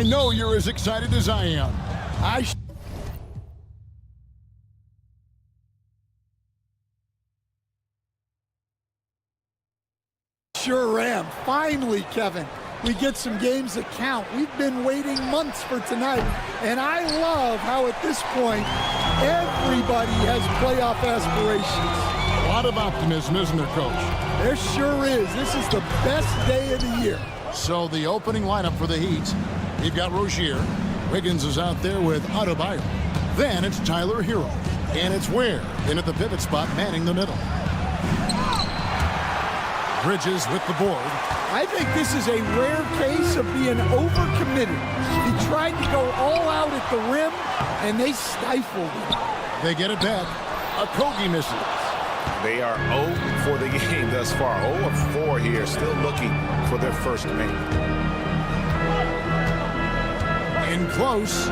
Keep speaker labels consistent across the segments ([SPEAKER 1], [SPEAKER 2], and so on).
[SPEAKER 1] know you're as excited as I am.
[SPEAKER 2] Sure am. Finally, Kevin, we get some games that count. We've been waiting months for tonight, and I love how at this point, everybody has playoff aspirations.
[SPEAKER 1] A lot of optimism, isn't there, Coach?
[SPEAKER 2] There sure is. This is the best day of the year.
[SPEAKER 1] So the opening lineup for the Heat, you've got Rozier. Wiggins is out there with Adebayo. Then it's Tyler Hero. And it's Ware in at the pivot spot, manning the middle. Bridges with the board.
[SPEAKER 2] I think this is a rare case of being overcommitted. He tried to go all out at the rim, and they stifled him.
[SPEAKER 1] They get it back. Okogie misses.
[SPEAKER 3] They are 0 for the game thus far. 0 of 4 here, still looking for their first make.
[SPEAKER 1] In close.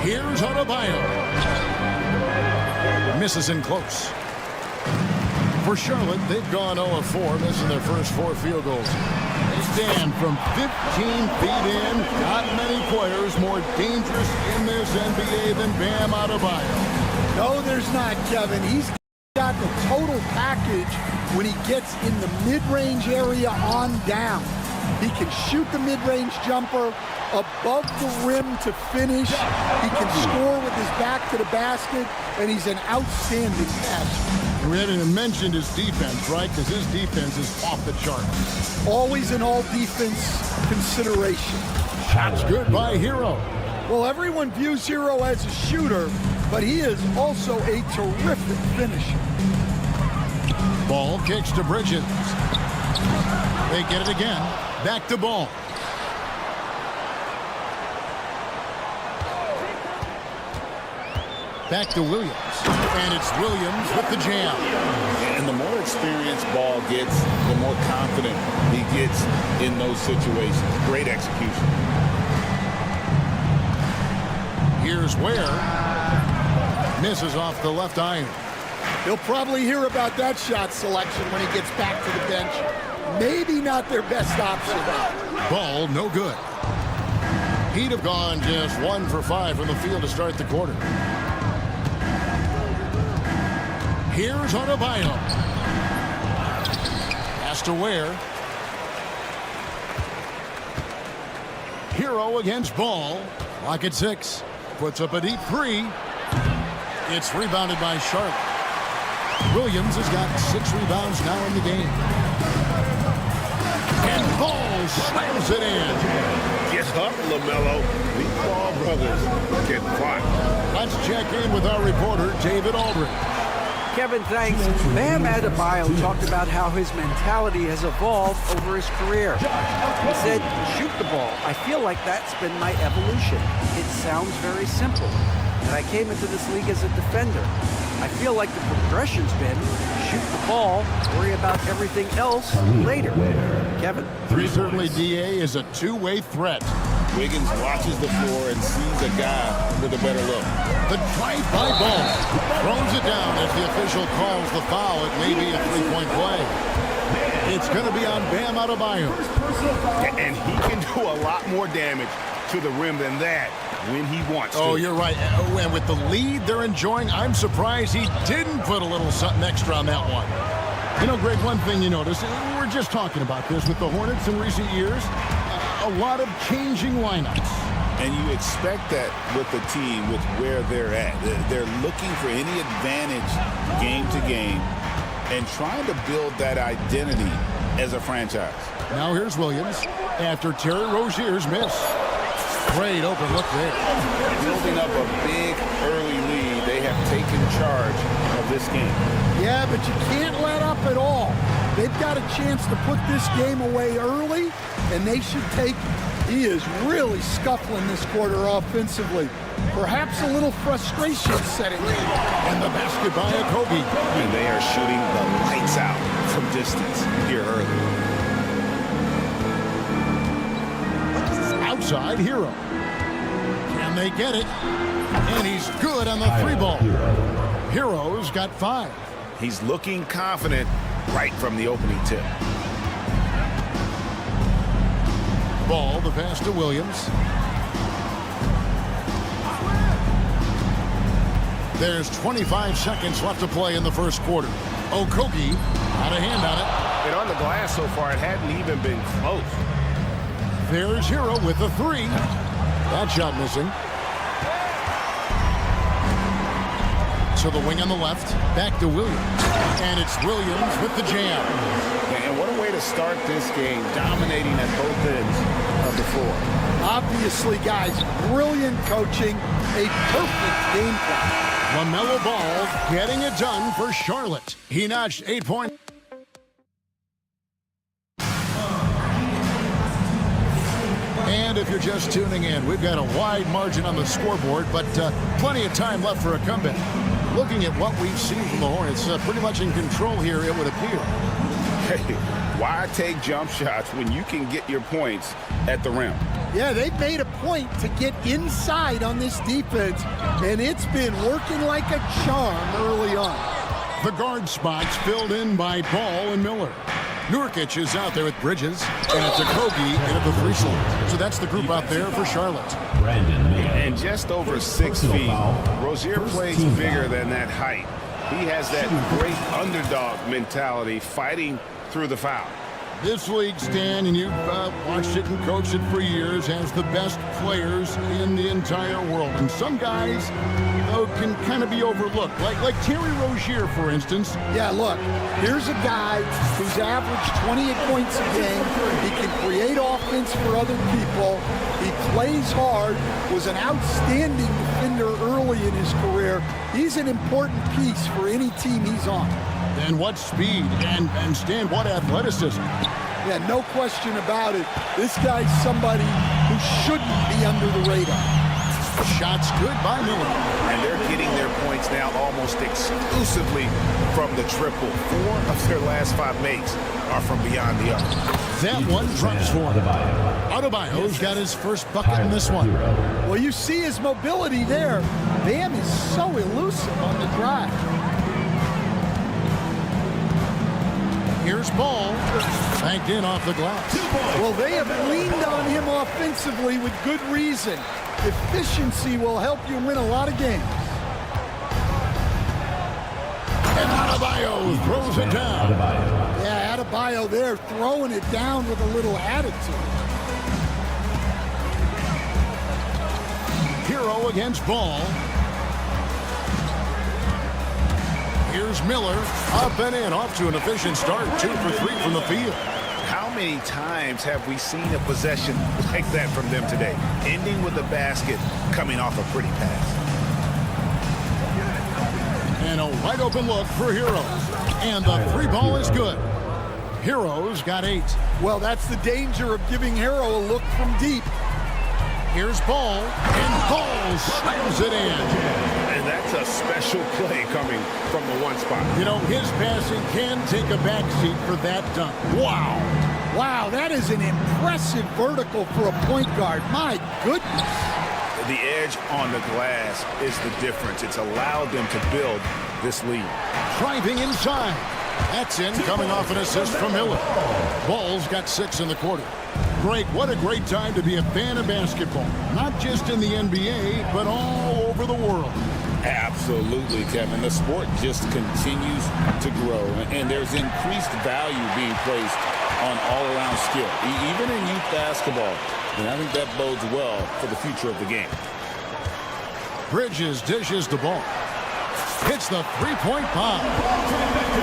[SPEAKER 1] Here's Adebayo. Misses in close. For Charlotte, they've gone 0 of 4, missing their first 4 field goals. They stand from 15 feet in. Not many players more dangerous in this NBA than Bam Adebayo.
[SPEAKER 2] No, there's not, Kevin. He's got the total package when he gets in the mid-range area on down. He can shoot the mid-range jumper above the rim to finish. He can score with his back to the basket, and he's an outstanding passer.
[SPEAKER 1] We haven't even mentioned his defense, right? Because his defense is off the chart.
[SPEAKER 2] Always an all-defense consideration.
[SPEAKER 1] Shots good by Hero.
[SPEAKER 2] Well, everyone views Hero as a shooter, but he is also a terrific finisher.
[SPEAKER 1] Ball kicks to Bridges. They get it again. Back to Ball. Back to Williams. And it's Williams with the jam.
[SPEAKER 3] And the more experienced Ball gets, the more confident he gets in those situations. Great execution.
[SPEAKER 1] Here's Ware. Misses off the left iron.
[SPEAKER 2] He'll probably hear about that shot selection when he gets back to the bench. Maybe not their best option.
[SPEAKER 1] Ball, no good. He'd have gone just 1 for 5 from the field to start the quarter. Here's Adebayo. Pass to Ware. Hero against Ball. Lock at 6. Puts up a deep 3. It's rebounded by Charlotte. Williams has got 6 rebounds now in the game. And Ball slams it in.
[SPEAKER 3] Yes, up, LaMelo. These Ball brothers get fun.
[SPEAKER 1] Let's check in with our reporter, David Aldridge.
[SPEAKER 4] Kevin, thanks. Bam Adebayo talked about how his mentality has evolved over his career. He said, shoot the ball. I feel like that's been my evolution. It sounds very simple. And I came into this league as a defender. I feel like the progression's been shoot the ball, worry about everything else later. Kevin.
[SPEAKER 1] Certainly, DA is a two-way threat.
[SPEAKER 3] Wiggins watches the floor and sees a guy with a better look.
[SPEAKER 1] The drive by Ball. Throws it down as the official calls the foul. It may be a three-point play. It's going to be on Bam Adebayo.
[SPEAKER 3] And he can do a lot more damage to the rim than that when he wants to.
[SPEAKER 1] Oh, you're right. And with the lead they're enjoying, I'm surprised he didn't put a little something extra on that one. You know, Greg, one thing you notice, we're just talking about this with the Hornets in recent years, a lot of changing lineups.
[SPEAKER 3] And you expect that with the team, with where they're at. They're looking for any advantage game to game and trying to build that identity as a franchise.
[SPEAKER 1] Now here's Williams after Terry Rozier's miss. Great open look there.
[SPEAKER 3] Building up a big early lead, they have taken charge of this game.
[SPEAKER 2] Yeah, but you can't let up at all. They've got a chance to put this game away early, and they should take it. He is really scuffling this quarter offensively. Perhaps a little frustration setting in.
[SPEAKER 1] And the basket by Okogie.
[SPEAKER 3] And they are shooting the lights out from distance here early.
[SPEAKER 1] Outside Hero. Can they get it? And he's good on the 3-ball. Hero's got 5.
[SPEAKER 3] He's looking confident right from the opening tip.
[SPEAKER 1] Ball, the pass to Williams. There's 25 seconds left to play in the first quarter. Okogie had a hand on it.
[SPEAKER 5] And on the glass so far, it hadn't even been close.
[SPEAKER 1] There's Hero with the three. That shot missing. To the wing on the left. Back to Williams. And it's Williams with the jam.
[SPEAKER 3] And what a way to start this game, dominating at both ends of the floor.
[SPEAKER 2] Obviously, guys, brilliant coaching, a perfect game plan.
[SPEAKER 1] LaMelo Ball getting it done for Charlotte. He notched 8 points. And if you're just tuning in, we've got a wide margin on the scoreboard, but plenty of time left for a comeback. Looking at what we've seen from the Hornets, pretty much in control here, it would appear.
[SPEAKER 3] Hey, why take jump shots when you can get your points at the rim?
[SPEAKER 2] Yeah, they've made a point to get inside on this defense, and it's been working like a charm early on.
[SPEAKER 1] The guard spots filled in by Ball and Miller. Nurkic is out there with Bridges, and it's Okogie into the three slot. So that's the group out there for Charlotte.
[SPEAKER 3] And just over 6 feet, Rozier plays bigger than that height. He has that great underdog mentality, fighting through the foul.
[SPEAKER 1] This league, Stan, and you've watched it and coached it for years, has the best players in the entire world. And some guys, though, can kind of be overlooked, like Terry Rozier, for instance.
[SPEAKER 2] Yeah, look, here's a guy who's averaged 28 points a game. He can create offense for other people. He plays hard, was an outstanding defender early in his career. He's an important piece for any team he's on.
[SPEAKER 1] And what speed, and Stan, what athleticism.
[SPEAKER 2] Yeah, no question about it. This guy's somebody who shouldn't be under the radar.
[SPEAKER 1] Shots good by Miller.
[SPEAKER 3] And they're getting their points now almost exclusively from the triple. 4 of their last 5 makes are from beyond the arc.
[SPEAKER 1] That one drops for him. Adebayo's got his first bucket in this one.
[SPEAKER 2] Well, you see his mobility there. Bam is so elusive on the drive.
[SPEAKER 1] Here's Ball, banked in off the glass.
[SPEAKER 2] Well, they have leaned on him offensively with good reason. Efficiency will help you win a lot of games.
[SPEAKER 1] And Adebayo throws it down.
[SPEAKER 2] Yeah, Adebayo there throwing it down with a little attitude.
[SPEAKER 1] Hero against Ball. Here's Miller, up and in, off to an efficient start, 2 for 3 from the field.
[SPEAKER 3] How many times have we seen a possession like that from them today, ending with a basket coming off a pretty pass?
[SPEAKER 1] And a wide open look for Hero. And the 3 ball is good. Hero's got 8.
[SPEAKER 2] Well, that's the danger of giving Hero a look from deep.
[SPEAKER 1] Here's Ball, and Ball slams it in.
[SPEAKER 5] And that's a special play coming from the one spot.
[SPEAKER 1] You know, his passing can take a backseat for that dunk. Wow.
[SPEAKER 2] Wow, that is an impressive vertical for a point guard. My goodness.
[SPEAKER 3] The edge on the glass is the difference. It's allowed them to build this lead.
[SPEAKER 1] Driving inside. That's in, coming off an assist from Miller. Ball's got 6 in the quarter. Greg, what a great time to be a fan of basketball. Not just in the NBA, but all over the world.
[SPEAKER 3] Absolutely, Kevin. The sport just continues to grow, and there's increased value being placed on all-around skill, even in youth basketball. And I think that bodes well for the future of the game.
[SPEAKER 1] Bridges dishes the ball. Hits the three-point bomb.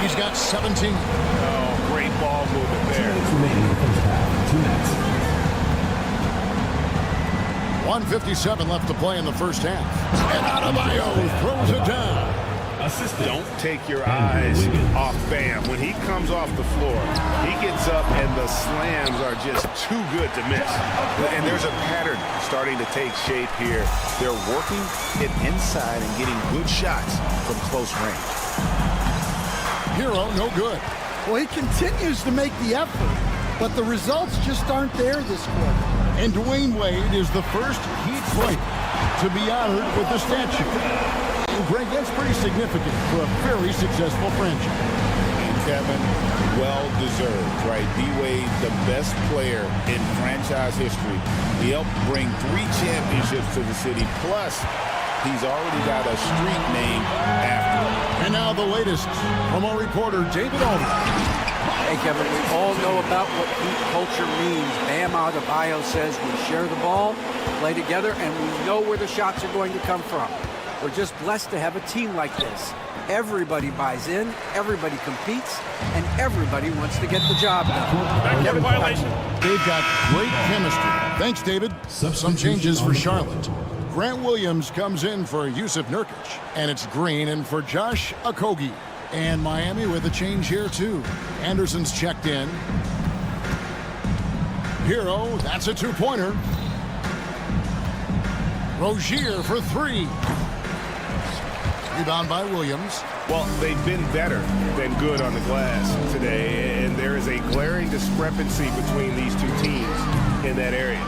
[SPEAKER 1] He's got 17.
[SPEAKER 3] Oh, great ball movement there.
[SPEAKER 1] 1:57 left to play in the first half. And Adebayo throws it down.
[SPEAKER 3] Don't take your eyes off Bam. When he comes off the floor, he gets up and the slams are just too good to miss. And there's a pattern starting to take shape here. They're working it inside and getting good shots from close range.
[SPEAKER 1] Hero, no good.
[SPEAKER 2] Well, he continues to make the effort, but the results just aren't there this quarter.
[SPEAKER 1] And Dwayne Wade is the first Heat player to be honored with the statue. And Greg, that's pretty significant for a very successful franchise.
[SPEAKER 3] Kevin. Well deserved, right? D-Wade, the best player in franchise history. He helped bring 3 championships to the city. Plus, he's already got a street name after him.
[SPEAKER 1] And now the latest from our reporter, David Aldridge.
[SPEAKER 4] Hey, Kevin, we all know about what Heat culture means. Bam Adebayo says we share the ball, play together, and we know where the shots are going to come from. We're just blessed to have a team like this. Everybody buys in, everybody competes, and everybody wants to get the job done.
[SPEAKER 1] Kevin, they've got great chemistry. Thanks, David. Some changes for Charlotte. Grant Williams comes in for Yusuf Nurkic, and it's Green in for Josh Okogie. And Miami with a change here, too. Anderson's checked in. Hero, that's a 2-pointer. Rozier for 3. Rebound by Williams.
[SPEAKER 5] Well, they've been better than good on the glass today, and there is a glaring discrepancy between these two teams in that area.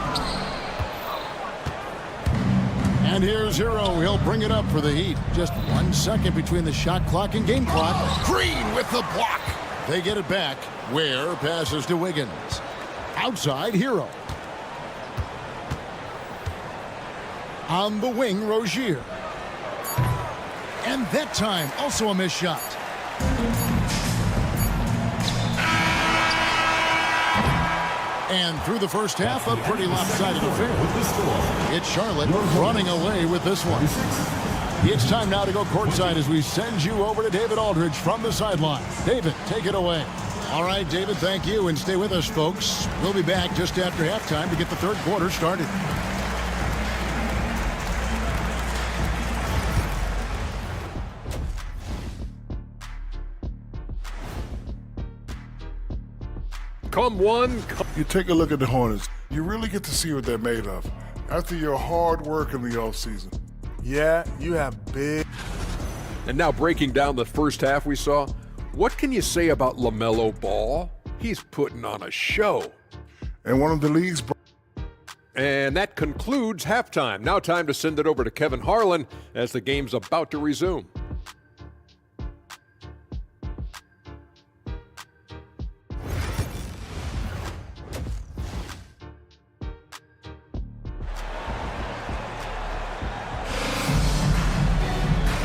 [SPEAKER 1] And here's Hero. He'll bring it up for the Heat. Just 1 second between the shot clock and game clock. Green with the block. They get it back. Ware passes to Wiggins. Outside, Hero. On the wing, Rozier. And that time, also a missed shot. And through the first half, a pretty lopsided affair. It's Charlotte running away with this one. It's time now to go courtside as we send you over to David Aldridge from the sideline. David, take it away. All right, David, thank you, and stay with us, folks. We'll be back just after halftime to get the third quarter started.
[SPEAKER 5] Come one.
[SPEAKER 6] You take a look at the Hornets, you really get to see what they're made of. After your hard work in the offseason. Yeah, you have big.
[SPEAKER 7] And now breaking down the first half we saw, what can you say about LaMelo Ball? He's putting on a show.
[SPEAKER 6] And one of the league's.
[SPEAKER 7] And that concludes halftime. Now time to send it over to Kevin Harlan as the game's about to resume.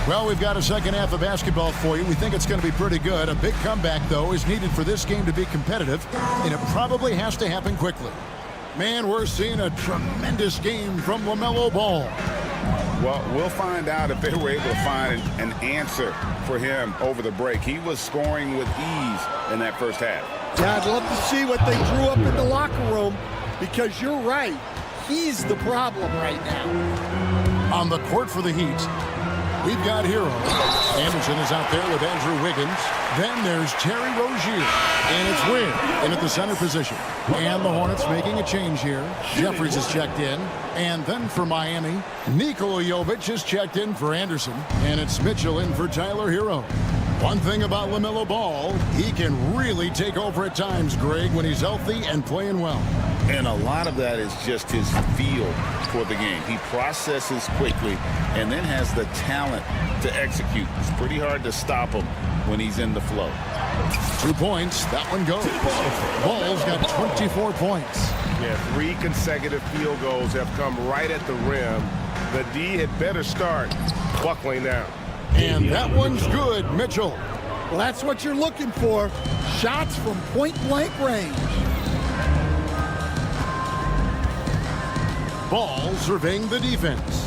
[SPEAKER 1] Well, we've got a second half of basketball for you. We think it's going to be pretty good. A big comeback, though, is needed for this game to be competitive, and it probably has to happen quickly. Man, we're seeing a tremendous game from LaMelo Ball.
[SPEAKER 3] Well, we'll find out if they were able to find an answer for him over the break. He was scoring with ease in that first half.
[SPEAKER 2] Yeah, I'd love to see what they drew up in the locker room, because you're right. He's the problem right now.
[SPEAKER 1] On the court for the Heat, we've got Hero. Anderson is out there with Andrew Wiggins. Then there's Terry Rozier. And it's Ware in at the center position. And the Hornets making a change here. Jeffries is checked in. And then for Miami, Nikola Jovic is checked in for Anderson. And it's Mitchell in for Tyler Hero. One thing about LaMelo Ball, he can really take over at times, Greg, when he's healthy and playing well.
[SPEAKER 3] And a lot of that is just his feel for the game. He processes quickly and then has the talent to execute. It's pretty hard to stop him when he's in the flow.
[SPEAKER 1] 2 points. That one goes. Ball's got 24 points.
[SPEAKER 5] Yeah, 3 consecutive field goals have come right at the rim. The D had better start buckling down.
[SPEAKER 1] And that one's good, Mitchell.
[SPEAKER 2] Well, that's what you're looking for. Shots from point-blank range.
[SPEAKER 1] Ball surveying the defense.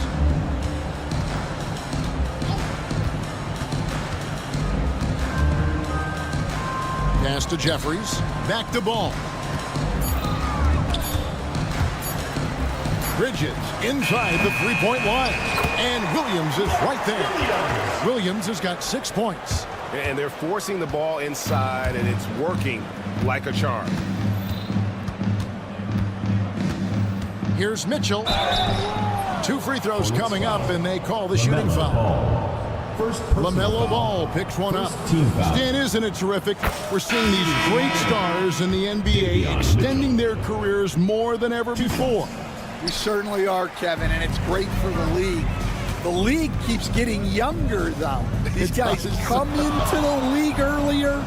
[SPEAKER 1] Pass to Jeffries. Back to Ball. Bridges inside the three-point line. And Williams is right there. Williams has got 6 points.
[SPEAKER 5] And they're forcing the ball inside, and it's working like a charm.
[SPEAKER 1] Here's Mitchell. 2 free throws coming up, and they call the shooting foul. LaMelo Ball picks one up. Stan, isn't it terrific? We're seeing these great stars in the NBA extending their careers more than ever before.
[SPEAKER 2] We certainly are, Kevin, and it's great for the league. The league keeps getting younger, though. These guys come into the league earlier.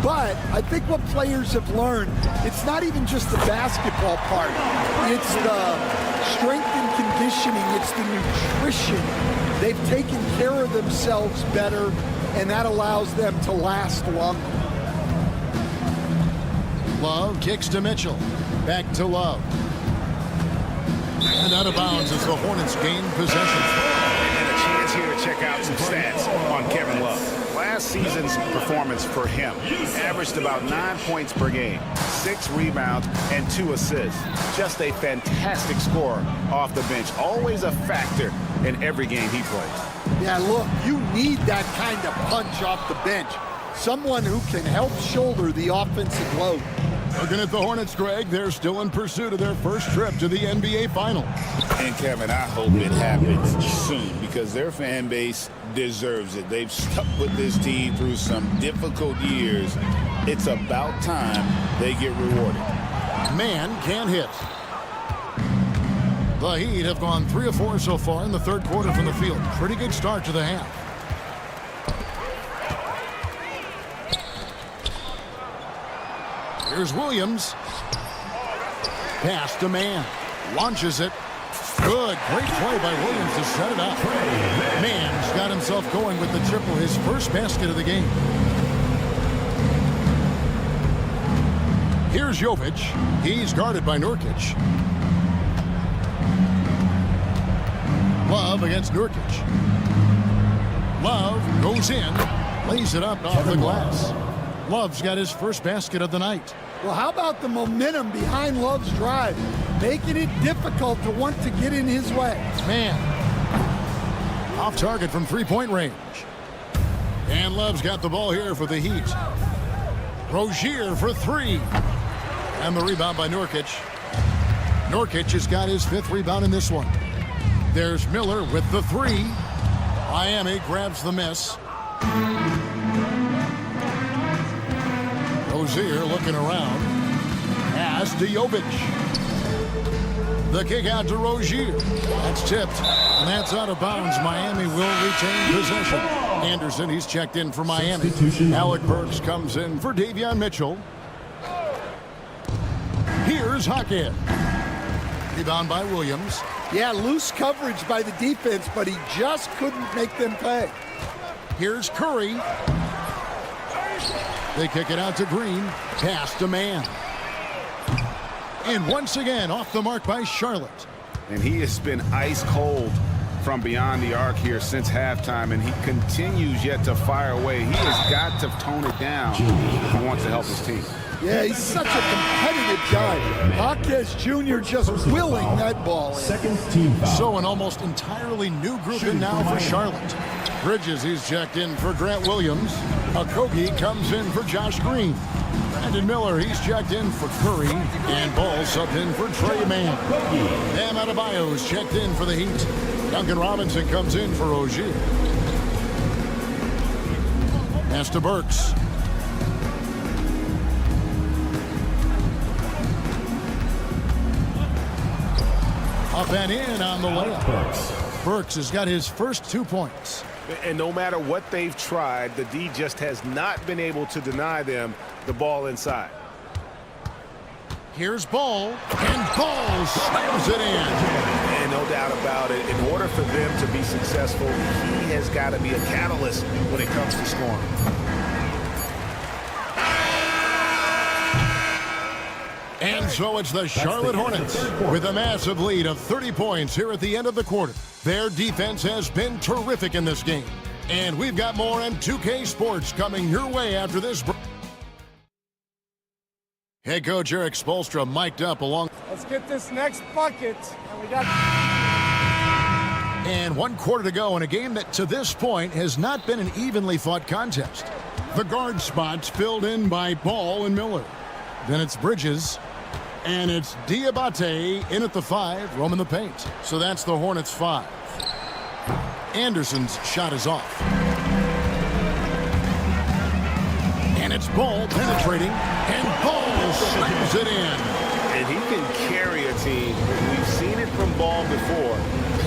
[SPEAKER 2] But I think what players have learned, it's not even just the basketball part. It's the strength and conditioning. It's the nutrition. They've taken care of themselves better, and that allows them to last longer.
[SPEAKER 1] Love kicks to Mitchell. Back to Love. And out of bounds as the Hornets gain possession.
[SPEAKER 3] And a chance here to check out some stats on Kevin Love. Last season's performance for him averaged about 9 points per game, 6 rebounds, and 2 assists. Just a fantastic scorer off the bench. Always a factor in every game he plays.
[SPEAKER 2] Yeah, look, you need that kind of punch off the bench. Someone who can help shoulder the offensive load.
[SPEAKER 1] Looking at the Hornets, Greg, they're still in pursuit of their first trip to the NBA Finals.
[SPEAKER 3] And Kevin, I hope it happens soon because their fan base deserves it. They've stuck with this team through some difficult years. It's about time they get rewarded.
[SPEAKER 1] Man can't hit. The Heat have gone 3 of 4 so far in the third quarter from the field. Pretty good start to the half. Here's Williams. Pass to Man. Launches it. Good. Great play by Williams to set it up. Man's got himself going with the triple, his first basket of the game. Here's Jovic. He's guarded by Nurkic. Love against Nurkic. Love goes in. Lays it up off the glass. Love's got his first basket of the night.
[SPEAKER 2] Well, how about the momentum behind Love's drive? Making it difficult to want to get in his way.
[SPEAKER 1] Man. Off target from three-point range. And Love's got the ball here for the Heat. Rozier for 3. And the rebound by Nurkic. Nurkic has got his 5th rebound in this one. There's Miller with the 3. Miami grabs the miss. Rozier looking around. Pass to Jovic. The kick out to Rozier. That's tipped. And that's out of bounds. Miami will retain possession. Anderson, he's checked in for Miami. Alec Burks comes in for Davion Mitchell. Here's Hockett. Rebound by Williams.
[SPEAKER 2] Yeah, loose coverage by the defense, but he just couldn't make them pay.
[SPEAKER 1] Here's Curry. They kick it out to Green. Pass to Man. And once again, off the mark by Charlotte.
[SPEAKER 3] And he has been ice cold from beyond the arc here since halftime, and he continues yet to fire away. He has got to tone it down if he wants to help his team.
[SPEAKER 2] Yeah, he's such a competitive guy. Hawkes Jr. just willing that ball in.
[SPEAKER 1] So an almost entirely new group in now for Charlotte. Bridges, he's checked in for Grant Williams. Okogie comes in for Josh Green. Brandon Miller, he's checked in for Curry. And Ball subbed in for Trey Mann. Bam Adebayo's checked in for the Heat. Duncan Robinson comes in for Rozier. Pass to Burks. Up and in on the layup. Burks has got his first 2 points.
[SPEAKER 5] And no matter what they've tried, the D just has not been able to deny them the ball inside.
[SPEAKER 1] Here's Ball, and Ball slams it in.
[SPEAKER 5] And no doubt about it, in order for them to be successful, he has got to be a catalyst when it comes to scoring.
[SPEAKER 1] And so it's the Charlotte Hornets with a massive lead of 30 points here at the end of the quarter. Their defense has been terrific in this game. And we've got more on 2K Sports coming your way after this break. Head coach Eric Spoelstra mic'd up along.
[SPEAKER 8] Let's get this next bucket. And we got.
[SPEAKER 1] And 1 quarter to go in a game that to this point has not been an evenly fought contest. The guard spots filled in by Ball and Miller. Then it's Bridges. And it's Diabate in at the 5, roaming the paint. So that's the Hornets' 5. Anderson's shot is off. And it's Ball penetrating. And Ball slams it in.
[SPEAKER 5] And he can carry a team. We've seen it from Ball before,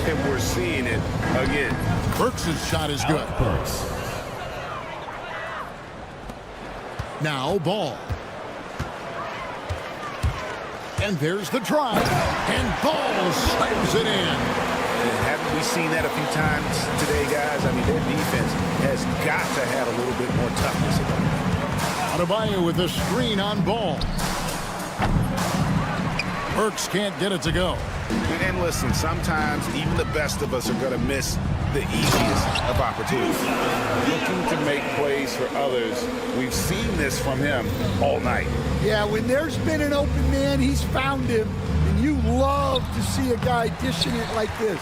[SPEAKER 5] and we're seeing it again.
[SPEAKER 1] Burks' shot is good. Now Ball. And there's the drive. And Ball slams it in.
[SPEAKER 3] Haven't we seen that a few times today, guys? I mean, their defense has got to have a little bit more toughness about it.
[SPEAKER 1] Dyby with the screen on Ball. Burks can't get it to go.
[SPEAKER 3] And listen, sometimes even the best of us are going to miss the easiest of opportunities. Looking to make plays for others. We've seen this from him all night.
[SPEAKER 2] Yeah, when there's been an open man, he's found him. And you love to see a guy dishing it like this.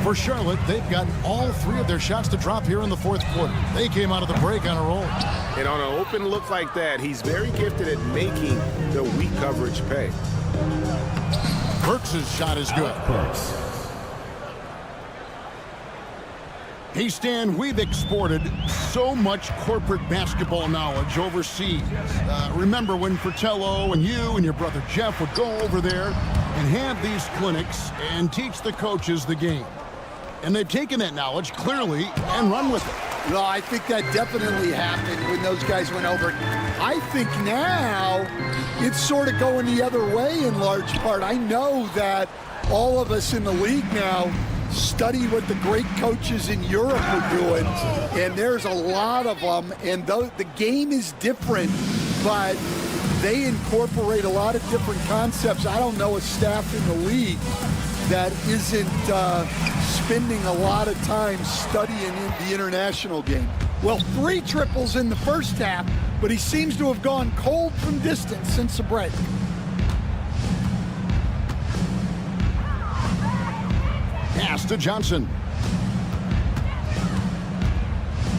[SPEAKER 1] For Charlotte, they've gotten all 3 of their shots to drop here in the 4th quarter. They came out of the break on a roll.
[SPEAKER 5] And on an open look like that, he's very gifted at making the weak coverage pay.
[SPEAKER 1] Burks' shot is good. Hey, Stan, we've exported so much corporate basketball knowledge overseas. Remember when Fratello and you and your brother Jeff would go over there and have these clinics and teach the coaches the game. And they've taken that knowledge clearly and run with it.
[SPEAKER 2] No, I think that definitely happened when those guys went over. I think now it's sort of going the other way in large part. I know that all of us in the league now study what the great coaches in Europe are doing, and there's a lot of them, and the game is different, but they incorporate a lot of different concepts. I don't know a staff in the league that isn't spending a lot of time studying the international game. Well, 3 triples in the first half, but he seems to have gone cold from distance since the break.
[SPEAKER 1] Pass to Johnson.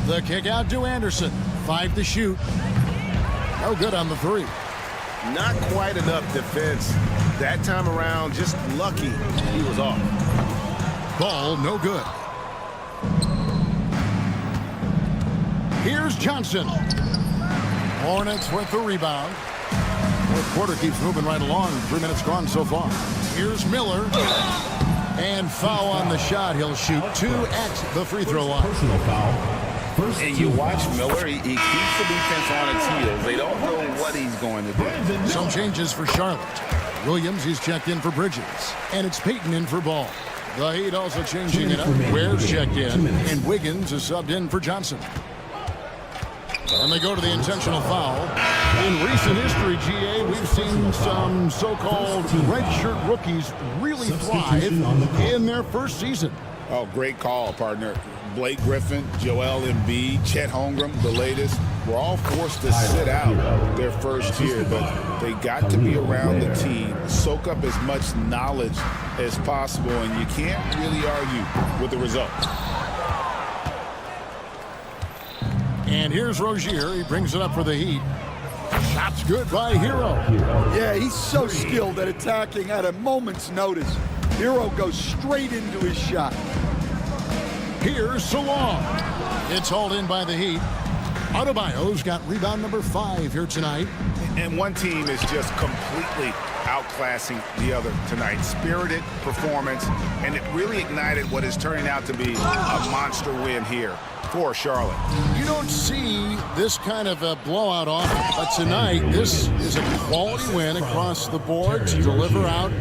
[SPEAKER 1] The kick out to Anderson. 5 to shoot. No good on the 3.
[SPEAKER 5] Not quite enough defense. That time around, just lucky he was off.
[SPEAKER 1] Ball no good. Here's Johnson. Hornets with the rebound. 4th quarter keeps moving right along. 3 minutes gone so far. Here's Miller. And foul on the shot. He'll shoot 2 at the free throw line.
[SPEAKER 9] Personal foul.
[SPEAKER 3] And you watch Miller, he keeps the defense on its heels. They don't know what he's going to do.
[SPEAKER 1] Some changes for Charlotte. Williams, he's checked in for Bridges. And it's Payton in for Ball. The Heat also changing it up. Ware's checked in. And Wiggins is subbed in for Johnson. And they go to the intentional foul. In recent history, GA, we've seen some so-called redshirt rookies really thrive in their first season.
[SPEAKER 3] Oh, great call, partner. Blake Griffin, Joel Embiid, Chet Holmgren, the latest, were all forced to sit out their first year, but they got to be around the team, soak up as much knowledge as possible, and you can't really argue with the result.
[SPEAKER 1] And here's Rozier. He brings it up for the Heat. Shot's good by Hero.
[SPEAKER 2] Yeah, he's so skilled at attacking at a moment's notice. Hero goes straight into his shot.
[SPEAKER 1] Here's Salon. It's hauled in by the Heat. Adebayo's got rebound number 5 here tonight.
[SPEAKER 3] And one team is just completely outclassing the other tonight. Spirited performance, and it really ignited what is turning out to be a monster win here for Charlotte.
[SPEAKER 1] You don't see this kind of a blowout often, but tonight this is a quality win across the board to deliver out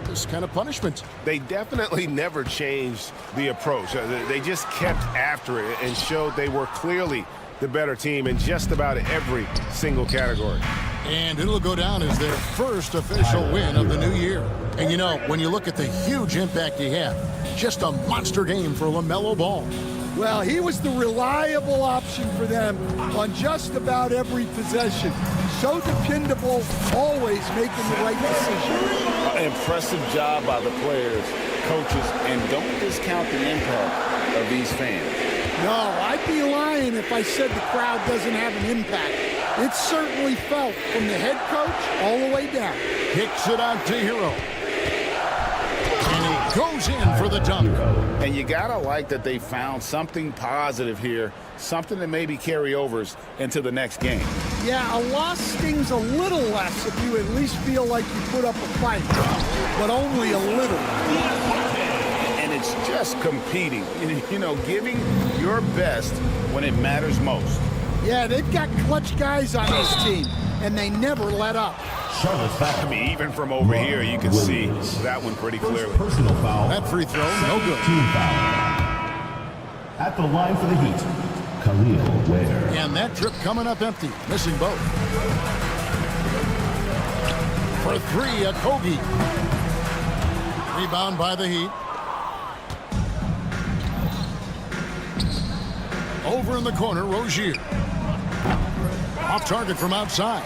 [SPEAKER 1] this kind of punishment.
[SPEAKER 5] They definitely never changed the approach. They just kept after it and showed they were clearly the better team in just about every single category.
[SPEAKER 1] And it'll go down as their first official win of the new year. And you know, when you look at the huge impact he had, just a monster game for LaMelo Ball.
[SPEAKER 2] Well, he was the reliable option for them on just about every possession. So dependable, always making the right decision.
[SPEAKER 3] Impressive job by the players, coaches, and don't discount the impact of these fans.
[SPEAKER 2] No, I'd be lying if I said the crowd doesn't have an impact. It's certainly felt from the head coach all the way down.
[SPEAKER 1] Kicks it out to Hero. And he goes in for the dunk.
[SPEAKER 3] And you gotta like that they found something positive here, something that maybe carry overs into the next game.
[SPEAKER 2] Yeah, a loss stings a little less if you at least feel like you put up a fight, but only a little.
[SPEAKER 3] And it's just competing, you know, giving your best when it matters most.
[SPEAKER 2] Yeah, they've got clutch guys on this team, and they never let up.
[SPEAKER 5] I mean, even from over here, you can see that one pretty clearly.
[SPEAKER 9] Personal foul.
[SPEAKER 1] That free throw, no good.
[SPEAKER 9] Team foul. At the line for the Heat, Khalil Ware.
[SPEAKER 1] And that trip coming up empty, missing both. For three, a Kogi. Rebound by the Heat. Over in the corner, Rozier. Off target from outside.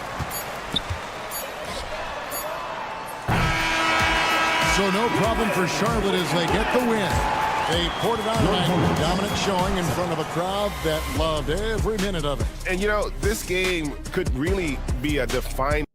[SPEAKER 1] So no problem for Charlotte as they get the win. They poured it on tonight, dominant showing in front of a crowd that loved every minute of it.
[SPEAKER 5] And, you know, this game could really be a defining.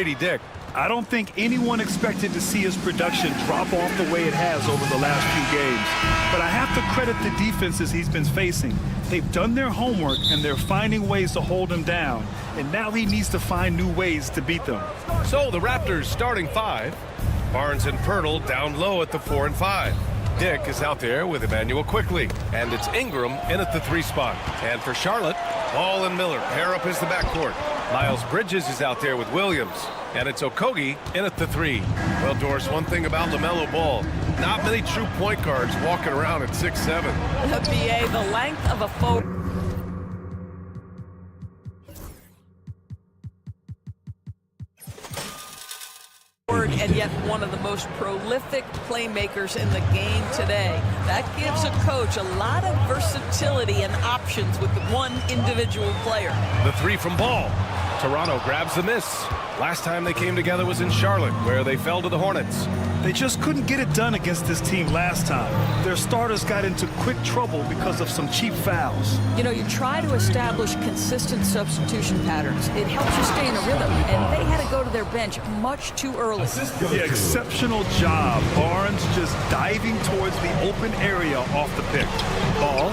[SPEAKER 10] Grady Dick.
[SPEAKER 11] I don't think anyone expected to see his production drop off the way it has over the last few games. But I have to credit the defenses he's been facing. They've done their homework, and they're finding ways to hold him down. And now he needs to find new ways to beat them.
[SPEAKER 10] So the Raptors starting 5. Barnes and Pirtle down low at the 4 and 5. Dick is out there with Emmanuel Quickly, and it's Ingram in at the 3 spot. And for Charlotte, Ball and Miller pair up as the backcourt. Miles Bridges is out there with Williams, and it's Okogie in at the 3. Well, Doris, one thing about LaMelo Ball, not many true point guards walking around at 6'7".
[SPEAKER 12] The BA, the length of a forward. And yet one of the most prolific playmakers in the game today. That gives a coach a lot of versatility and options with one individual player.
[SPEAKER 10] The 3 from Ball. Toronto grabs the miss. Last time they came together was in Charlotte, where they fell to the Hornets.
[SPEAKER 11] They just couldn't get it done against this team last time. Their starters got into quick trouble because of some cheap fouls.
[SPEAKER 12] You know, you try to establish consistent substitution patterns. It helps you stay in a rhythm, and they had to go to their bench much too early.
[SPEAKER 11] Yeah, exceptional job. Barnes just diving towards the open area off the pick. Ball.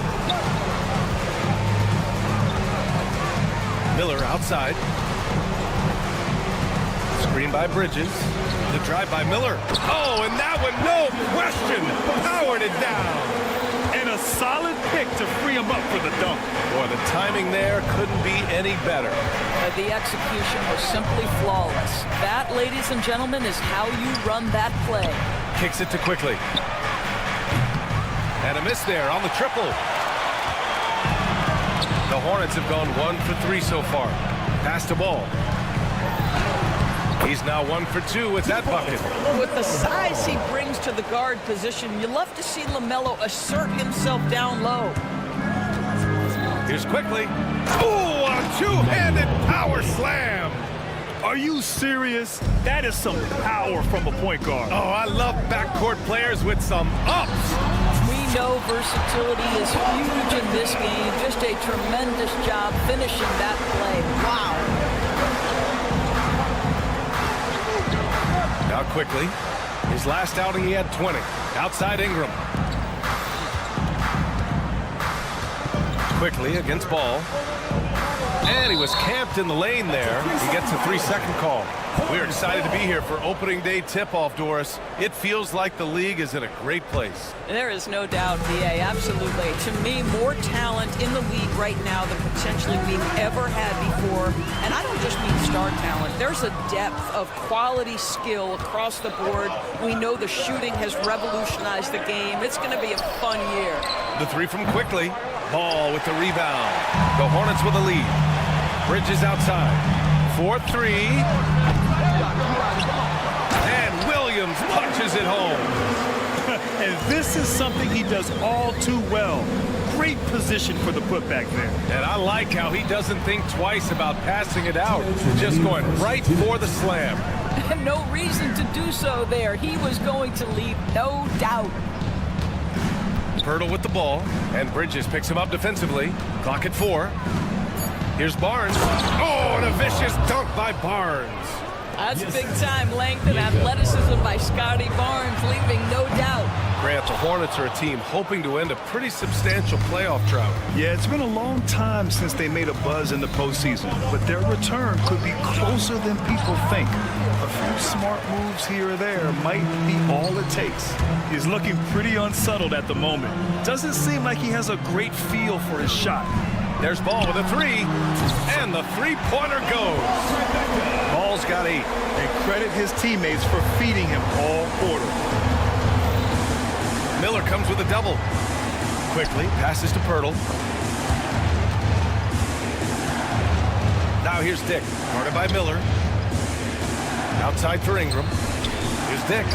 [SPEAKER 10] Miller outside. Screen by Bridges. The drive by Miller. Oh, and that one, no question, powered it down.
[SPEAKER 11] And a solid pick to free him up for the dunk.
[SPEAKER 10] Boy, the timing there couldn't be any better.
[SPEAKER 12] The execution was simply flawless. That, ladies and gentlemen, is how you run that play.
[SPEAKER 10] Kicks it to Quickly. And a miss there on the triple. The Hornets have gone 1 for 3 so far. Pass to Ball. He's now 1 for 2 with that bucket.
[SPEAKER 12] With the size he brings to the guard position, you love to see LaMelo assert himself down low.
[SPEAKER 10] Here's Quickly. Ooh, a two-handed power slam.
[SPEAKER 11] Are you serious? That is some power from a point guard.
[SPEAKER 10] Oh, I love backcourt players with some ups.
[SPEAKER 12] We know versatility is huge in this game. Just a tremendous job finishing that play. Wow.
[SPEAKER 10] Now Quickly. His last outing, he had 20. Outside Ingram. Quickly against Ball. And he was camped in the lane there. He gets a 3-second call. We're excited to be here for opening day tip-off, Doris. It feels like the league is in a great place.
[SPEAKER 12] There is no doubt, BA, absolutely. To me, more talent in the league right now than potentially we've ever had before. And I don't just mean star talent. There's a depth of quality skill across the board. We know the shooting has revolutionized the game. It's going to be a fun year.
[SPEAKER 10] The 3 from Quickly. Ball with the rebound. The Hornets with a lead. Bridges outside. 4-3. And Williams punches it home.
[SPEAKER 11] And this is something he does all too well. Great position for the putback there.
[SPEAKER 10] And I like how he doesn't think twice about passing it out. Just going right for the slam.
[SPEAKER 12] No reason to do so there. He was going to leave, no doubt.
[SPEAKER 10] Pirtle with the ball, and Bridges picks him up defensively. Clock at 4. Here's Barnes. Oh, and a vicious dunk by Barnes.
[SPEAKER 12] That's big-time length and athleticism by Scotty Barnes, leaving no doubt.
[SPEAKER 10] Grant, the Hornets are a team hoping to end a pretty substantial playoff drought.
[SPEAKER 11] Yeah, it's been a long time since they made a buzz in the postseason, but their return could be closer than people think. A few smart moves here or there might be all it takes. He's looking pretty unsettled at the moment. Doesn't seem like he has a great feel for his shot.
[SPEAKER 10] There's Ball with a 3, and the three-pointer goes. Ball's got 8.
[SPEAKER 11] And credit his teammates for feeding him all quarter.
[SPEAKER 10] Miller comes with a double. Quickly passes to Pirtle. Now here's Dick, guarded by Miller. Outside for Ingram. Here's Dick.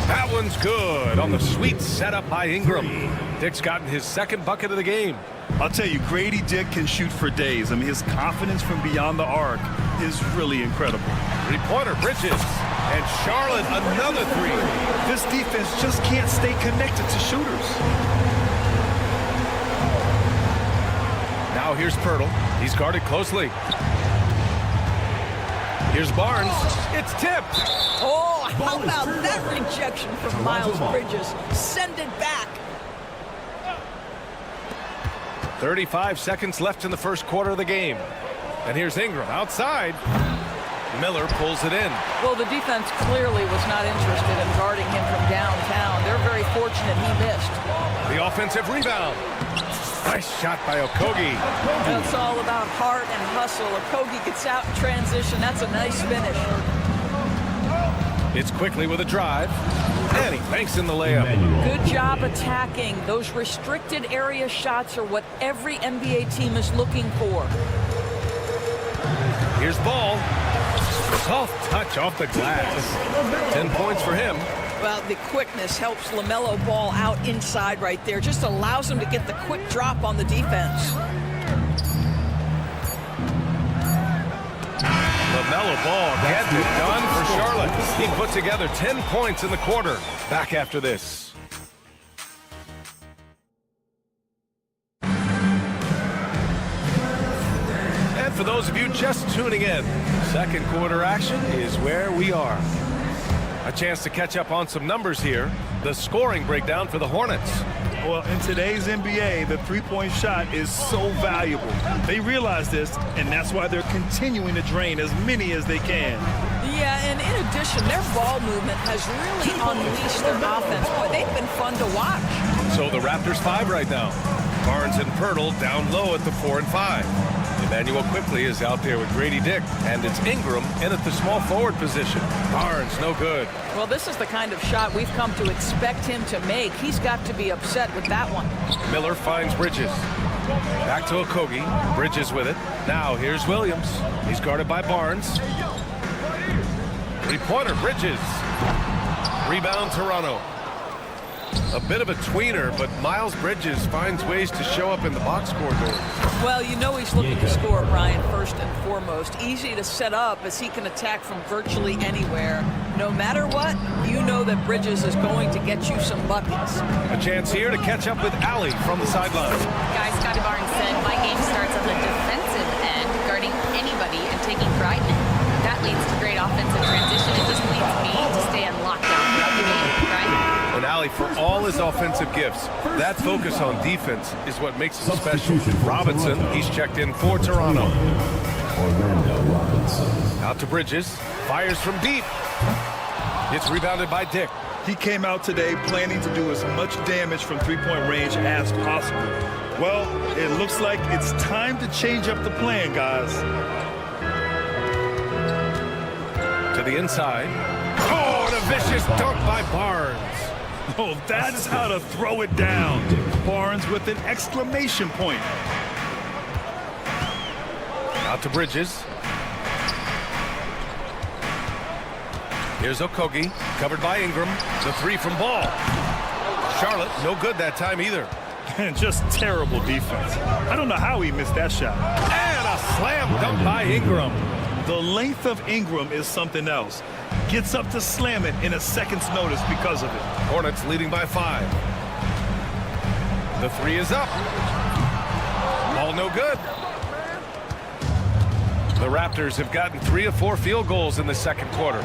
[SPEAKER 10] That one's good on the sweet setup by Ingram. Dick's gotten his second bucket of the game.
[SPEAKER 11] I'll tell you, Grady Dick can shoot for days. I mean, his confidence from beyond the arc is really incredible.
[SPEAKER 10] Three-pointer, Bridges. And Charlotte, another 3.
[SPEAKER 11] This defense just can't stay connected to shooters.
[SPEAKER 10] Now here's Pirtle. He's guarded closely. Here's Barnes. It's tipped.
[SPEAKER 12] Oh, how about that rejection from Miles Bridges? Send it back.
[SPEAKER 10] 35 seconds left in the first quarter of the game. And here's Ingram outside. Miller pulls it in.
[SPEAKER 12] Well, the defense clearly was not interested in guarding him from downtown. They're very fortunate he missed.
[SPEAKER 10] The offensive rebound. Nice shot by Okogie.
[SPEAKER 12] It's all about heart and hustle. Okogie gets out in transition. That's a nice finish.
[SPEAKER 10] It's quickly with a drive. And he banks in the layup.
[SPEAKER 12] Good job attacking. Those restricted area shots are what every NBA team is looking for.
[SPEAKER 10] Here's Ball. Soft touch off the glass. 10 points for him.
[SPEAKER 12] Well, the quickness helps LaMelo Ball out inside right there. Just allows him to get the quick drop on the defense.
[SPEAKER 10] LaMelo Ball gets it done for Charlotte. He put together 10 points in the quarter. Back after this. And for those of you just tuning in, second quarter action is where we are. A chance to catch up on some numbers here. The scoring breakdown for the Hornets.
[SPEAKER 11] Well, in today's NBA, the three-point shot is so valuable. They realize this, and that's why they're continuing to drain as many as they can.
[SPEAKER 12] Yeah, and in addition, their ball movement has really unleashed their offense. Boy, they've been fun to watch.
[SPEAKER 10] So the Raptors 5 right now. Barnes and Pirtle down low at the 4 and 5. Emmanuel quickly is out there with Grady Dick, and it's Ingram in at the small forward position. Barnes, no good.
[SPEAKER 12] Well, this is the kind of shot we've come to expect him to make. He's got to be upset with that one.
[SPEAKER 10] Miller finds Bridges. Back to Okogie. Bridges with it. Now here's Williams. He's guarded by Barnes. Three-pointer, Bridges. Rebound, Toronto. A bit of a tweener, but Miles Bridges finds ways to show up in the box score goal.
[SPEAKER 12] Well, you know he's looking to score, Brian, first and foremost. Easy to set up as he can attack from virtually anywhere. No matter what, you know that Bridges is going to get you some buckets.
[SPEAKER 10] A chance here to catch up with Allie from the sideline.
[SPEAKER 13] Guys, Scotty Barnes said, my game starts on the defensive end, guarding anybody and taking pride in it. That leads to great offensive transition. It just leads me to stay on lockdown throughout the game, right?
[SPEAKER 10] And Allie, for all his offensive gifts, that focus on defense is what makes him special. Robinson, he's checked in for Toronto.
[SPEAKER 9] Orlando Robinson.
[SPEAKER 10] Out to Bridges, fires from deep. It's rebounded by Dick.
[SPEAKER 11] He came out today planning to do as much damage from three-point range as possible. Well, it looks like it's time to change up the plan, guys.
[SPEAKER 10] To the inside. Oh, and a vicious dunk by Barnes.
[SPEAKER 11] Oh, that's how to throw it down. Barnes with an exclamation point.
[SPEAKER 10] Out to Bridges. Here's Okogie, covered by Ingram. The three from Ball. Charlotte, no good that time either.
[SPEAKER 11] Just terrible defense. I don't know how he missed that shot.
[SPEAKER 10] And a slam dunk by Ingram.
[SPEAKER 11] The length of Ingram is something else. Gets up to slam it in a second's notice because of it.
[SPEAKER 10] Hornets leading by 5. The three is up. All no good. The Raptors have gotten 3 of 4 field goals in the second quarter.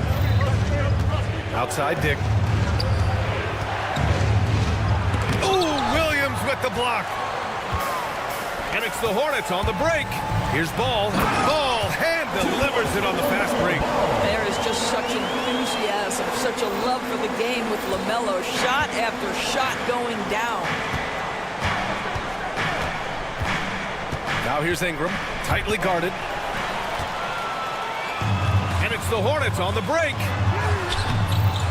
[SPEAKER 10] Outside Dick. Ooh, Williams with the block. And it's the Hornets on the break. Here's Ball. Ball hand delivers it on the fast break.
[SPEAKER 12] There is just such enthusiasm, such a love for the game with LaMelo. Shot after shot going down.
[SPEAKER 10] Now here's Ingram, tightly guarded. And it's the Hornets on the break.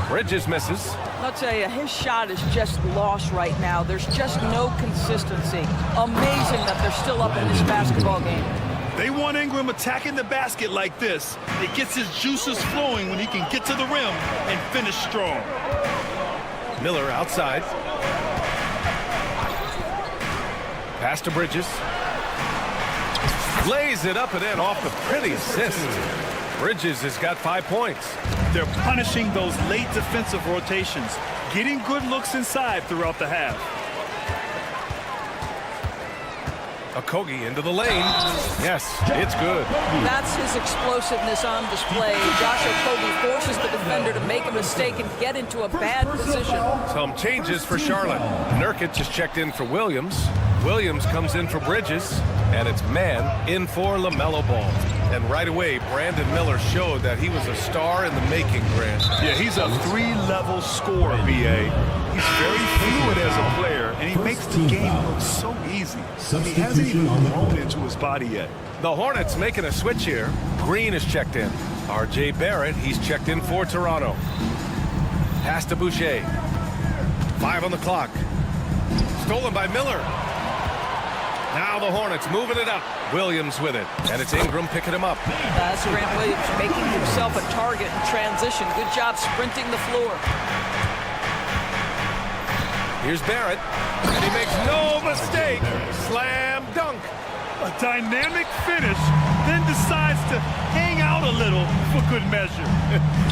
[SPEAKER 10] Bridges misses.
[SPEAKER 12] I'll tell you, his shot is just lost right now. There's just no consistency. Amazing that they're still up in this basketball game.
[SPEAKER 11] They want Ingram attacking the basket like this. It gets his juices flowing when he can get to the rim and finish strong.
[SPEAKER 10] Miller outside. Pass to Bridges. Lays it up and in off the pretty assist. Bridges has got 5 points.
[SPEAKER 11] They're punishing those late defensive rotations, getting good looks inside throughout the half.
[SPEAKER 10] Okogie into the lane. Yes, it's good.
[SPEAKER 12] That's his explosiveness on display. Josh Okogie forces the defender to make a mistake and get into a bad position.
[SPEAKER 10] Some changes for Charlotte. Nurkic just checked in for Williams. Williams comes in for Bridges. And it's man in for LaMelo Ball. And right away, Brandon Miller showed that he was a star in the making, Grant.
[SPEAKER 11] Yeah, he's a three-level scorer, B.A. He's very fluid as a player, and he makes the game look so easy. He hasn't even grown into his body yet.
[SPEAKER 10] The Hornets making a switch here. Green is checked in. R.J. Barrett, he's checked in for Toronto. Pass to Boucher. 5 on the clock. Stolen by Miller. Now the Hornets moving it up. Williams with it. And it's Ingram picking him up.
[SPEAKER 12] That's Grant Williams making himself a target in transition. Good job sprinting the floor.
[SPEAKER 10] Here's Barrett. And he makes no mistake. Slam dunk.
[SPEAKER 11] A dynamic finish, then decides to hang out a little for good measure.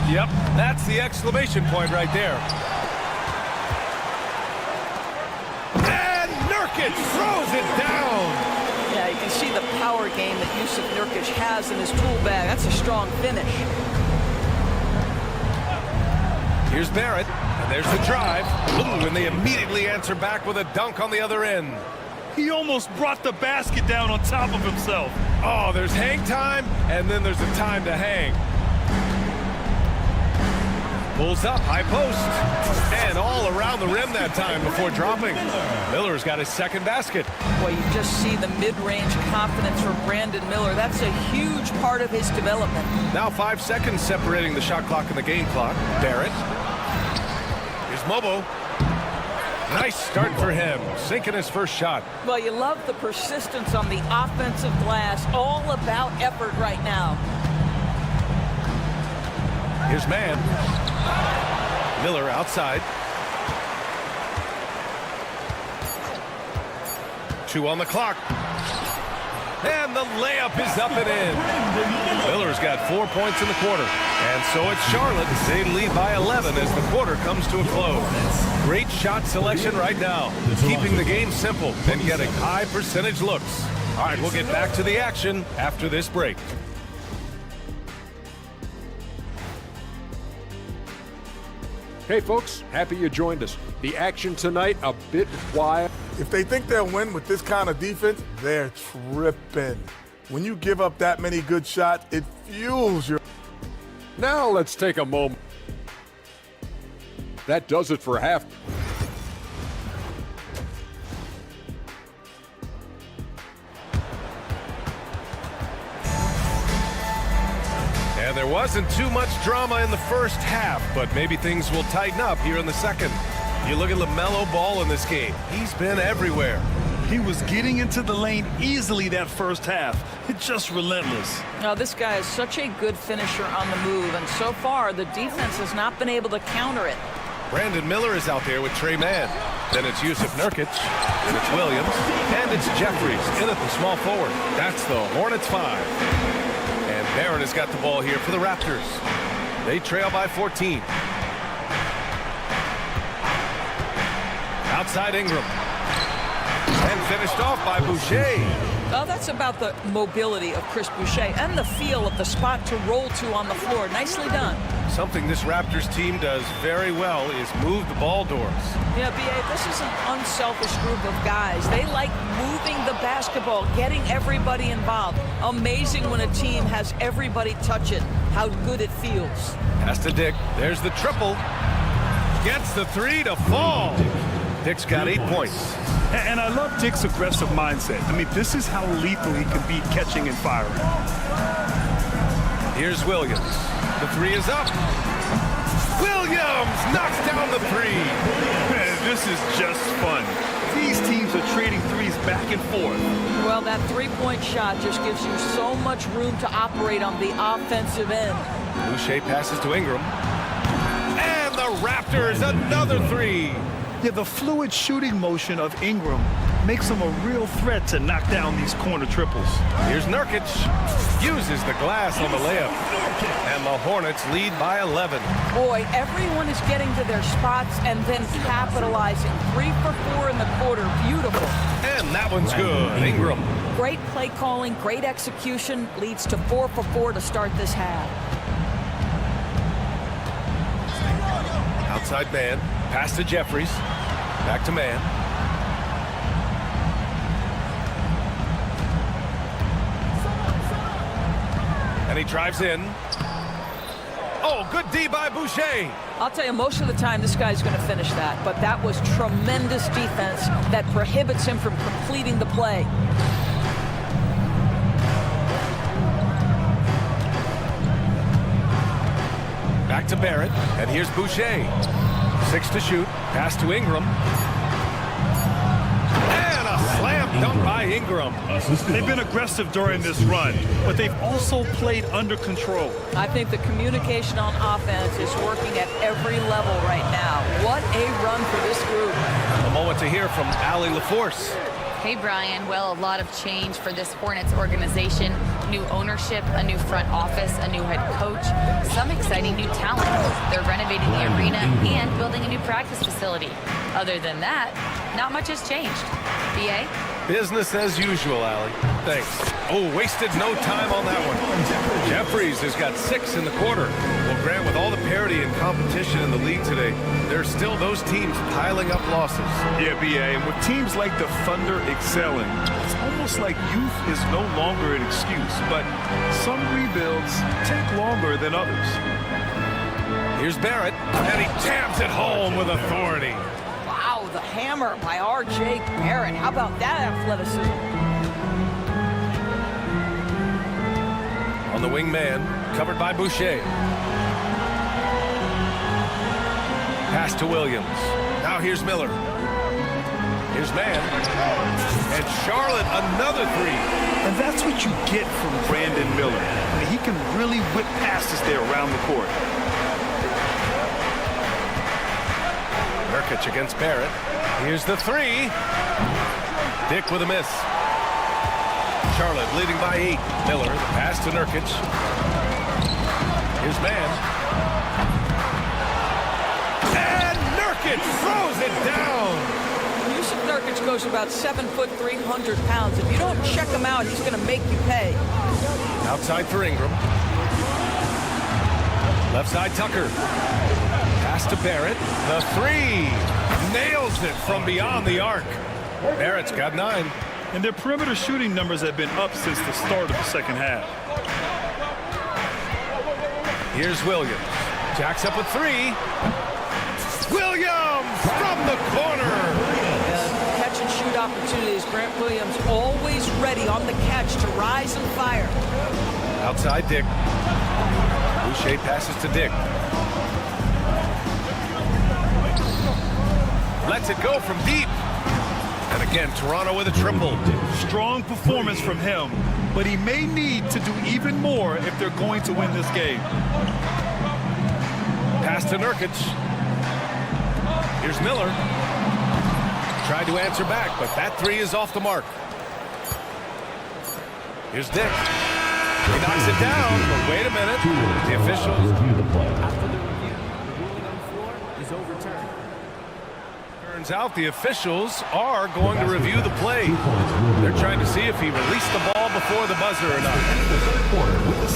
[SPEAKER 10] Yep, that's the exclamation point right there. And Nurkic throws it down.
[SPEAKER 12] Yeah, you can see the power game that Yusuf Nurkic has in his tool bag. That's a strong finish.
[SPEAKER 10] Here's Barrett, and there's the drive. Ooh, and they immediately answer back with a dunk on the other end.
[SPEAKER 11] He almost brought the basket down on top of himself.
[SPEAKER 10] Oh, there's hang time, and then there's a time to hang. Pulls up, high post, and all around the rim that time before dropping. Miller's got his second basket.
[SPEAKER 12] Boy, you just see the mid-range confidence from Brandon Miller. That's a huge part of his development.
[SPEAKER 10] Now 5 seconds separating the shot clock and the game clock. Barrett. Here's Mobo. Nice start for him, sinking his first shot.
[SPEAKER 12] Well, you love the persistence on the offensive glass. All about effort right now.
[SPEAKER 10] Here's man. Miller outside. 2 on the clock. And the layup is up and in. Miller's got 4 points in the quarter. And so it's Charlotte. They lead by 11 as the quarter comes to a close. Great shot selection right now. Keeping the game simple and getting high percentage looks. All right, we'll get back to the action after this break.
[SPEAKER 7] Hey folks, happy you joined us. The action tonight a bit wild.
[SPEAKER 6] If they think they'll win with this kind of defense, they're tripping. When you give up that many good shots, it fuels your...
[SPEAKER 7] Now let's take a moment. That does it for half.
[SPEAKER 10] And there wasn't too much drama in the first half, but maybe things will tighten up here in the second. You look at LaMelo Ball in this game. He's been everywhere.
[SPEAKER 11] He was getting into the lane easily that first half. It's just relentless.
[SPEAKER 12] Now, this guy is such a good finisher on the move, and so far the defense has not been able to counter it.
[SPEAKER 10] Brandon Miller is out there with Trey Mann. Then it's Yusuf Nurkic, then it's Williams, and it's Jeffries in at the small forward. That's the Hornets 5. And Barrett has got the ball here for the Raptors. They trail by 14. Outside Ingram. And finished off by Boucher.
[SPEAKER 12] Oh, that's about the mobility of Chris Boucher and the feel of the spot to roll to on the floor. Nicely done.
[SPEAKER 10] Something this Raptors team does very well is move the ball doors.
[SPEAKER 12] Yeah, B.A., this is an unselfish group of guys. They like moving the basketball, getting everybody involved. Amazing when a team has everybody touch it, how good it feels.
[SPEAKER 10] Pass to Dick. There's the triple. Gets the 3 to fall. Dick's got 8 points.
[SPEAKER 11] And I love Dick's aggressive mindset. I mean, this is how lethal he can be catching and firing.
[SPEAKER 10] Here's Williams. The 3 is up. Williams knocks down the 3.
[SPEAKER 11] Man, this is just fun. These teams are trading threes back and forth.
[SPEAKER 12] Well, that three-point shot just gives you so much room to operate on the offensive end.
[SPEAKER 10] Boucher passes to Ingram. And the Raptors, another 3.
[SPEAKER 11] Yeah, the fluid shooting motion of Ingram makes him a real threat to knock down these corner triples.
[SPEAKER 10] Here's Nurkic. Uses the glass on the layup. And the Hornets lead by 11.
[SPEAKER 12] Boy, everyone is getting to their spots and then capitalizing. 3 for 4 in the quarter. Beautiful.
[SPEAKER 10] And that one's good. Ingram.
[SPEAKER 12] Great play calling, great execution. Leads to 4 for 4 to start this half.
[SPEAKER 10] Outside man. Pass to Jeffries. Back to man. And he drives in. Oh, good D by Boucher.
[SPEAKER 12] I'll tell you, most of the time this guy's going to finish that, but that was tremendous defense that prohibits him from completing the play.
[SPEAKER 10] Back to Barrett, and here's Boucher. 6 to shoot. Pass to Ingram. And a slam dunk by Ingram.
[SPEAKER 11] They've been aggressive during this run, but they've also played under control.
[SPEAKER 12] I think the communication on offense is working at every level right now. What a run for this group.
[SPEAKER 10] A moment to hear from Allie LaForce.
[SPEAKER 13] Hey, Brian. Well, a lot of change for this Hornets organization. New ownership, a new front office, a new head coach, some exciting new talent. They're renovating the arena and building a new practice facility. Other than that, not much has changed. BA?
[SPEAKER 10] Business as usual, Allie. Thanks. Oh, wasted no time on that one. Jeffries has got 6 in the quarter. Well, Grant, with all the parity and competition in the league today, there's still those teams piling up losses.
[SPEAKER 11] Yeah, BA, and with teams like the Thunder excelling, it's almost like youth is no longer an excuse, but some rebuilds take longer than others.
[SPEAKER 10] Here's Barrett, and he jams it home with authority.
[SPEAKER 12] Wow, the hammer by R.J. Barrett. How about that athleticism?
[SPEAKER 10] On the wing man, covered by Boucher. Pass to Williams. Now here's Miller. Here's man. And Charlotte, another 3.
[SPEAKER 11] And that's what you get from Brandon Miller. I mean, he can really whip passes there around the court.
[SPEAKER 10] Nurkic against Barrett. Here's the 3. Dick with a miss. Charlotte leading by 8. Miller, the pass to Nurkic. Here's man. And Nurkic throws it down.
[SPEAKER 12] Yusuf Nurkic goes about 7 foot 300 pounds. If you don't check him out, he's going to make you pay.
[SPEAKER 10] Outside for Ingram. Left side Tucker. Pass to Barrett. The 3. Nails it from beyond the arc. Barrett's got 9.
[SPEAKER 11] And their perimeter shooting numbers have been up since the start of the second half.
[SPEAKER 10] Here's Williams. Jacks up with 3. Williams from the corner.
[SPEAKER 12] Catch and shoot opportunities. Grant Williams always ready on the catch to rise and fire.
[SPEAKER 10] Outside Dick. Boucher passes to Dick. Lets it go from deep. And again, Toronto with a triple.
[SPEAKER 11] Strong performance from him, but he may need to do even more if they're going to win this game.
[SPEAKER 10] Pass to Nurkic. Here's Miller. Tried to answer back, but that 3 is off the mark. Here's Dick. He knocks it down, but wait a minute. The officials.
[SPEAKER 14] After the review, the ruling on the floor is overturned.
[SPEAKER 10] Turns out the officials are going to review the play. They're trying to see if he released the ball before the buzzer or not.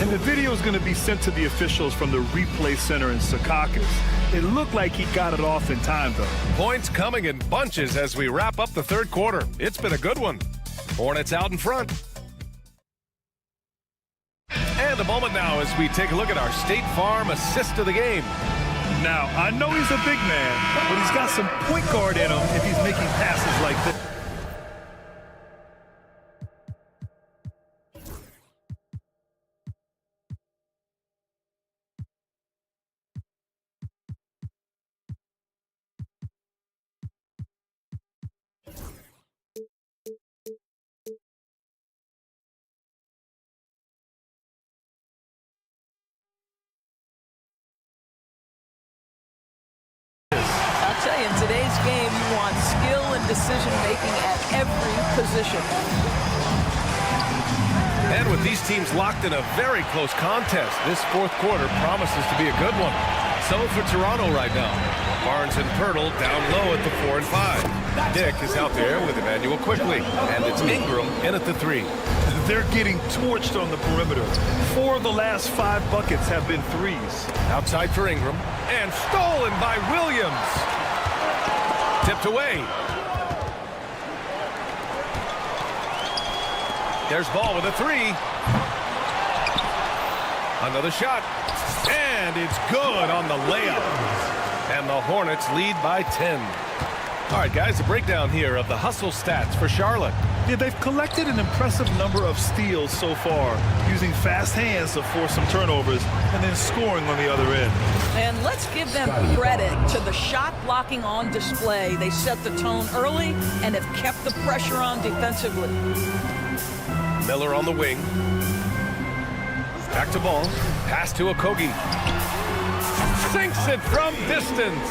[SPEAKER 11] And the video is going to be sent to the officials from the replay center in Secaucus. It looked like he got it off in time, though.
[SPEAKER 10] Points coming in bunches as we wrap up the third quarter. It's been a good one. Hornets out in front. And a moment now as we take a look at our State Farm assist of the game.
[SPEAKER 11] Now, I know he's a big man, but he's got some point guard in him if he's making passes like this.
[SPEAKER 12] I'll tell you, in today's game, want skill and decision-making at every position.
[SPEAKER 10] And with these teams locked in a very close contest, this fourth quarter promises to be a good one. So for Toronto right now, Barnes and Pirtle down low at the 4 and 5. Dick is out there with Emmanuel quickly, and it's Ingram in at the 3.
[SPEAKER 11] They're getting torched on the perimeter. 4 of the last 5 buckets have been threes.
[SPEAKER 10] Outside for Ingram, and stolen by Williams. Tipped away. There's Ball with a 3. Another shot. And it's good on the layup. And the Hornets lead by 10. All right, guys, a breakdown here of the hustle stats for Charlotte.
[SPEAKER 11] Yeah, they've collected an impressive number of steals so far, using fast hands to force some turnovers and then scoring on the other end.
[SPEAKER 12] And let's give them credit to the shot blocking on display. They set the tone early and have kept the pressure on defensively.
[SPEAKER 10] Miller on the wing. Back to Ball. Pass to Okogie. Sinks it from distance.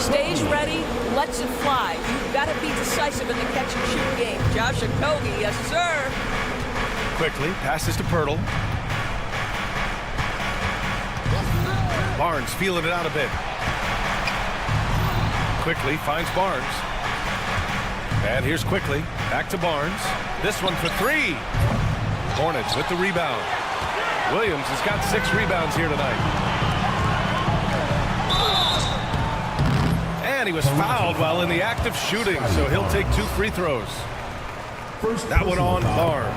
[SPEAKER 12] Stays ready, lets it fly. You've got to be decisive in the catch-and-shoot game. Josh Okogie, yes, sir.
[SPEAKER 10] Quickly passes to Pirtle. Barnes feeling it out a bit. Quickly finds Barnes. And here's Quickly. Back to Barnes. This one for 3. Hornets with the rebound. Williams has got 6 rebounds here tonight. And he was fouled while in the act of shooting, so he'll take 2 free throws. That one on Barnes.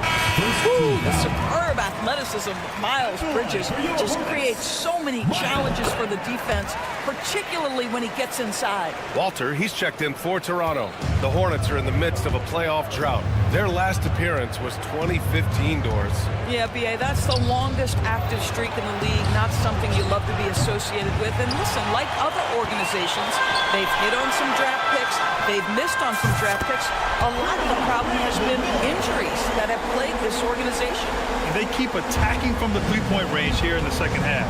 [SPEAKER 12] Woo, the superb athleticism of Miles Bridges just creates so many challenges for the defense, particularly when he gets inside.
[SPEAKER 10] Walter, he's checked in for Toronto. The Hornets are in the midst of a playoff drought. Their last appearance was 2015, Doris.
[SPEAKER 12] Yeah, B.A., that's the longest active streak in the league, not something you love to be associated with. And listen, like other organizations, they've hit on some draft picks, they've missed on some draft picks. A lot of the problem has been injuries that have plagued this organization.
[SPEAKER 11] And they keep attacking from the three-point range here in the second half.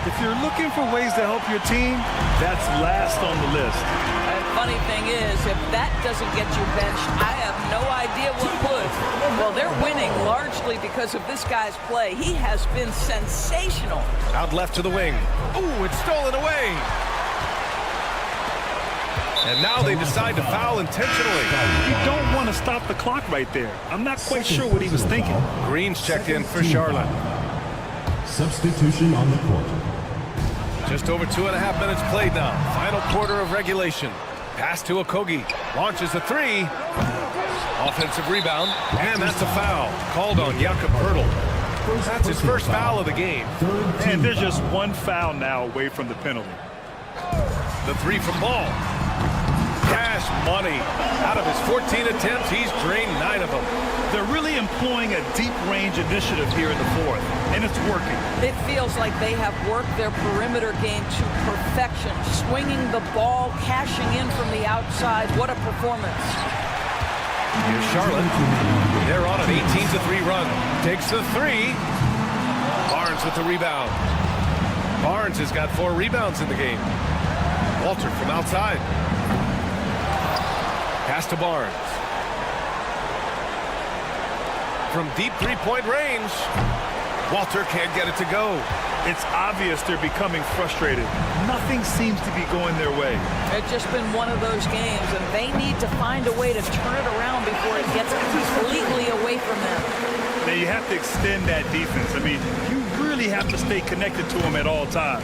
[SPEAKER 11] If you're looking for ways to help your team, that's last on the list.
[SPEAKER 12] And funny thing is, if that doesn't get you benched, I have no idea what would. Well, they're winning largely because of this guy's play. He has been sensational.
[SPEAKER 10] Out left to the wing. Ooh, it's stolen away. And now they decide to foul intentionally.
[SPEAKER 11] You don't want to stop the clock right there. I'm not quite sure what he was thinking.
[SPEAKER 10] Green's checked in for Charlotte.
[SPEAKER 9] Substitution on the court.
[SPEAKER 10] Just over 2.5 minutes played now. Final quarter of regulation. Pass to Okogie. Launches a 3. Offensive rebound. And that's a foul. Called on Jakob Pirtle. That's his first foul of the game.
[SPEAKER 11] And there's just one foul now away from the penalty.
[SPEAKER 10] The 3 from Ball. Cash money. Out of his 14 attempts, he's drained 9 of them.
[SPEAKER 11] They're really employing a deep range initiative here in the fourth, and it's working.
[SPEAKER 12] It feels like they have worked their perimeter game to perfection, swinging the ball, cashing in from the outside. What a performance.
[SPEAKER 10] Here's Charlotte. They're on an 18-3 run. Takes the 3. Barnes with the rebound. Barnes has got 4 rebounds in the game. Walter from outside. Pass to Barnes. From deep three-point range, Walter can't get it to go.
[SPEAKER 11] It's obvious they're becoming frustrated. Nothing seems to be going their way.
[SPEAKER 12] It's just been one of those games, and they need to find a way to turn it around before it gets completely away from them.
[SPEAKER 11] Now, you have to extend that defense. I mean, you really have to stay connected to him at all times.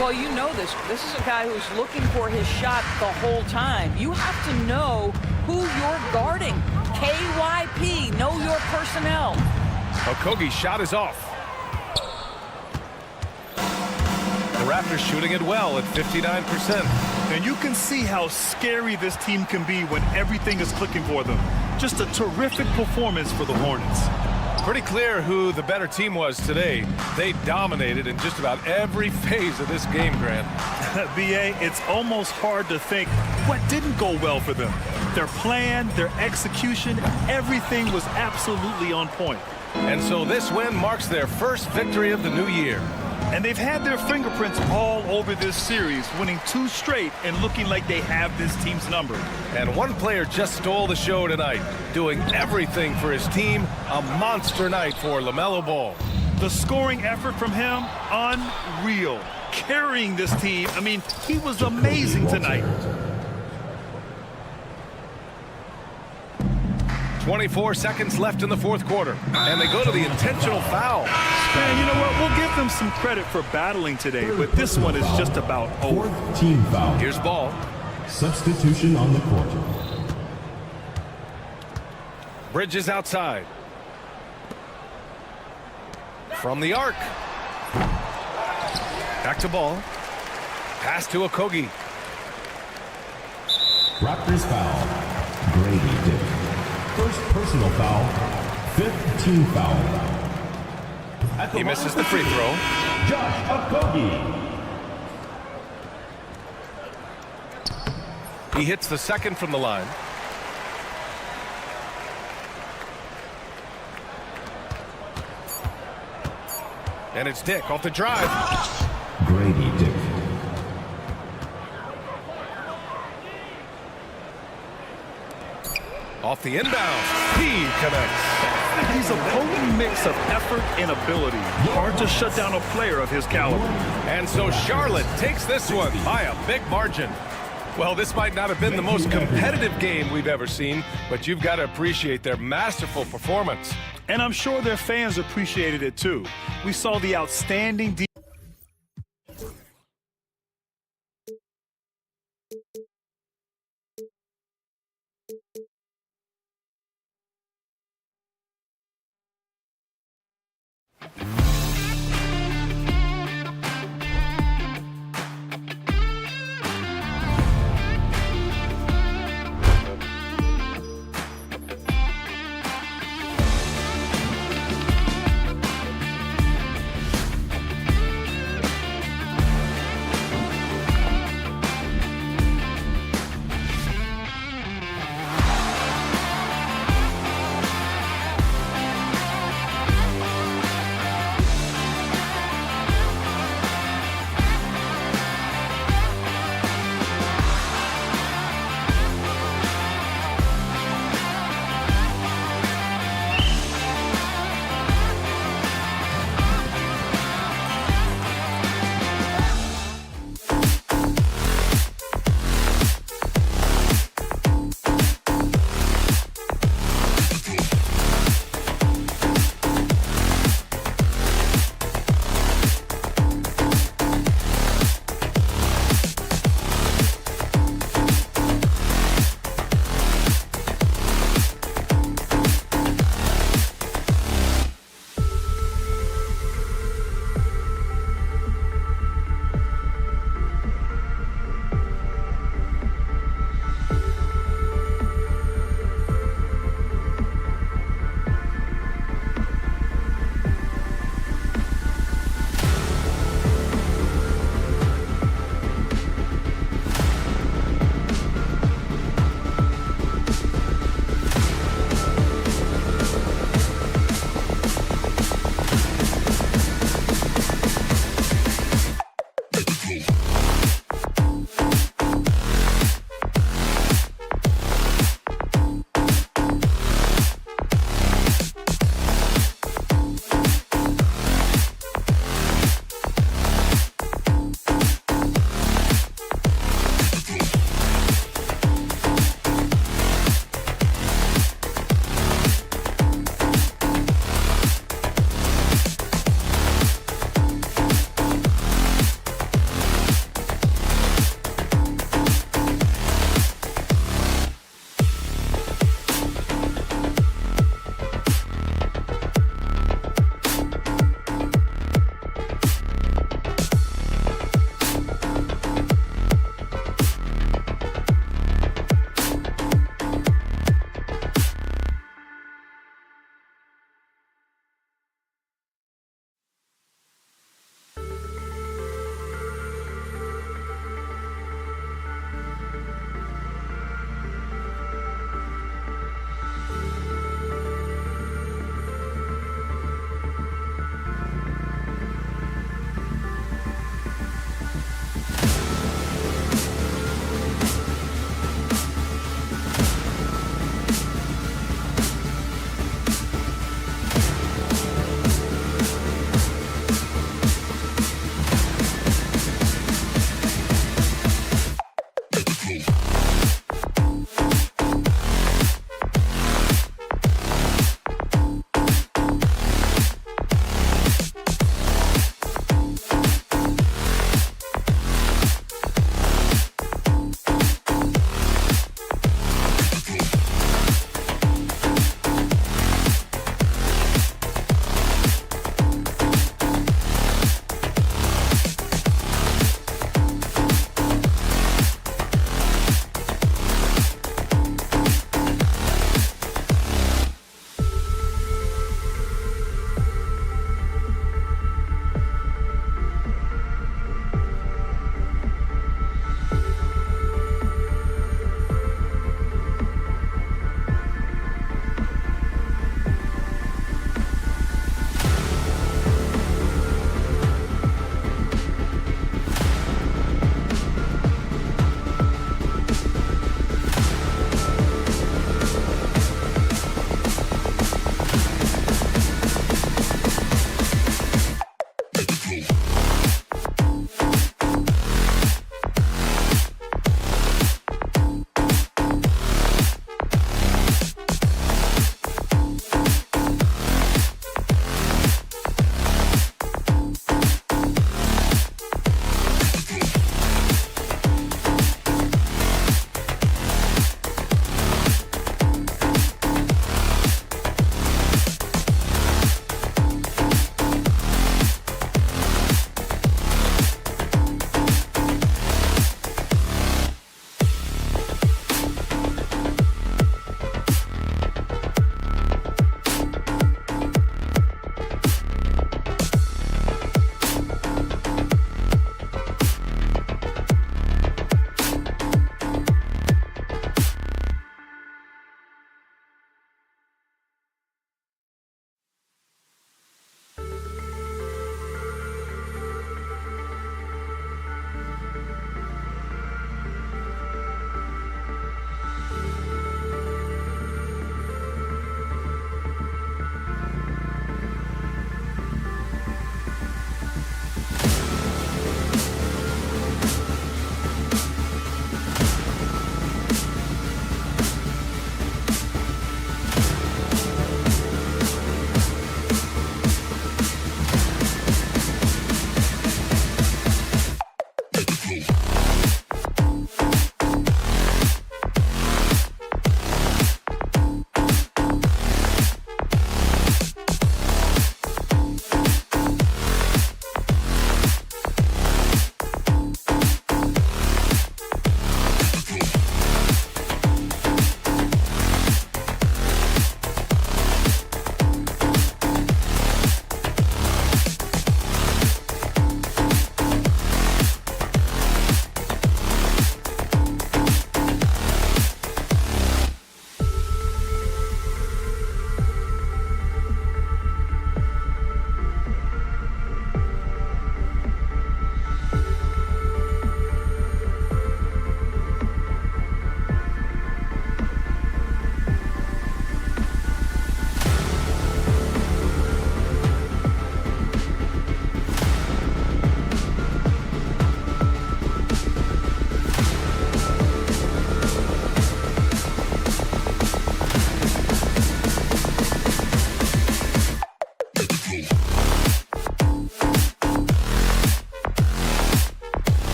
[SPEAKER 12] Well, you know this. This is a guy who's looking for his shot the whole time. You have to know who you're guarding. KYP, know your personnel.
[SPEAKER 10] Okogie's shot is off. The Raptors shooting it well at 59%.
[SPEAKER 11] And you can see how scary this team can be when everything is clicking for them. Just a terrific performance for the Hornets.
[SPEAKER 10] Pretty clear who the better team was today. They dominated in just about every phase of this game, Grant.
[SPEAKER 11] B.A., it's almost hard to think what didn't go well for them. Their plan, their execution, everything was absolutely on point.
[SPEAKER 10] And so this win marks their first victory of the new year.
[SPEAKER 11] And they've had their fingerprints all over this series, winning 2 straight and looking like they have this team's number.
[SPEAKER 10] And one player just stole the show tonight, doing everything for his team. A monster night for LaMelo Ball.
[SPEAKER 11] The scoring effort from him, unreal. Carrying this team, I mean, he was amazing tonight.
[SPEAKER 10] 24 seconds left in the fourth quarter, and they go to the intentional foul.
[SPEAKER 11] Man, you know what? We'll give them some credit for battling today, but this one is just about over.
[SPEAKER 9] 4th team foul.
[SPEAKER 10] Here's Ball.
[SPEAKER 9] Substitution on the court.
[SPEAKER 10] Bridges outside. From the arc. Back to Ball. Pass to Okogie.
[SPEAKER 9] Raptors foul. Grady Dick. First personal foul. 5th team foul.
[SPEAKER 10] He misses the free throw.
[SPEAKER 9] Josh Okogie.
[SPEAKER 10] He hits the second from the line. And it's Dick off the drive.
[SPEAKER 9] Grady Dick.
[SPEAKER 10] Off the inbound. He connects.
[SPEAKER 11] He's a potent mix of effort and ability. Hard to shut down a player of his caliber.
[SPEAKER 10] And so Charlotte takes this one by a big margin. Well, this might not have been the most competitive game we've ever seen, but you've got to appreciate their masterful performance.
[SPEAKER 11] And I'm sure their fans appreciated it too. We saw the outstanding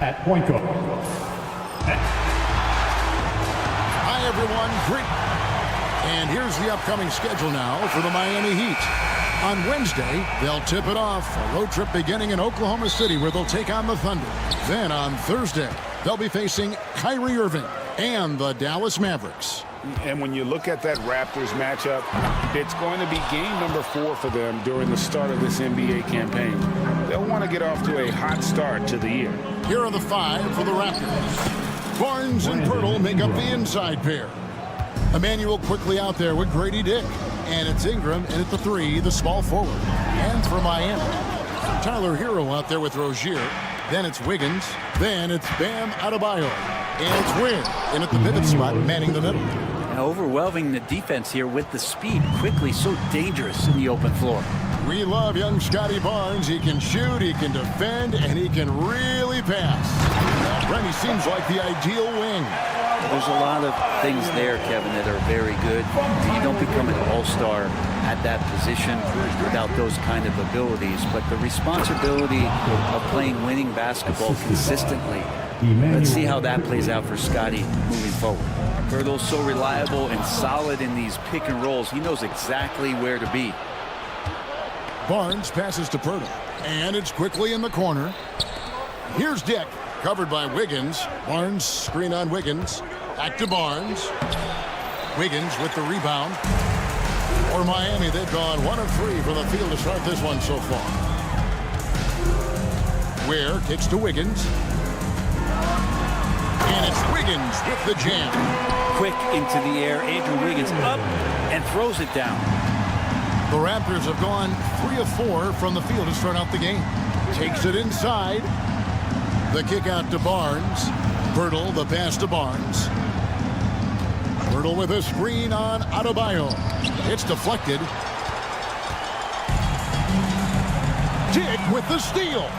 [SPEAKER 9] at point guard.
[SPEAKER 1] Hi, everyone. Great. And here's the upcoming schedule now for the Miami Heat. On Wednesday, they'll tip it off. A road trip beginning in Oklahoma City where they'll take on the Thunder. Then on Thursday, they'll be facing Kyrie Irving and the Dallas Mavericks.
[SPEAKER 3] And when you look at that Raptors matchup, it's going to be game number 4 for them during the start of this NBA campaign. They'll want to get off to a hot start to the year.
[SPEAKER 1] Here are the 5 for the Raptors. Barnes and Pirtle make up the inside pair. Emmanuel quickly out there with Grady Dick. And it's Ingram, and at the 3, the small forward. And for Miami, Tyler Hero out there with Rozier. Then it's Wiggins. Then it's Bam Adebayo. And it's Wynn in at the pivot spot, manning the middle.
[SPEAKER 4] Now overwhelming the defense here with the speed. Quickly, so dangerous in the open floor.
[SPEAKER 1] We love young Scotty Barnes. He can shoot, he can defend, and he can really pass. Brent, he seems like the ideal wing.
[SPEAKER 4] There's a lot of things there, Kevin, that are very good. You don't become an all-star at that position without those kind of abilities. But the responsibility of playing winning basketball consistently, let's see how that plays out for Scotty moving forward. Pirtle's so reliable and solid in these pick and rolls. He knows exactly where to be.
[SPEAKER 1] Barnes passes to Pirtle, and it's quickly in the corner. Here's Dick, covered by Wiggins. Barnes screen on Wiggins. Back to Barnes. Wiggins with the rebound. For Miami, they've gone 1 of 3 from the field to start this one so far. Ware kicks to Wiggins. And it's Wiggins with the jam.
[SPEAKER 15] Quick into the air. Andrew Wiggins up and throws it down.
[SPEAKER 1] The Raptors have gone 3 of 4 from the field to start out the game. Takes it inside. The kick out to Barnes. Pirtle, the pass to Barnes. Pirtle with a screen on Adebayo. It's deflected. Dick with the steal.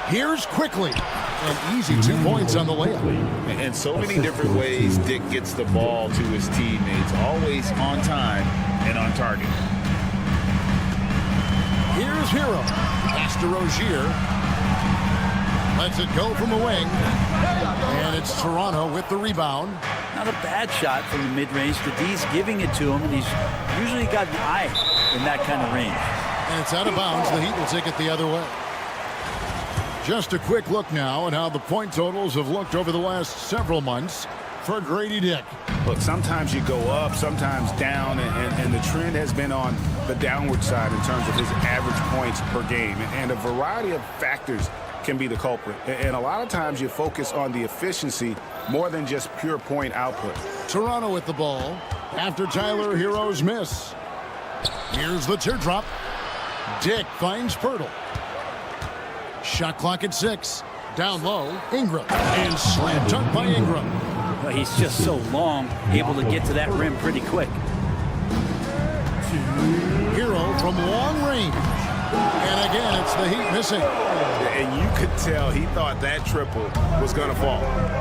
[SPEAKER 1] Here's quickly. An easy 2 points on the layup.
[SPEAKER 3] And so many different ways Dick gets the ball to his teammates. Always on time and on target.
[SPEAKER 1] Here's Hero. Pass to Rozier. Lets it go from the wing. And it's Toronto with the rebound.
[SPEAKER 15] Not a bad shot from the mid-range. The D's giving it to him, and he's usually got an eye in that kind of range.
[SPEAKER 1] And it's out of bounds. The Heat will take it the other way. Just a quick look now at how the point totals have looked over the last several months for Grady Dick.
[SPEAKER 3] Look, sometimes you go up, sometimes down, and the trend has been on the downward side in terms of his average points per game. And a variety of factors can be the culprit. And a lot of times you focus on the efficiency more than just pure point output.
[SPEAKER 1] Toronto with the ball after Tyler Hero's miss. Here's the teardrop. Dick finds Pirtle. Shot clock at 6. Down low, Ingram. And slam dunk by Ingram.
[SPEAKER 15] Well, he's just so long, able to get to that rim pretty quick.
[SPEAKER 1] Hero from long range. And again, it's the Heat missing.
[SPEAKER 3] And you could tell he thought that triple was going to fall.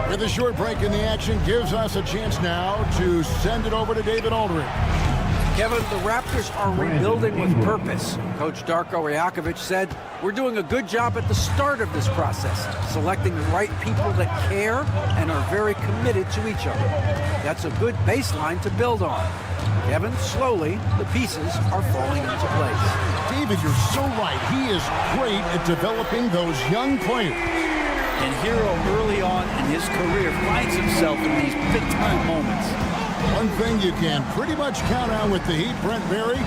[SPEAKER 1] With a short break in the action, gives us a chance now to send it over to David Aldridge.
[SPEAKER 4] Kevin, the Raptors are rebuilding with purpose. Coach Darko Rajakovic said, "We're doing a good job at the start of this process, selecting the right people that care and are very committed to each other. That's a good baseline to build on." Kevin, slowly, the pieces are falling into place.
[SPEAKER 1] David, you're so right. He is great at developing those young players.
[SPEAKER 15] And Hero, early on in his career, finds himself in these big-time moments.
[SPEAKER 1] One thing you can pretty much count on with the Heat, Brent Berry,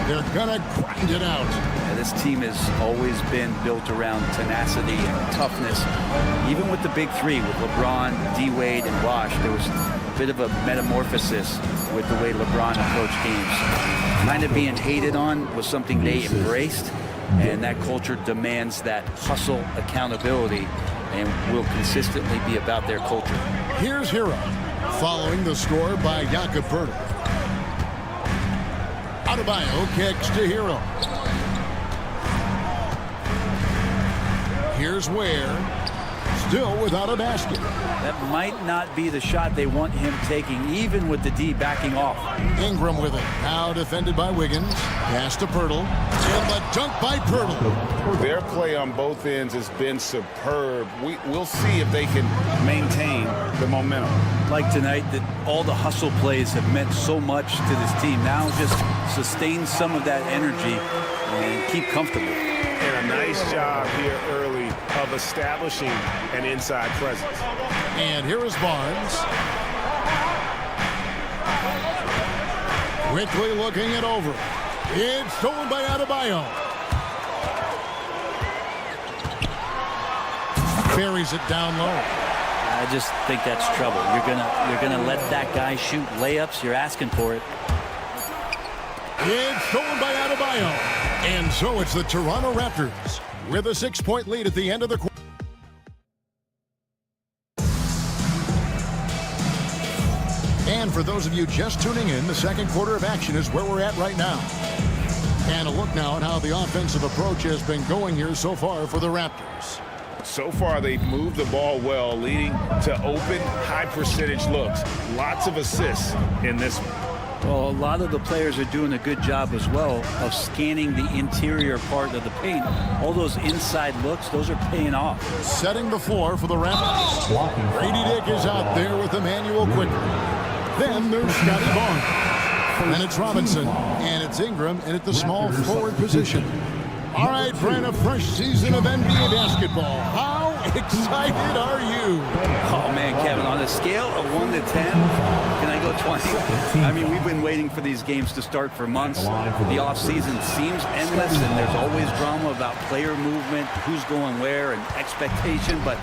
[SPEAKER 1] they're going to grind it out.
[SPEAKER 15] Yeah, this team has always been built around tenacity and toughness. Even with the big three, with LeBron, D-Wade, and Wash, there was a bit of a metamorphosis with the way LeBron approached games. Kind of being hated on was something they embraced, and that culture demands that hustle accountability and will consistently be about their culture.
[SPEAKER 1] Here's Hero, following the score by Jakob Poeltl. Adebayo kicks to Hero. Here's Ware, still without a basket.
[SPEAKER 15] That might not be the shot they want him taking, even with the D backing off.
[SPEAKER 1] Ingram with it, now defended by Wiggins. Pass to Poeltl, and the dunk by Poeltl.
[SPEAKER 3] Their play on both ends has been superb. We'll see if they can maintain the momentum.
[SPEAKER 15] Like tonight, that all the hustle plays have meant so much to this team. Now just sustain some of that energy and keep comfortable.
[SPEAKER 5] And a nice job here early of establishing an inside presence.
[SPEAKER 1] And here is Barnes. Quickly looking it over. It's stolen by Adebayo. Buries it down low.
[SPEAKER 15] I just think that's trouble. You're gonna let that guy shoot layups. You're asking for it.
[SPEAKER 1] It's stolen by Adebayo. And so it's the Toronto Raptors with a 6-point lead at the end of the quarter. And for those of you just tuning in, the second quarter of action is where we're at right now. And a look now at how the offensive approach has been going here so far for the Raptors.
[SPEAKER 3] So far, they've moved the ball well, leading to open, high-percentage looks. Lots of assists in this one.
[SPEAKER 15] Well, a lot of the players are doing a good job as well of scanning the interior part of the paint. All those inside looks, those are paying off.
[SPEAKER 1] Setting the floor for the Raptors. Grady Dick is out there with Emmanuel quickly. Then there's Scotty Barnes. Then it's Robinson. And it's Ingram in at the small forward position. All right, Brent, a fresh season of NBA basketball. How excited are you?
[SPEAKER 15] Oh, man, Kevin, on a scale of 1 to 10, can I go 20? I mean, we've been waiting for these games to start for months. The offseason seems endless, and there's always drama about player movement, who's going where, and expectation, but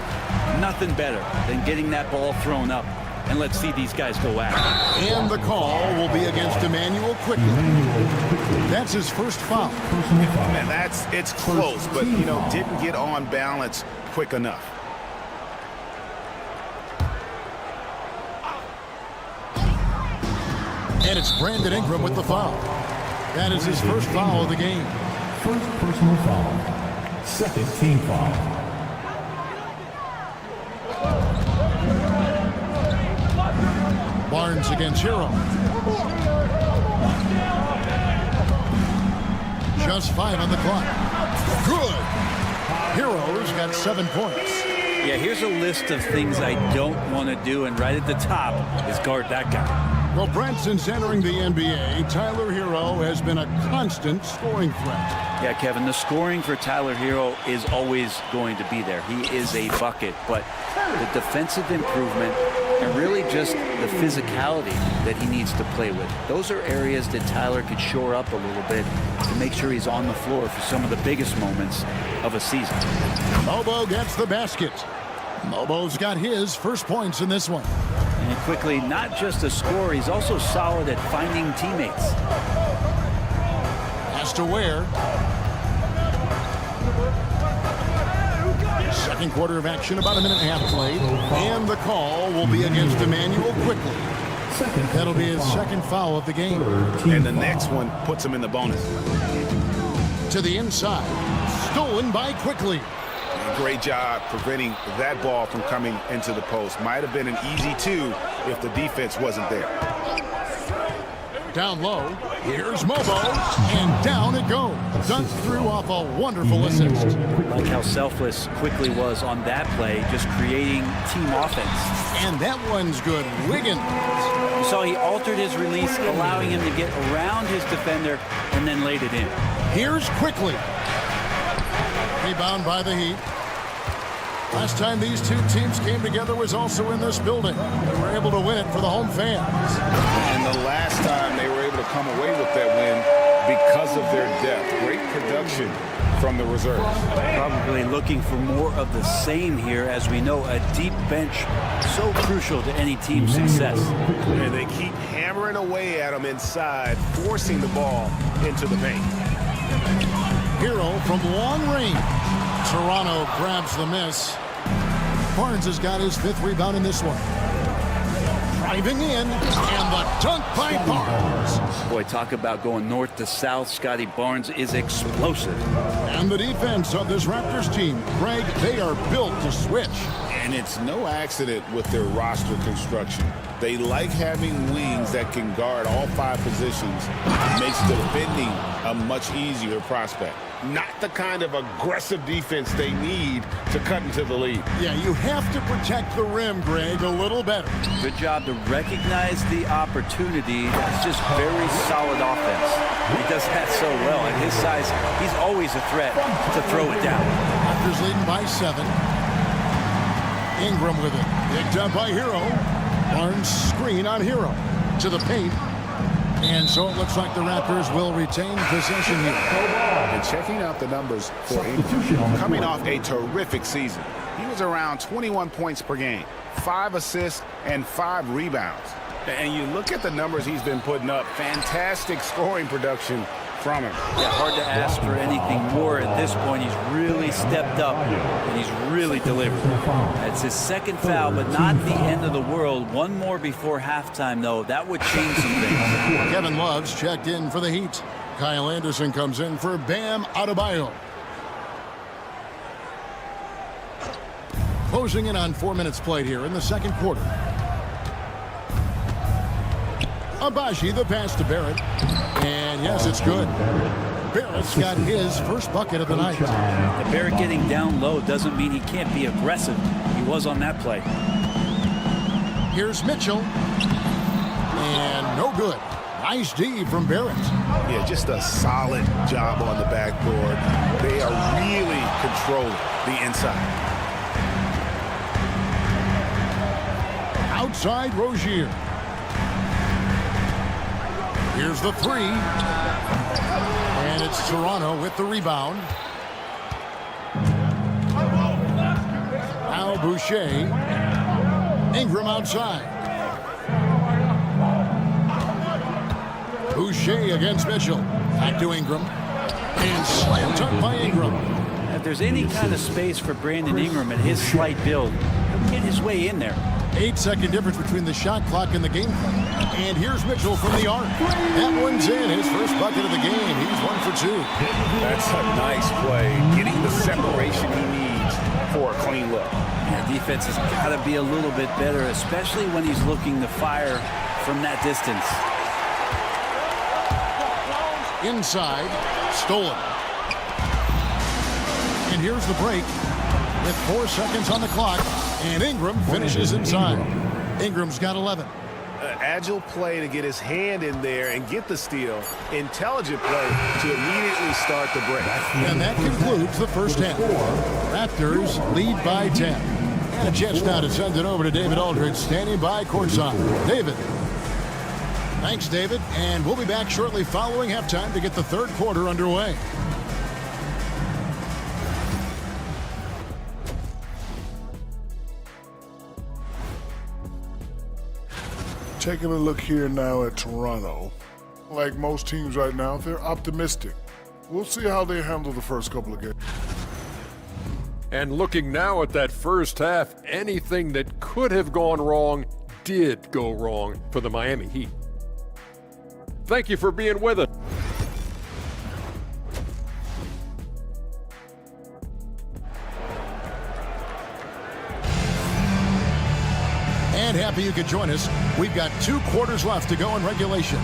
[SPEAKER 15] nothing better than getting that ball thrown up. And let's see these guys go at it.
[SPEAKER 1] And the call will be against Emmanuel quickly. That's his first foul.
[SPEAKER 3] And it's close, but, you know, didn't get on balance quick enough.
[SPEAKER 1] And it's Brandon Ingram with the foul. That is his first foul of the game.
[SPEAKER 9] First personal foul. Second team foul.
[SPEAKER 1] Barnes against Hero. Just 5 on the clock. Good. Hero's got 7 points.
[SPEAKER 15] Yeah, here's a list of things I don't want to do, and right at the top is guard that guy.
[SPEAKER 1] Well, Brent, since entering the NBA, Tyler Hero has been a constant scoring threat.
[SPEAKER 15] Yeah, Kevin, the scoring for Tyler Hero is always going to be there. He is a bucket, but the defensive improvement and really just the physicality that he needs to play with. Those are areas that Tyler could shore up a little bit to make sure he's on the floor for some of the biggest moments of a season.
[SPEAKER 1] Mobo gets the basket. Mobo's got his first points in this one.
[SPEAKER 15] And quickly, not just a scorer, he's also solid at finding teammates.
[SPEAKER 1] Has to Ware. Second quarter of action, about a minute and a half played. And the call will be against Emmanuel quickly. That'll be his second foul of the game.
[SPEAKER 3] And the next one puts him in the bonus.
[SPEAKER 1] To the inside. Stolen by Quickly.
[SPEAKER 3] Great job preventing that ball from coming into the post. Might have been an easy 2 if the defense wasn't there.
[SPEAKER 1] Down low. Here's Mobo. And down it goes. Dunked through off a wonderful assist.
[SPEAKER 15] Like how selfless Quickly was on that play, just creating team offense.
[SPEAKER 1] And that one's good. Wiggins.
[SPEAKER 15] You saw he altered his release, allowing him to get around his defender and then laid it in.
[SPEAKER 1] Here's Quickly. Rebound by the Heat. Last time these two teams came together was also in this building. They were able to win it for the home fans.
[SPEAKER 3] And the last time they were able to come away with that win because of their depth. Great production from the reserves.
[SPEAKER 15] Probably looking for more of the same here, as we know a deep bench so crucial to any team's success.
[SPEAKER 5] And they keep hammering away at them inside, forcing the ball into the paint.
[SPEAKER 1] Hero from long range. Toronto grabs the miss. Barnes has got his 5th rebound in this one. Driving in, and the dunk by Barnes.
[SPEAKER 15] Boy, talk about going north to south. Scotty Barnes is explosive.
[SPEAKER 1] And the defense of this Raptors team, Greg, they are built to switch.
[SPEAKER 3] And it's no accident with their roster construction. They like having wings that can guard all 5 positions. It makes defending a much easier prospect.
[SPEAKER 5] Not the kind of aggressive defense they need to cut into the lead.
[SPEAKER 1] Yeah, you have to protect the rim, Greg, a little better.
[SPEAKER 15] Good job to recognize the opportunity. That's just very solid offense. He does that so well. At his size, he's always a threat to throw it down.
[SPEAKER 1] Raptors leading by 7. Ingram with it. Picked up by Hero. Barnes screen on Hero. To the paint. And so it looks like the Raptors will retain possession here.
[SPEAKER 3] And checking out the numbers for Ingram, coming off a terrific season. He was around 21 points per game, 5 assists, and 5 rebounds. And you look at the numbers he's been putting up, fantastic scoring production from him.
[SPEAKER 15] Yeah, hard to ask for anything more at this point. He's really stepped up, and he's really delivered. That's his 2nd foul, but not the end of the world. One more before halftime, though. That would change some things.
[SPEAKER 1] Kevin Love's checked in for the Heat. Kyle Anderson comes in for Bam Adebayo. Closing in on 4 minutes played here in the second quarter. Abaji, the pass to Barrett. And yes, it's good. Barrett's got his first bucket of the night.
[SPEAKER 15] The Barrett getting down low doesn't mean he can't be aggressive. He was on that play.
[SPEAKER 1] Here's Mitchell. And no good. Nice D from Barrett.
[SPEAKER 3] Yeah, just a solid job on the backboard. They are really controlling the inside.
[SPEAKER 1] inside Rozier. Here's the three. And it's Toronto with the rebound. Now Boucher. Ingram outside. Boucher against Mitchell. Back to Ingram. And slam dunk by Ingram.
[SPEAKER 15] If there's any kind of space for Brandon Ingram at his slight build, he'll get his way in there.
[SPEAKER 1] 8-second difference between the shot clock and the game clock. And here's Mitchell from the arc. That one's in. His first bucket of the game. He's 1 for 2.
[SPEAKER 3] That's a nice play. Getting the separation he needs for a clean look.
[SPEAKER 15] Yeah, defense has got to be a little bit better, especially when he's looking to fire from that distance.
[SPEAKER 1] Inside. Stolen. And here's the break with 4 seconds on the clock. And Ingram finishes inside. Ingram's got 11.
[SPEAKER 5] Agile play to get his hand in there and get the steal. Intelligent play to immediately start the break.
[SPEAKER 1] And that concludes the first half. Raptors lead by 10. And a chance now to send it over to David Aldridge, standing by courtside. David. Thanks, David. And we'll be back shortly following halftime to get the third quarter underway.
[SPEAKER 6] Taking a look here now at Toronto. Like most teams right now, they're optimistic. We'll see how they handle the first couple of games.
[SPEAKER 7] And looking now at that first half, anything that could have gone wrong did go wrong for the Miami Heat. Thank you for being with us.
[SPEAKER 1] And happy you could join us. We've got 2 quarters left to go in regulation.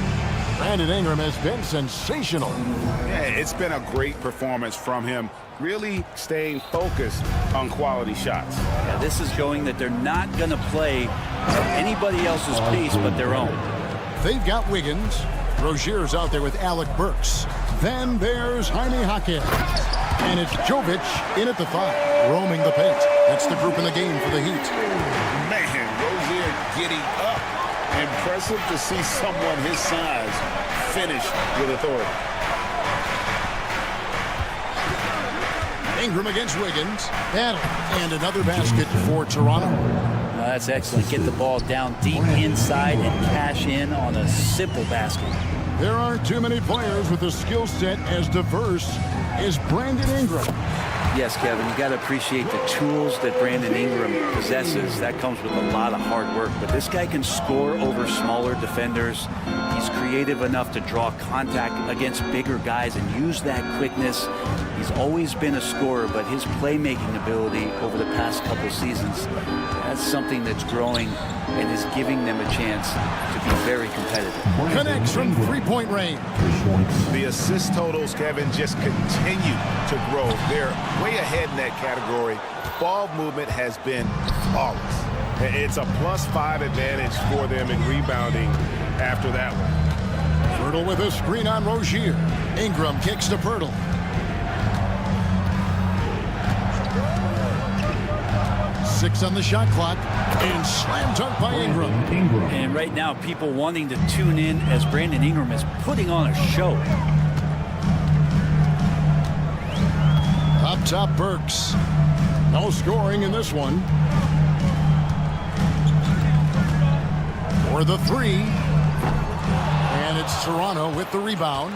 [SPEAKER 1] Brandon Ingram has been sensational.
[SPEAKER 3] Yeah, it's been a great performance from him, really staying focused on quality shots.
[SPEAKER 15] Yeah, this is showing that they're not going to play at anybody else's pace but their own.
[SPEAKER 1] They've got Wiggins. Rozier's out there with Alec Burks. Then there's Jaime Jaquez. And it's Jovic in at the 5, roaming the paint. That's the group in the game for the Heat.
[SPEAKER 3] Man, Rozier getting up. Impressive to see someone his size finish with authority.
[SPEAKER 1] Ingram against Wiggins. And another basket for Toronto.
[SPEAKER 15] That's excellent. Get the ball down deep inside and cash in on a simple basket.
[SPEAKER 1] There aren't too many players with a skill set as diverse as Brandon Ingram.
[SPEAKER 15] Yes, Kevin, you got to appreciate the tools that Brandon Ingram possesses. That comes with a lot of hard work. But this guy can score over smaller defenders. He's creative enough to draw contact against bigger guys and use that quickness. He's always been a scorer, but his playmaking ability over the past couple seasons, that's something that's growing and is giving them a chance to be very competitive.
[SPEAKER 1] Connects from three-point range.
[SPEAKER 5] The assist totals, Kevin, just continue to grow. They're way ahead in that category. Ball movement has been flawless. It's a +5 advantage for them in rebounding after that one.
[SPEAKER 1] Pirtle with a screen on Rozier. Ingram kicks to Pirtle. Six on the shot clock, and slam dunk by Ingram.
[SPEAKER 15] And right now, people wanting to tune in as Brandon Ingram is putting on a show.
[SPEAKER 1] Up top, Burks. No scoring in this one. For the 3. And it's Toronto with the rebound.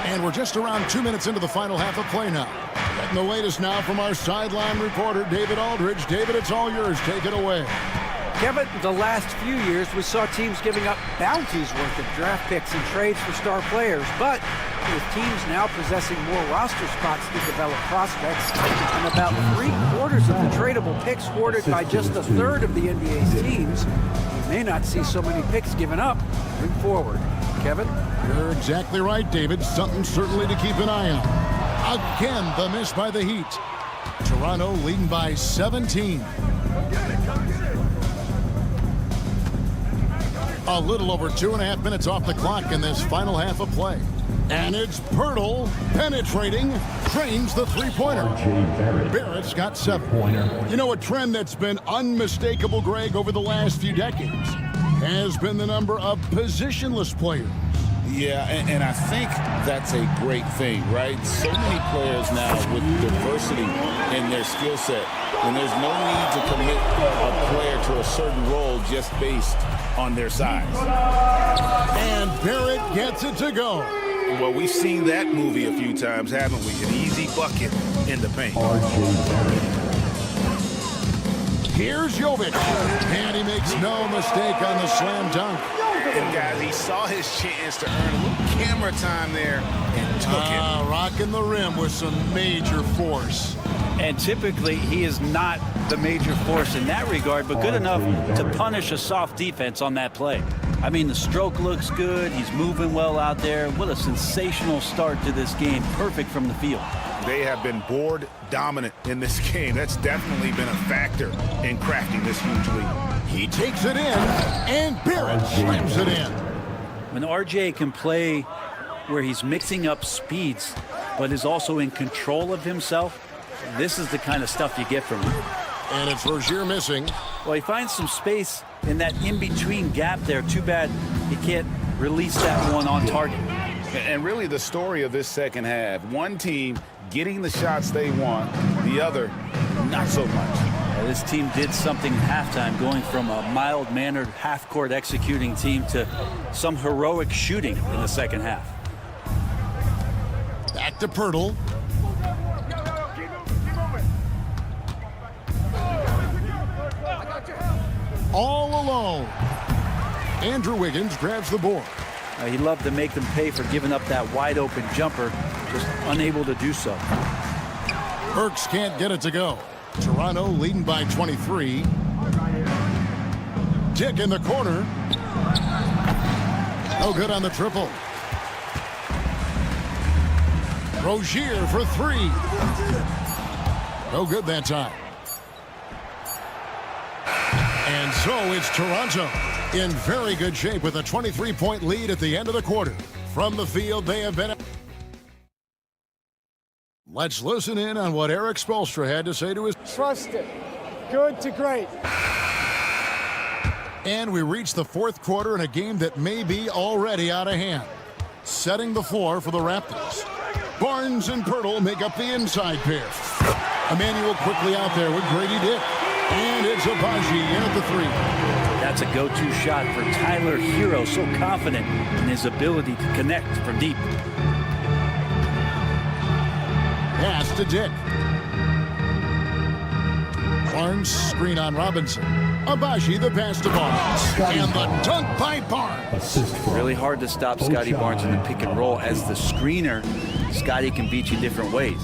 [SPEAKER 1] And we're just around 2 minutes into the final half of play now. Getting the latest now from our sideline reporter, David Aldridge. David, it's all yours. Take it away.
[SPEAKER 4] Kevin, the last few years, we saw teams giving up bounties worth of draft picks and trades for star players. But with teams now possessing more roster spots to develop prospects, and about 3/4 of the tradable picks hoarded by just a third of the NBA's teams, we may not see so many picks given up moving forward. Kevin?
[SPEAKER 1] You're exactly right, David. Something certainly to keep an eye on. Again, the miss by the Heat. Toronto leading by 17. A little over 2.5 minutes off the clock in this final half of play. And it's Pirtle penetrating, drains the three-pointer. Barrett's got 7. You know, a trend that's been unmistakable, Greg, over the last few decades has been the number of positionless players.
[SPEAKER 3] Yeah, and I think that's a great thing, right? So many players now with diversity in their skill set, and there's no need to commit a player to a certain role just based on their size.
[SPEAKER 1] And Barrett gets it to go.
[SPEAKER 3] Well, we've seen that movie a few times, haven't we? An easy bucket in the paint.
[SPEAKER 1] Here's Jovic, and he makes no mistake on the slam dunk.
[SPEAKER 3] And guys, he saw his chance to earn a little camera time there and took it.
[SPEAKER 1] Rocking the rim with some major force.
[SPEAKER 15] And typically, he is not the major force in that regard, but good enough to punish a soft defense on that play. I mean, the stroke looks good. He's moving well out there. What a sensational start to this game. Perfect from the field.
[SPEAKER 3] They have been board dominant in this game. That's definitely been a factor in crafting this huge lead.
[SPEAKER 1] He takes it in, and Barrett slams it in.
[SPEAKER 15] When RJ can play where he's mixing up speeds, but is also in control of himself, this is the kind of stuff you get from him.
[SPEAKER 1] And it's Rozier missing.
[SPEAKER 15] Well, he finds some space in that in-between gap there. Too bad he can't release that one on target.
[SPEAKER 3] And really the story of this second half, one team getting the shots they want, the other not so much.
[SPEAKER 15] This team did something at halftime, going from a mild-mannered half-court executing team to some heroic shooting in the second half.
[SPEAKER 1] Back to Pirtle. All alone. Andrew Wiggins grabs the board.
[SPEAKER 15] He loved to make them pay for giving up that wide-open jumper, just unable to do so.
[SPEAKER 1] Burks can't get it to go. Toronto leading by 23. Dick in the corner. No good on the triple. Rozier for 3. No good that time. And so it's Toronto in very good shape with a 23-point lead at the end of the quarter. From the field, they have been... Let's listen in on what Eric Spoelstra had to say to his...
[SPEAKER 8] Trust it. Good to great.
[SPEAKER 1] And we reach the fourth quarter in a game that may be already out of hand. Setting the floor for the Raptors. Barnes and Pirtle make up the inside pair. Emmanuel quickly out there with Grady Dick. And it's Abaji in at the 3.
[SPEAKER 15] That's a go-to shot for Tyler Hero, so confident in his ability to connect from deep.
[SPEAKER 1] Pass to Dick. Barnes screen on Robinson. Abaji the pass to Barnes. And the dunk by Barnes.
[SPEAKER 15] Really hard to stop Scotty Barnes in the pick and roll. As the screener, Scotty can beat you different ways.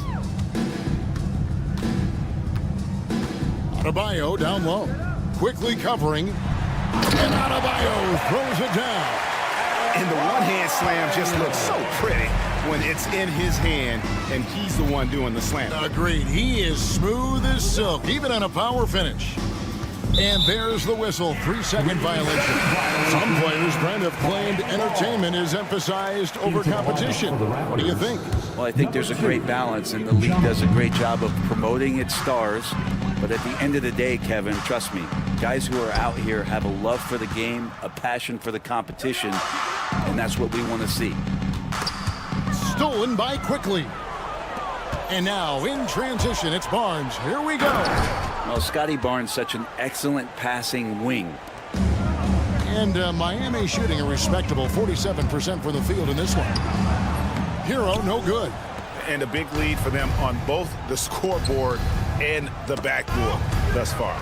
[SPEAKER 1] Adebayo down low. Quickly covering. And Adebayo throws it down.
[SPEAKER 3] And the one-hand slam just looks so pretty when it's in his hand and he's the one doing the slam.
[SPEAKER 1] Agreed. He is smooth as silk, even on a power finish. And there's the whistle. 3-second violation. Some players, Brent, have claimed entertainment is emphasized over competition. What do you think?
[SPEAKER 15] Well, I think there's a great balance, and the league does a great job of promoting its stars. But at the end of the day, Kevin, trust me, guys who are out here have a love for the game, a passion for the competition, and that's what we want to see.
[SPEAKER 1] Stolen by Quickly. And now in transition, it's Barnes. Here we go.
[SPEAKER 15] Well, Scotty Barnes, such an excellent passing wing.
[SPEAKER 1] And Miami shooting a respectable 47% from the field in this one. Hero, no good.
[SPEAKER 3] And a big lead for them on both the scoreboard and the backboard thus far.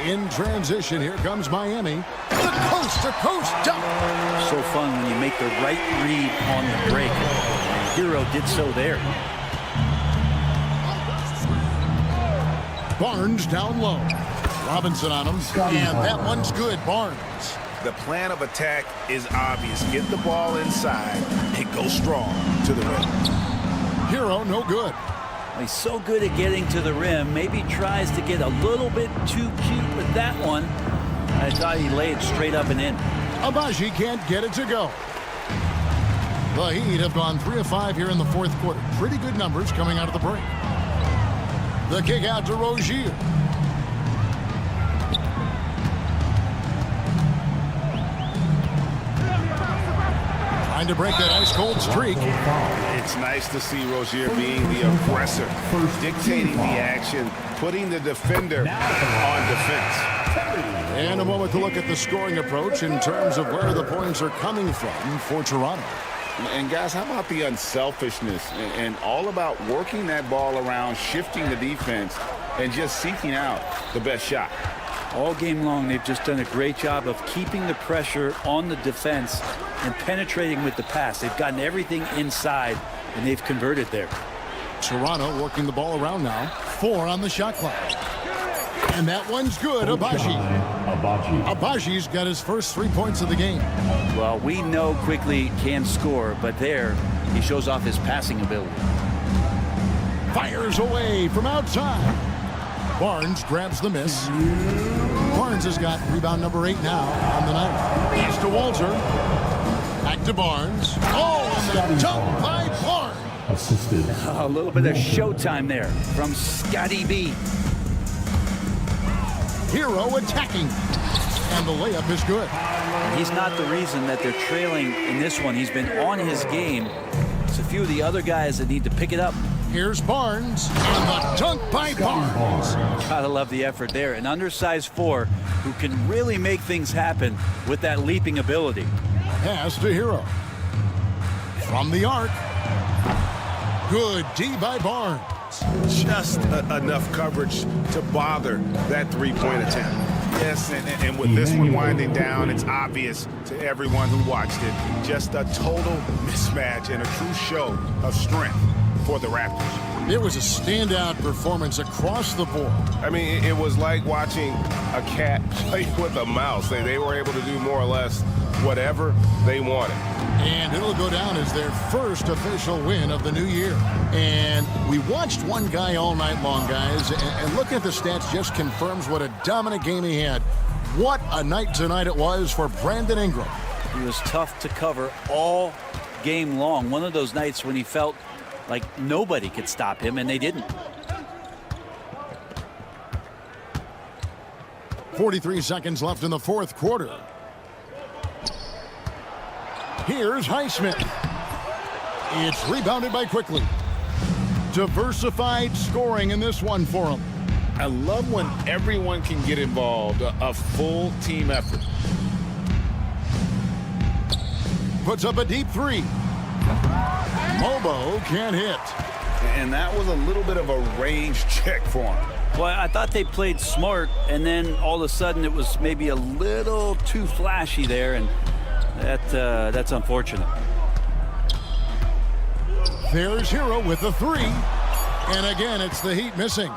[SPEAKER 1] In transition, here comes Miami. The coast-to-coast dunk.
[SPEAKER 15] So fun when you make the right read on the break. And Hero did so there.
[SPEAKER 1] Barnes down low. Robinson on him. And that one's good, Barnes.
[SPEAKER 3] The plan of attack is obvious. Get the ball inside and go strong to the rim.
[SPEAKER 1] Hero, no good.
[SPEAKER 15] He's so good at getting to the rim. Maybe tries to get a little bit too cute with that one. I thought he laid it straight up and in.
[SPEAKER 1] Abaji can't get it to go. The Heat have gone 3 of 5 here in the fourth quarter. Pretty good numbers coming out of the break. The kick out to Rozier. Trying to break that ice-cold streak.
[SPEAKER 5] It's nice to see Rozier being the aggressor, dictating the action, putting the defender on defense.
[SPEAKER 1] And a moment to look at the scoring approach in terms of where the points are coming from for Toronto.
[SPEAKER 3] And guys, how about the unselfishness and all about working that ball around, shifting the defense, and just seeking out the best shot.
[SPEAKER 15] All game long, they've just done a great job of keeping the pressure on the defense and penetrating with the pass. They've gotten everything inside, and they've converted there.
[SPEAKER 1] Toronto working the ball around now. 4 on the shot clock. And that one's good. Abaji's got his first 3 points of the game.
[SPEAKER 15] Well, we know Quickly can score, but there he shows off his passing ability.
[SPEAKER 1] Fires away from outside. Barnes grabs the miss. Barnes has got rebound number 8 now on the night. Pass to Walter. Back to Barnes. Oh, and the dunk by Barnes.
[SPEAKER 9] Assisted.
[SPEAKER 15] A little bit of showtime there from Scotty B.
[SPEAKER 1] Hero attacking. And the layup is good.
[SPEAKER 15] He's not the reason that they're trailing in this one. He's been on his game. It's a few of the other guys that need to pick it up.
[SPEAKER 1] Here's Barnes, and the dunk by Barnes.
[SPEAKER 15] Gotta love the effort there. An undersized 4 who can really make things happen with that leaping ability.
[SPEAKER 1] Pass to Hero. From the arc. Good D by Barnes.
[SPEAKER 5] Just enough coverage to bother that three-point attempt. Yes, and with this one winding down, it's obvious to everyone who watched it. Just a total mismatch and a true show of strength for the Raptors.
[SPEAKER 1] It was a standout performance across the board.
[SPEAKER 5] I mean, it was like watching a cat play with a mouse. They were able to do more or less whatever they wanted.
[SPEAKER 1] And it'll go down as their first official win of the new year. And we watched one guy all night long, guys, and looking at the stats just confirms what a dominant game he had. What a night tonight it was for Brandon Ingram.
[SPEAKER 15] He was tough to cover all game long. One of those nights when he felt like nobody could stop him, and they didn't.
[SPEAKER 1] 43 seconds left in the fourth quarter. Here's Highsmith. It's rebounded by Quickly. Diversified scoring in this one for him.
[SPEAKER 3] I love when everyone can get involved, a full team effort.
[SPEAKER 1] Puts up a deep 3. Mobo can't hit.
[SPEAKER 3] And that was a little bit of a range check for him.
[SPEAKER 15] Well, I thought they played smart, and then all of a sudden it was maybe a little too flashy there, and that's unfortunate.
[SPEAKER 1] There's Hero with the 3. And again, it's the Heat missing.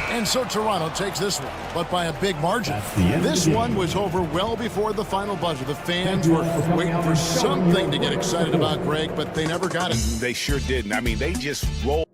[SPEAKER 1] And so Toronto takes this one, but by a big margin. This one was over well before the final buzzer. The fans were waiting for something to get excited about, Greg, but they never got it.
[SPEAKER 3] They sure didn't. I mean, they just rolled.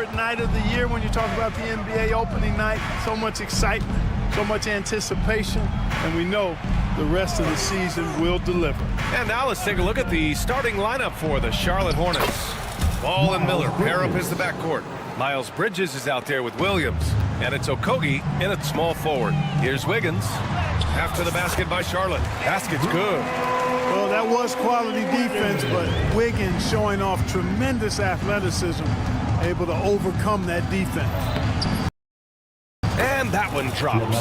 [SPEAKER 11] favorite night of the year when you talk about the NBA opening night. So much excitement, so much anticipation, and we know the rest of the season will deliver.
[SPEAKER 10] And now let's take a look at the starting lineup for the Charlotte Hornets. Ball and Miller pair up as the backcourt. Miles Bridges is out there with Williams, and it's Okogie in at small forward. Here's Wiggins. After the basket by Charlotte. Basket's good.
[SPEAKER 11] Well, that was quality defense, but Wiggins showing off tremendous athleticism, able to overcome that defense.
[SPEAKER 10] And that one drops.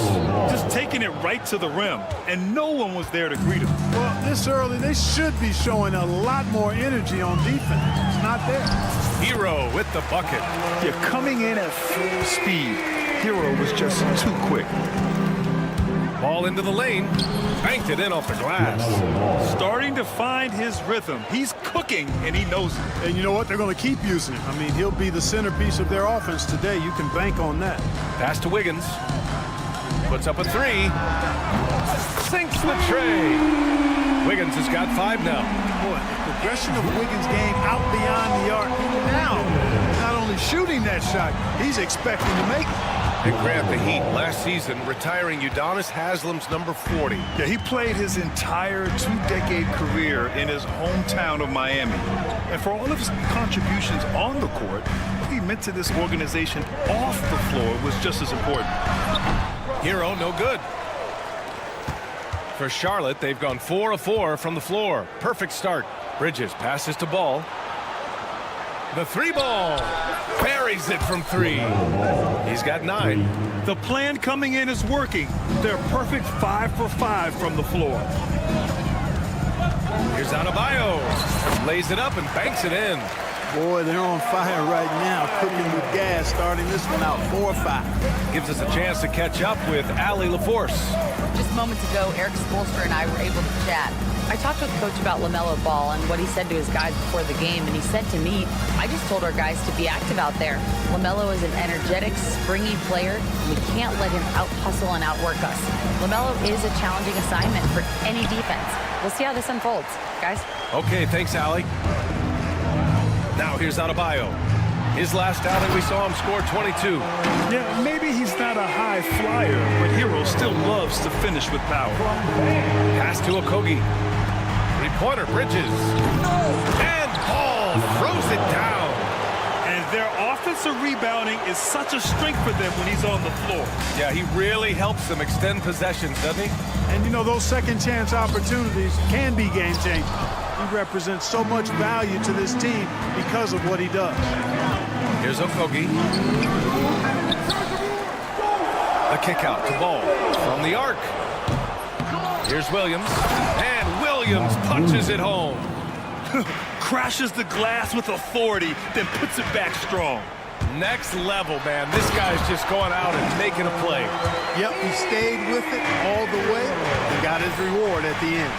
[SPEAKER 11] Just taking it right to the rim, and no one was there to greet him. Well, this early, they should be showing a lot more energy on defense. It's not there.
[SPEAKER 10] Hero with the bucket.
[SPEAKER 11] Yeah, coming in at full speed. Hero was just too quick.
[SPEAKER 10] Ball into the lane. Banked it in off the glass.
[SPEAKER 11] Starting to find his rhythm. He's cooking, and he knows it. And you know what? They're going to keep using him. I mean, he'll be the centerpiece of their offense today. You can bank on that.
[SPEAKER 10] Pass to Wiggins. Puts up a three. Sinks the tray. Wiggins has got 5 now.
[SPEAKER 11] Boy, the progression of Wiggins' game out beyond the arc. Now, not only shooting that shot, he's expecting to make it.
[SPEAKER 10] And Grant, the Heat last season retiring Udonis Haslam's number 40.
[SPEAKER 11] Yeah, he played his entire 2-decade career in his hometown of Miami. And for all of his contributions on the court, what he meant to this organization off the floor was just as important.
[SPEAKER 10] Hero, no good. For Charlotte, they've gone 4 of 4 from the floor. Perfect start. Bridges passes to Ball. The 3-ball. Buries it from 3. He's got 9.
[SPEAKER 11] The plan coming in is working. They're perfect 5 for 5 from the floor.
[SPEAKER 10] Here's Adebayo. Lays it up and banks it in.
[SPEAKER 11] Boy, they're on fire right now, cooking with gas, starting this one out 4-5.
[SPEAKER 10] Gives us a chance to catch up with Allie LaForce.
[SPEAKER 13] Just moments ago, Eric Spoelstra and I were able to chat. I talked with Coach about LaMelo Ball and what he said to his guys before the game, and he said to me, I just told our guys to be active out there. LaMelo is an energetic, springy player, and we can't let him out-hustle and outwork us. LaMelo is a challenging assignment for any defense. We'll see how this unfolds, guys.
[SPEAKER 10] Okay, thanks, Allie. Now here's Adebayo. His last outing, we saw him score 22.
[SPEAKER 11] Yeah, maybe he's not a high flyer, but Hero still loves to finish with power.
[SPEAKER 10] Pass to Okogie. Three-pointer, Bridges. And Ball throws it down.
[SPEAKER 11] And their offensive rebounding is such a strength for them when he's on the floor.
[SPEAKER 10] Yeah, he really helps them extend possessions, doesn't he?
[SPEAKER 11] And you know, those second chance opportunities can be game-changing. He represents so much value to this team because of what he does.
[SPEAKER 10] Here's Okogie. The kick out to Ball from the arc. Here's Williams. And Williams punches it home.
[SPEAKER 11] Crashes the glass with authority, then puts it back strong.
[SPEAKER 10] Next level, man. This guy's just going out and making a play.
[SPEAKER 11] Yep, he stayed with it all the way and got his reward at the end.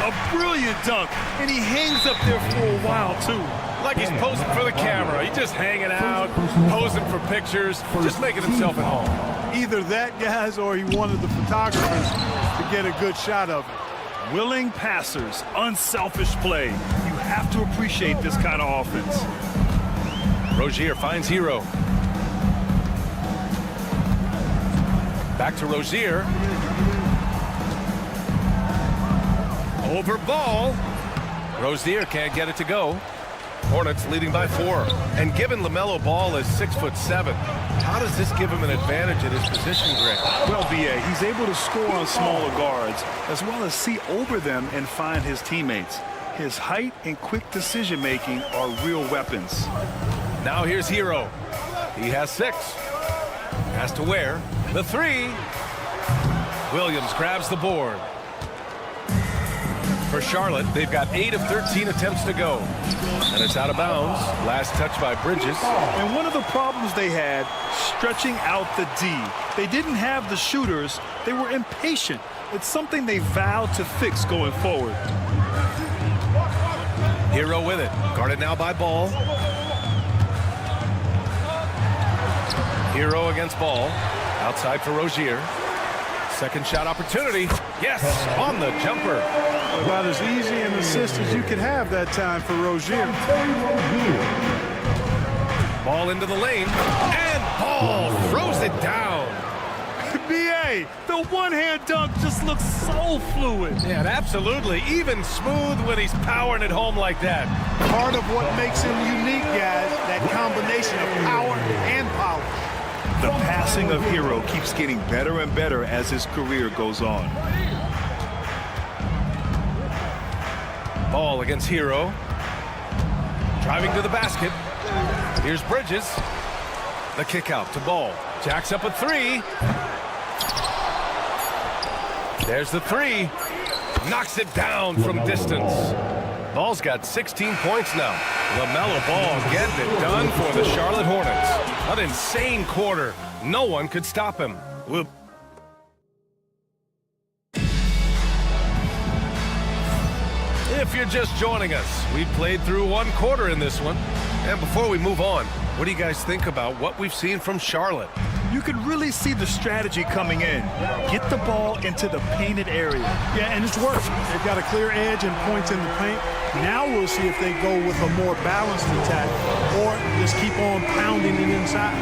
[SPEAKER 11] A brilliant dunk, and he hangs up there for a while, too.
[SPEAKER 10] Like he's posing for the camera. He's just hanging out, posing for pictures, just making himself at home.
[SPEAKER 11] Either that, guys, or he wanted the photographers to get a good shot of it. Willing passers, unselfish play. You have to appreciate this kind of offense.
[SPEAKER 10] Rozier finds Hero. Back to Rozier. Over Ball. Rozier can't get it to go. Hornets leading by 4. And given LaMelo Ball is 6'7", how does this give him an advantage in his position, Grant?
[SPEAKER 11] Well, B.A., he's able to score on smaller guards, as well as see over them and find his teammates. His height and quick decision-making are real weapons.
[SPEAKER 10] Now here's Hero. He has 6. Has to wear the 3. Williams grabs the board. For Charlotte, they've got 8 of 13 attempts to go. And it's out of bounds. Last touch by Bridges.
[SPEAKER 11] And one of the problems they had, stretching out the D. They didn't have the shooters. They were impatient. It's something they vowed to fix going forward.
[SPEAKER 10] Hero with it. Guarded now by Ball. Hero against Ball. Outside for Rozier. Second shot opportunity. Yes, on the jumper.
[SPEAKER 11] About as easy an assist as you could have that time for Rozier.
[SPEAKER 10] Ball into the lane, and Ball throws it down.
[SPEAKER 11] B.A., the one-hand dunk just looks so fluid.
[SPEAKER 10] Yeah, and absolutely. Even smooth when he's powering it home like that.
[SPEAKER 11] Part of what makes him unique, guys, that combination of power and polish. The passing of Hero keeps getting better and better as his career goes on.
[SPEAKER 10] Ball against Hero. Driving to the basket. Here's Bridges. The kick out to Ball. Jacks up a three. There's the three. Knocks it down from distance. Ball's got 16 points now. LaMelo Ball getting it done for the Charlotte Hornets. An insane quarter. No one could stop him. Whoop. If you're just joining us, we played through one quarter in this one. And before we move on, what do you guys think about what we've seen from Charlotte?
[SPEAKER 11] You can really see the strategy coming in. Get the ball into the painted area.
[SPEAKER 8] Yeah, and it's working. They've got a clear edge and points in the paint. Now we'll see if they go with a more balanced attack or just keep on pounding it inside.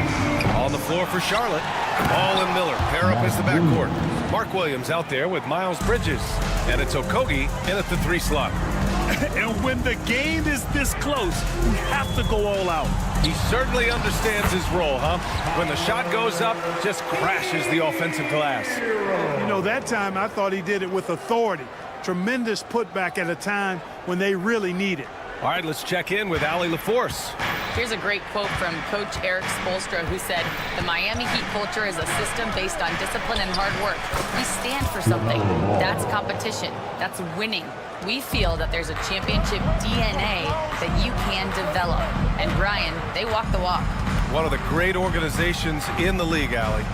[SPEAKER 10] On the floor for Charlotte, Ball and Miller pair up as the backcourt. Mark Williams out there with Miles Bridges. And it's Okogie in at the three slot.
[SPEAKER 11] And when the game is this close, you have to go all out.
[SPEAKER 10] He certainly understands his role, huh? When the shot goes up, just crashes the offensive glass.
[SPEAKER 8] You know, that time I thought he did it with authority. Tremendous putback at a time when they really need it.
[SPEAKER 10] All right, let's check in with Allie LaForce.
[SPEAKER 13] Here's a great quote from Coach Eric Spoelstra, who said, "The Miami Heat culture is a system based on discipline and hard work. We stand for something. That's competition. That's winning. We feel that there's a championship DNA that you can develop." And Brian, they walk the walk.
[SPEAKER 10] One of the great organizations in the league, Allie.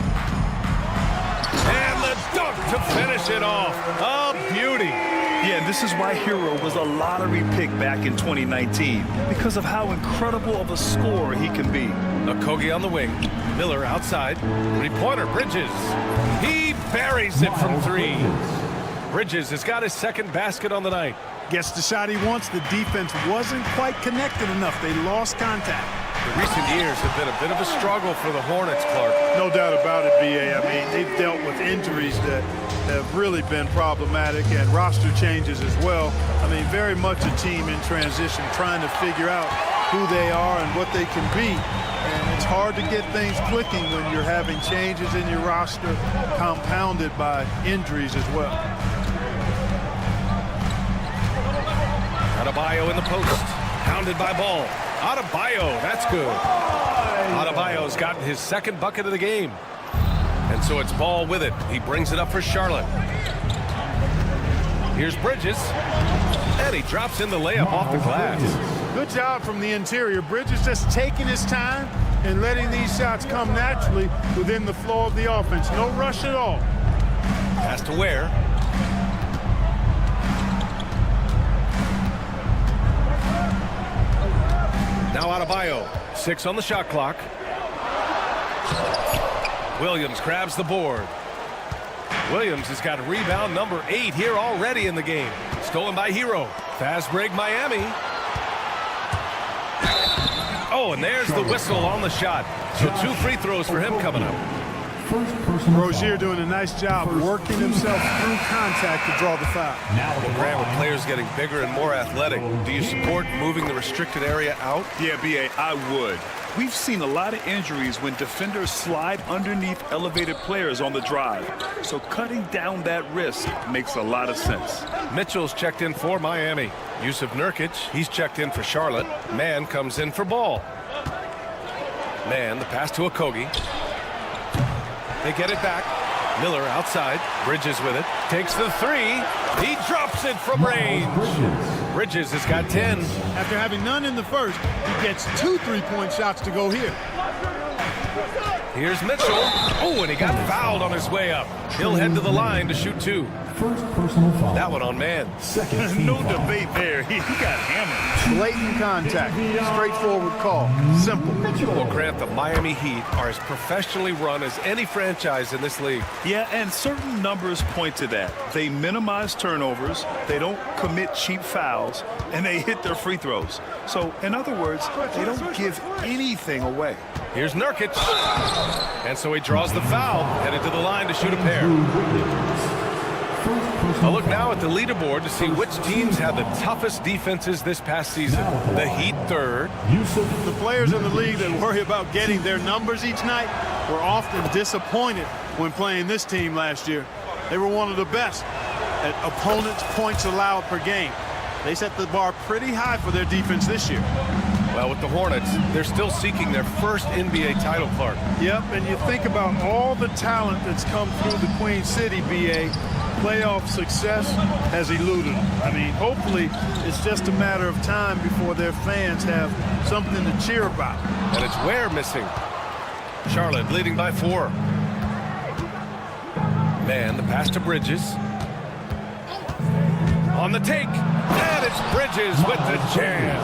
[SPEAKER 10] And the dunk to finish it off. A beauty.
[SPEAKER 11] Yeah, this is why Hero was a lottery pick back in 2019, because of how incredible of a scorer he can be.
[SPEAKER 10] Okogie on the wing. Miller outside. Three-pointer, Bridges. He buries it from three. Bridges has got his second basket on the night.
[SPEAKER 8] Gets the shot he wants. The defense wasn't quite connected enough. They lost contact.
[SPEAKER 10] The recent years have been a bit of a struggle for the Hornets, Clark.
[SPEAKER 8] No doubt about it, B.A. I mean, they've dealt with injuries that have really been problematic and roster changes as well. I mean, very much a team in transition, trying to figure out who they are and what they can be. And it's hard to get things clicking when you're having changes in your roster compounded by injuries as well.
[SPEAKER 10] Adebayo in the post. Pounded by Ball. Adebayo, that's good. Adebayo's gotten his second bucket of the game. And so it's Ball with it. He brings it up for Charlotte. Here's Bridges. And he drops in the layup off the glass.
[SPEAKER 8] Good job from the interior. Bridges just taking his time and letting these shots come naturally within the flow of the offense. No rush at all.
[SPEAKER 10] Pass to Ware. Now Adebayo, 6 on the shot clock. Williams grabs the board. Williams has got rebound number 8 here already in the game. Stolen by Hero. Fast break Miami. Oh, and there's the whistle on the shot. So 2 free throws for him coming up.
[SPEAKER 8] Rozier doing a nice job working himself through contact to draw the foul.
[SPEAKER 10] Well, Grant, with players getting bigger and more athletic, do you support moving the restricted area out?
[SPEAKER 11] Yeah, B.A., I would. We've seen a lot of injuries when defenders slide underneath elevated players on the drive. So cutting down that risk makes a lot of sense.
[SPEAKER 10] Mitchell's checked in for Miami. Yusuf Nurkic, he's checked in for Charlotte. Mann comes in for Ball. Mann, the pass to Okogie. They get it back. Miller outside. Bridges with it. Takes the three. He drops it from range. Bridges has got 10.
[SPEAKER 8] After having none in the first, he gets 2 3-point shots to go here.
[SPEAKER 10] Here's Mitchell. Oh, and he got fouled on his way up. He'll head to the line to shoot 2.
[SPEAKER 9] First personal foul.
[SPEAKER 10] That one on man.
[SPEAKER 9] Second
[SPEAKER 11] No
[SPEAKER 9] team foul.
[SPEAKER 11] debate there. He got hammered.
[SPEAKER 8] Blatant contact. Straightforward call. Simple.
[SPEAKER 10] Well, Grant, the Miami Heat are as professionally run as any franchise in this league.
[SPEAKER 11] Yeah, and certain numbers point to that. They minimize turnovers, they don't commit cheap fouls, and they hit their free throws. So, in other words, they don't give anything away.
[SPEAKER 10] Here's Nurkic. And so he draws the foul, headed to the line to shoot a pair. I'll look now at the leaderboard to see which teams had the toughest defenses this past season. The Heat 3rd.
[SPEAKER 8] The players in the league that worry about getting their numbers each night were often disappointed when playing this team last year. They were one of the best at opponents' points allowed per game. They set the bar pretty high for their defense this year.
[SPEAKER 10] Well, with the Hornets, they're still seeking their first NBA title, Clark.
[SPEAKER 8] Yep, and you think about all the talent that's come through the Queen City, BA. Playoff success has eluded them. I mean, hopefully it's just a matter of time before their fans have something to cheer about.
[SPEAKER 10] And it's Ware missing. Charlotte leading by 4. Man, the pass to Bridges. On the take. And it's Bridges with the jam.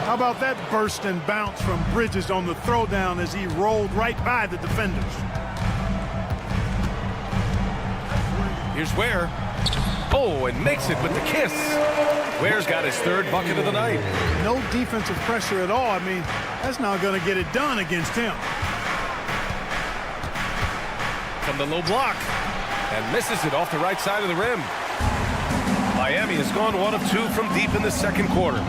[SPEAKER 8] How about that burst and bounce from Bridges on the throwdown as he rolled right by the defenders?
[SPEAKER 10] Here's Ware. Oh, and makes it with the kiss. Ware's got his 3rd bucket of the night.
[SPEAKER 8] No defensive pressure at all. I mean, that's not going to get it done against him.
[SPEAKER 10] From the low block. And misses it off the right side of the rim. Miami has gone 1 of 2 from deep in the 2nd quarter.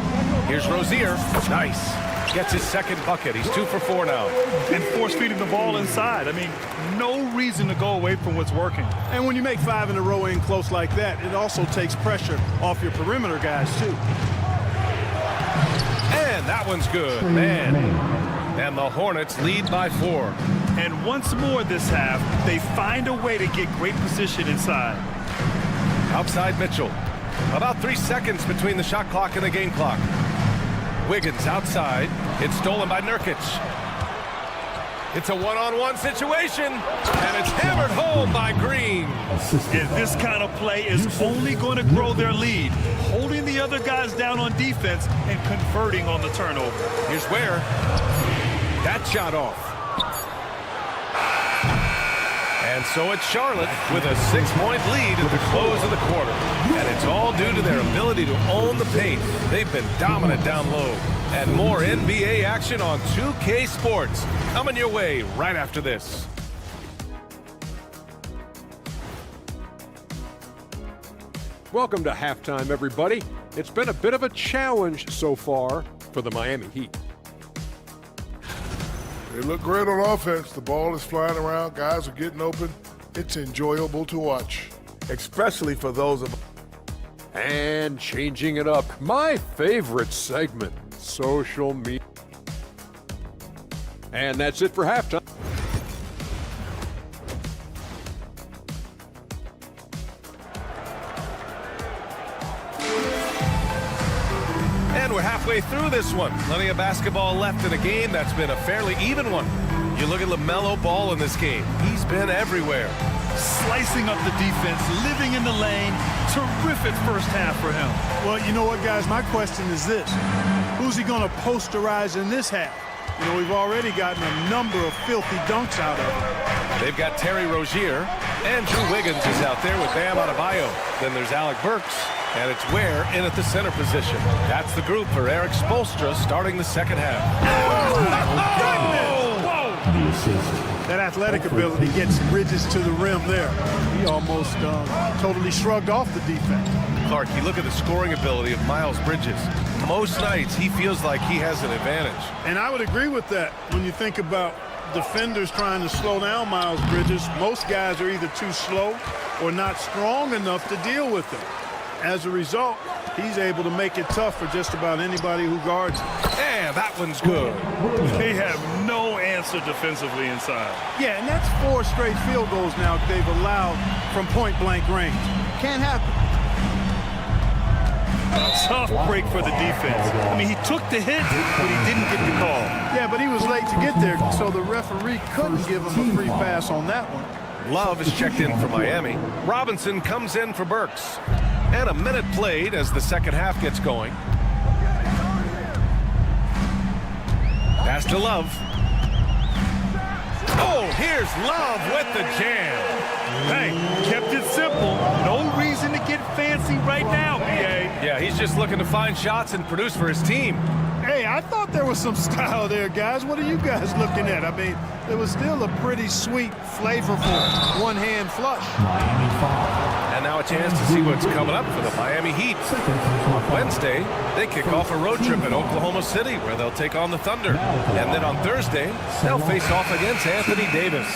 [SPEAKER 10] Here's Rozier. Nice. Gets his 2nd bucket. He's 2 for 4 now.
[SPEAKER 11] And force-feeding the ball inside. I mean, no reason to go away from what's working.
[SPEAKER 8] And when you make 5 in a row in close like that, it also takes pressure off your perimeter guys, too.
[SPEAKER 10] And that one's good, man. And the Hornets lead by 4.
[SPEAKER 11] And once more this half, they find a way to get great position inside.
[SPEAKER 10] Outside Mitchell. About 3 seconds between the shot clock and the game clock. Wiggins outside. It's stolen by Nurkic. It's a one-on-one situation, and it's hammered home by Green.
[SPEAKER 11] And this kind of play is only going to grow their lead, holding the other guys down on defense and converting on the turnover.
[SPEAKER 10] Here's Ware. That shot off. And so it's Charlotte with a 6-point lead at the close of the quarter. And it's all due to their ability to own the paint. They've been dominant down low. And more NBA action on 2K Sports coming your way right after this.
[SPEAKER 7] Welcome to halftime, everybody. It's been a bit of a challenge so far for the Miami Heat.
[SPEAKER 6] They look great on offense. The ball is flying around. Guys are getting open. It's enjoyable to watch.
[SPEAKER 5] Especially for those of...
[SPEAKER 7] And changing it up, my favorite segment, social media. And that's it for halftime.
[SPEAKER 10] And we're halfway through this one. Plenty of basketball left in a game that's been a fairly even one. You look at LaMelo Ball in this game. He's been everywhere.
[SPEAKER 11] Slicing up the defense, living in the lane. Terrific first half for him.
[SPEAKER 8] Well, you know what, guys? My question is this. Who's he going to posterize in this half? You know, we've already gotten a number of filthy dunks out of him.
[SPEAKER 10] They've got Terry Rozier. Andrew Wiggins is out there with Bam Adebayo. Then there's Alec Burks. And it's Ware in at the center position. That's the group for Eric Spoelstra starting the second half.
[SPEAKER 8] That athletic ability gets Bridges to the rim there. He almost totally shrugged off the defense.
[SPEAKER 10] Clark, you look at the scoring ability of Miles Bridges. Most nights, he feels like he has an advantage.
[SPEAKER 8] And I would agree with that when you think about defenders trying to slow down Miles Bridges. Most guys are either too slow or not strong enough to deal with them. As a result, he's able to make it tough for just about anybody who guards him.
[SPEAKER 10] And that one's good.
[SPEAKER 11] They have no answer defensively inside.
[SPEAKER 8] Yeah, and that's 4 straight field goals now they've allowed from point-blank range. Can't happen.
[SPEAKER 11] Tough break for the defense. I mean, he took the hit, but he didn't get the call.
[SPEAKER 8] Yeah, but he was late to get there, so the referee couldn't give him a free pass on that one.
[SPEAKER 10] Love is checked in for Miami. Robinson comes in for Burks. And a minute played as the second half gets going. Pass to Love. Oh, here's Love with the jam.
[SPEAKER 11] Hey, kept it simple. No reason to get fancy right now, BA.
[SPEAKER 10] Yeah, he's just looking to find shots and produce for his team.
[SPEAKER 8] Hey, I thought there was some style there, guys. What are you guys looking at? I mean, it was still a pretty sweet, flavorful one-hand flush.
[SPEAKER 10] And now a chance to see what's coming up for the Miami Heat. On Wednesday, they kick off a road trip in Oklahoma City where they'll take on the Thunder. And then on Thursday, they'll face off against Anthony Davis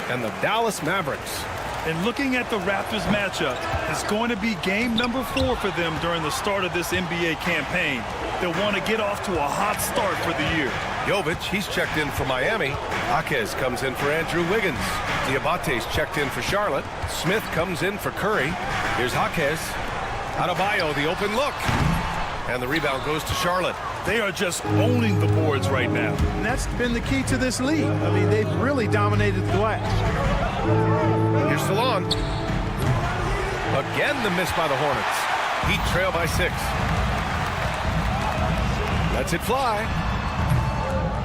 [SPEAKER 10] and the Dallas Mavericks.
[SPEAKER 11] And looking at the Raptors matchup, it's going to be game number 4 for them during the start of this NBA campaign. They'll want to get off to a hot start for the year.
[SPEAKER 10] Jovic, he's checked in for Miami. Jaquez comes in for Andrew Wiggins. Diabate's checked in for Charlotte. Smith comes in for Curry. Here's Jaquez. Adebayo, the open look. And the rebound goes to Charlotte.
[SPEAKER 11] They are just owning the boards right now.
[SPEAKER 8] And that's been the key to this league. I mean, they've really dominated the glass.
[SPEAKER 10] Here's Salon. Again, the miss by the Hornets. Heat trail by 6. Lets it fly.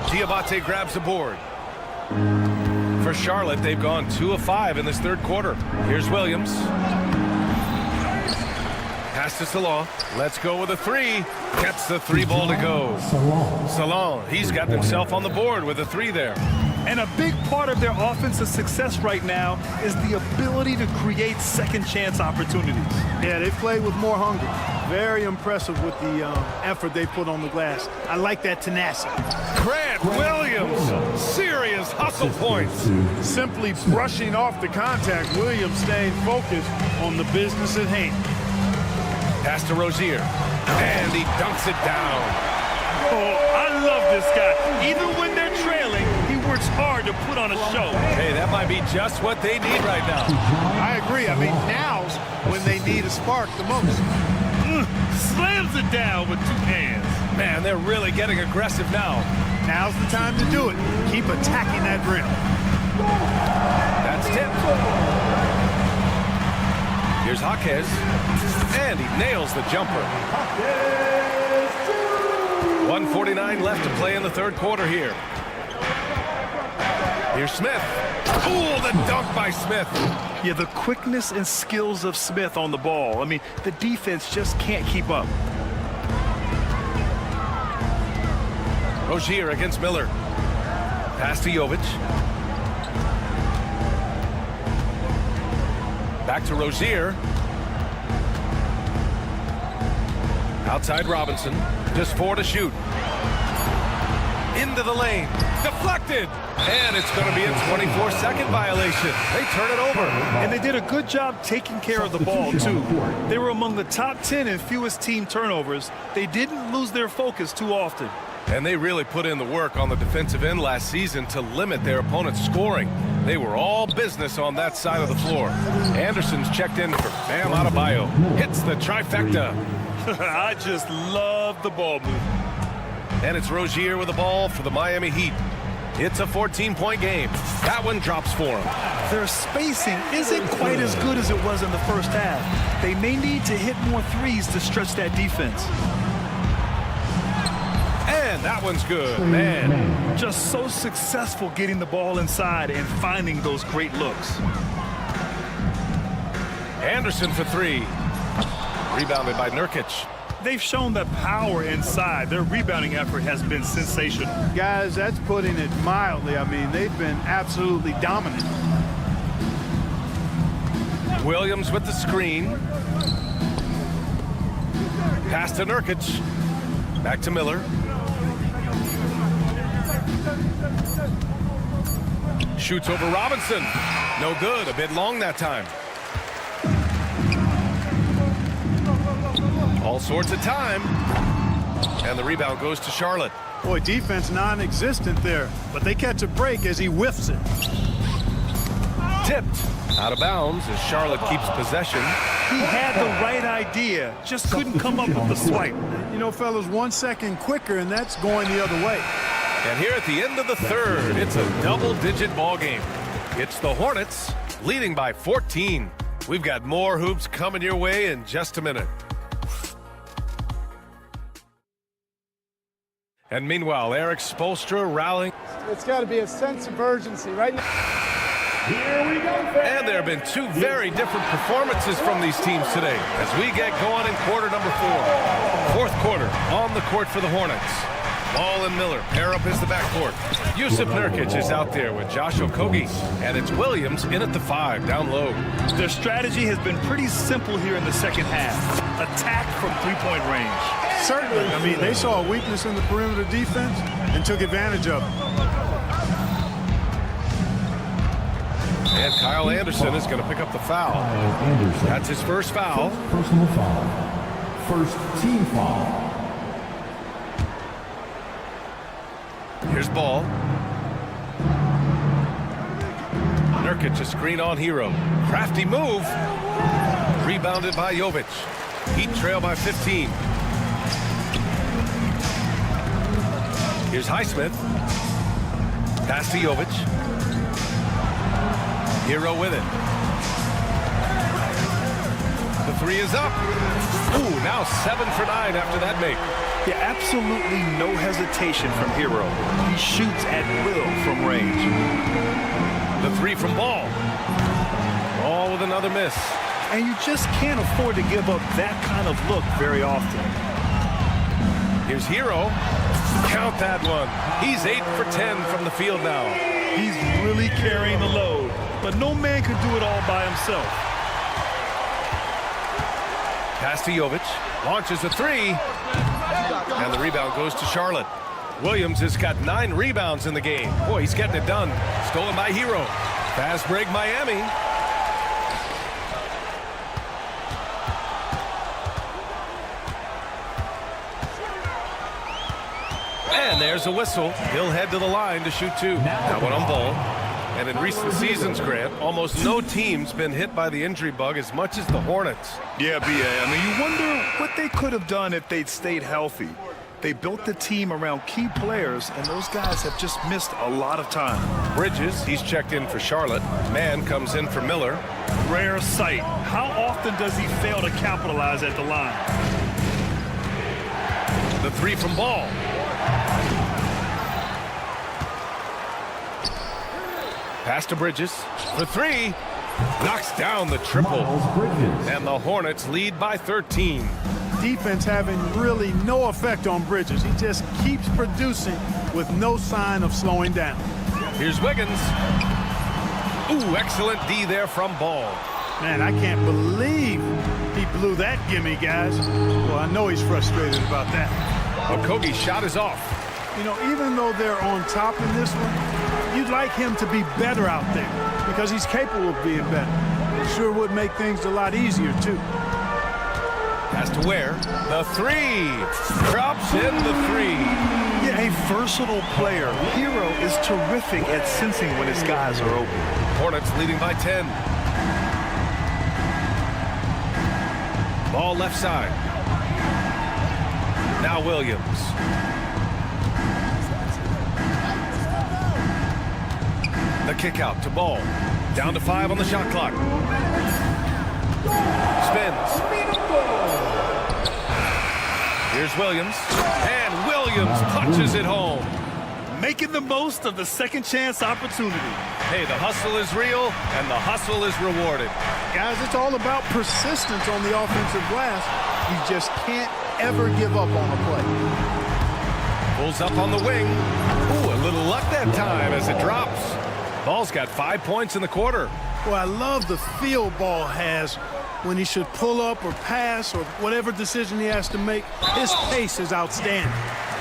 [SPEAKER 10] Diabate grabs the board. For Charlotte, they've gone 2 of 5 in this third quarter. Here's Williams. Pass to Salon. Let's go with a 3. Gets the 3 ball to go. Salon, he's got himself on the board with a 3 there.
[SPEAKER 11] And a big part of their offensive success right now is the ability to create second chance opportunities.
[SPEAKER 8] Yeah, they've played with more hunger. Very impressive with the effort they put on the glass. I like that tenacity.
[SPEAKER 10] Grant Williams, serious hustle points.
[SPEAKER 8] Simply brushing off the contact, Williams staying focused on the business at hand.
[SPEAKER 10] Pass to Rozier, and he dunks it down.
[SPEAKER 11] Oh, I love this guy. Even when they're trailing, he works hard to put on a show.
[SPEAKER 10] Hey, that might be just what they need right now.
[SPEAKER 8] I agree. I mean, now's when they need a spark the most.
[SPEAKER 11] Slams it down with 2 hands.
[SPEAKER 10] Man, they're really getting aggressive now.
[SPEAKER 8] Now's the time to do it. Keep attacking that rim.
[SPEAKER 10] That's tipped. Here's Jaquez, and he nails the jumper. 1:49 left to play in the third quarter here. Here's Smith. Ooh, the dunk by Smith.
[SPEAKER 11] Yeah, the quickness and skills of Smith on the ball. I mean, the defense just can't keep up.
[SPEAKER 10] Rozier against Miller. Pass to Jovic. Back to Rozier. Outside Robinson. Just 4 to shoot. Into the lane. Deflected. And it's going to be a 24-second violation. They turn it over.
[SPEAKER 11] And they did a good job taking care of the ball, too. They were among the top 10 in fewest team turnovers. They didn't lose their focus too often.
[SPEAKER 10] And they really put in the work on the defensive end last season to limit their opponent's scoring. They were all business on that side of the floor. Anderson's checked in for Bam Adebayo. Hits the trifecta.
[SPEAKER 11] I just love the ball movement.
[SPEAKER 10] And it's Rozier with the ball for the Miami Heat. It's a 14-point game. That one drops for them.
[SPEAKER 11] Their spacing isn't quite as good as it was in the first half. They may need to hit more threes to stretch that defense.
[SPEAKER 10] And that one's good, man.
[SPEAKER 11] Just so successful getting the ball inside and finding those great looks.
[SPEAKER 10] Anderson for 3. Rebounded by Nurkic.
[SPEAKER 11] They've shown the power inside. Their rebounding effort has been sensational.
[SPEAKER 8] Guys, that's putting it mildly. I mean, they've been absolutely dominant.
[SPEAKER 10] Williams with the screen. Pass to Nurkic. Back to Miller. Shoots over Robinson. No good. A bit long that time. All sorts of time. And the rebound goes to Charlotte.
[SPEAKER 8] Boy, defense non-existent there, but they catch a break as he whiffs it.
[SPEAKER 10] Tipped. Out of bounds as Charlotte keeps possession.
[SPEAKER 11] He had the right idea, just couldn't come up with the swipe.
[SPEAKER 8] You know, fellas, 1 second quicker, and that's going the other way.
[SPEAKER 10] And here at the end of the third, it's a double-digit ball game. It's the Hornets leading by 14. We've got more hoops coming your way in just a minute. And meanwhile, Eric Spoelstra rallying.
[SPEAKER 16] It's got to be a sense of urgency right now.
[SPEAKER 10] Here we go. And there have been two very different performances from these teams today as we get going in quarter number 4. Fourth quarter on the court for the Hornets. Ball and Miller pair up as the backcourt. Yusuf Nurkic is out there with Josh Okogie, and it's Williams in at the 5 down low.
[SPEAKER 11] Their strategy has been pretty simple here in the second half. Attack from three-point range.
[SPEAKER 8] Certainly. I mean, they saw a weakness in the perimeter defense and took advantage of it.
[SPEAKER 10] And Kyle Anderson is going to pick up the foul. That's his first foul.
[SPEAKER 9] Personal foul. First team foul.
[SPEAKER 10] Here's Ball. Nurkic a screen on Hero. Crafty move. Rebounded by Jovic. Heat trail by 15. Here's Highsmith. Pass to Jovic. Hero with it. The 3 is up. Ooh, now 7 for 9 after that make.
[SPEAKER 11] Yeah, absolutely no hesitation from Hero. He shoots at will from range.
[SPEAKER 10] The 3 from Ball. Ball with another miss.
[SPEAKER 11] And you just can't afford to give up that kind of look very often.
[SPEAKER 10] Here's Hero. Count that one. He's 8 for 10 from the field now.
[SPEAKER 11] He's really carrying the load, but no man could do it all by himself.
[SPEAKER 10] Pass to Jovic. Launches a 3. And the rebound goes to Charlotte. Williams has got 9 rebounds in the game. Boy, he's getting it done. Stolen by Hero. Fast break Miami. And there's a whistle. He'll head to the line to shoot 2. That one on Ball. And in recent seasons, Grant, almost no team's been hit by the injury bug as much as the Hornets.
[SPEAKER 11] Yeah, B.A. I mean, you wonder what they could have done if they'd stayed healthy. They built the team around key players, and those guys have just missed a lot of time.
[SPEAKER 10] Bridges, he's checked in for Charlotte. Mann comes in for Miller.
[SPEAKER 11] Rare sight. How often does he fail to capitalize at the line?
[SPEAKER 10] The 3 from Ball. Pass to Bridges. The 3. Knocks down the triple. And the Hornets lead by 13.
[SPEAKER 8] Defense having really no effect on Bridges. He just keeps producing with no sign of slowing down.
[SPEAKER 10] Here's Wiggins. Ooh, excellent D there from Ball.
[SPEAKER 8] Man, I can't believe he blew that gimme, guys. Well, I know he's frustrated about that.
[SPEAKER 10] Okogie's shot is off.
[SPEAKER 8] You know, even though they're on top in this one, you'd like him to be better out there because he's capable of being better. It sure would make things a lot easier, too.
[SPEAKER 10] Pass to Ware. The 3. Drops in the 3.
[SPEAKER 11] Yeah, a versatile player. Hero is terrific at sensing when his guys are open.
[SPEAKER 10] Hornets leading by 10. Ball left side. Now Williams. The kick out to Ball. Down to 5 on the shot clock. Spins. Here's Williams. And Williams punches it home.
[SPEAKER 11] Making the most of the second chance opportunity.
[SPEAKER 10] Hey, the hustle is real, and the hustle is rewarded.
[SPEAKER 8] Guys, it's all about persistence on the offensive glass. You just can't ever give up on a play.
[SPEAKER 10] Pulls up on the wing. Ooh, a little luck that time as it drops. Ball's got 5 points in the quarter.
[SPEAKER 8] Well, I love the feel Ball has when he should pull up or pass or whatever decision he has to make. His pace is outstanding.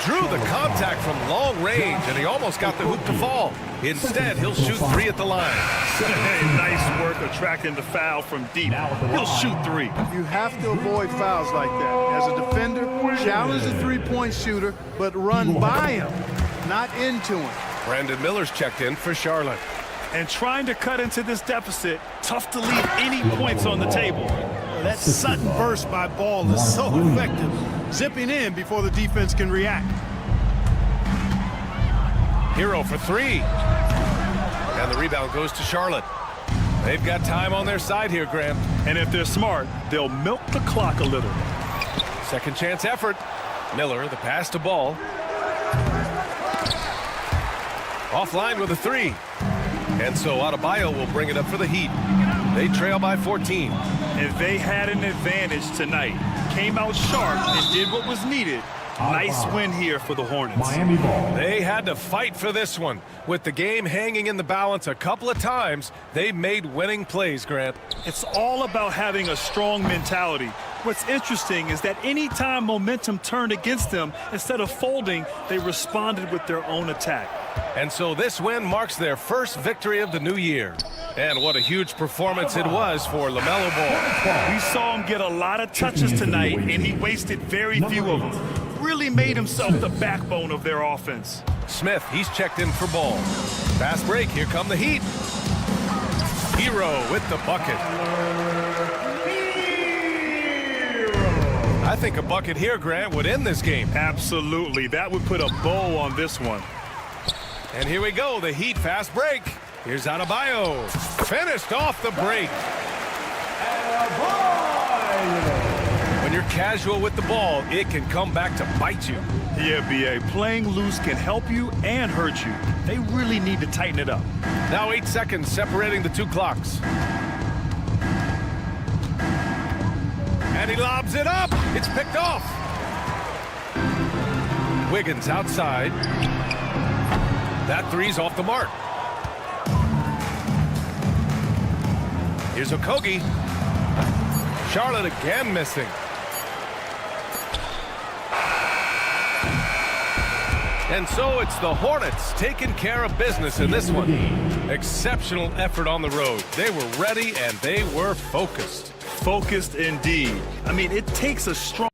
[SPEAKER 10] Drew the contact from long range, and he almost got the hoop to fall. Instead, he'll shoot 3 at the line.
[SPEAKER 11] Hey, nice work attracting the foul from deep. He'll shoot 3.
[SPEAKER 8] You have to avoid fouls like that. As a defender, challenge the three-point shooter, but run by him, not into him.
[SPEAKER 10] Brandon Miller's checked in for Charlotte.
[SPEAKER 11] And trying to cut into this deficit, tough to leave any points on the table.
[SPEAKER 8] That sudden burst by Ball is so effective, zipping in before the defense can react.
[SPEAKER 10] Hero for three. And the rebound goes to Charlotte. They've got time on their side here, Graham.
[SPEAKER 11] And if they're smart, they'll milk the clock a little.
[SPEAKER 10] Second chance effort. Miller, the pass to Ball. Offline with a three. And so Adebayo will bring it up for the Heat. They trail by 14.
[SPEAKER 11] And they had an advantage tonight. Came out sharp and did what was needed. Nice win here for the Hornets.
[SPEAKER 9] Miami ball.
[SPEAKER 10] They had to fight for this one. With the game hanging in the balance a couple of times, they made winning plays, Grant.
[SPEAKER 11] It's all about having a strong mentality. What's interesting is that anytime momentum turned against them, instead of folding, they responded with their own attack.
[SPEAKER 10] And so this win marks their first victory of the new year. And what a huge performance it was for LaMelo Ball.
[SPEAKER 11] We saw him get a lot of touches tonight, and he wasted very few of them. Really made himself the backbone of their offense.
[SPEAKER 10] Smith, he's checked in for Ball. Fast break, here come the Heat. Hero with the bucket. I think a bucket here, Grant, would end this game.
[SPEAKER 11] Absolutely. That would put a bow on this one.
[SPEAKER 10] And here we go, the Heat fast break. Here's Adebayo. Finished off the break. When you're casual with the ball, it can come back to bite you.
[SPEAKER 11] Yeah, B.A. Playing loose can help you and hurt you. They really need to tighten it up.
[SPEAKER 10] Now 8 seconds separating the two clocks. And he lobs it up. It's picked off. Wiggins outside. That three's off the mark. Here's Okogie. Charlotte again missing. And so it's the Hornets taking care of business in this one. Exceptional effort on the road. They were ready and they were focused.
[SPEAKER 11] Focused indeed. I mean, it takes a strong...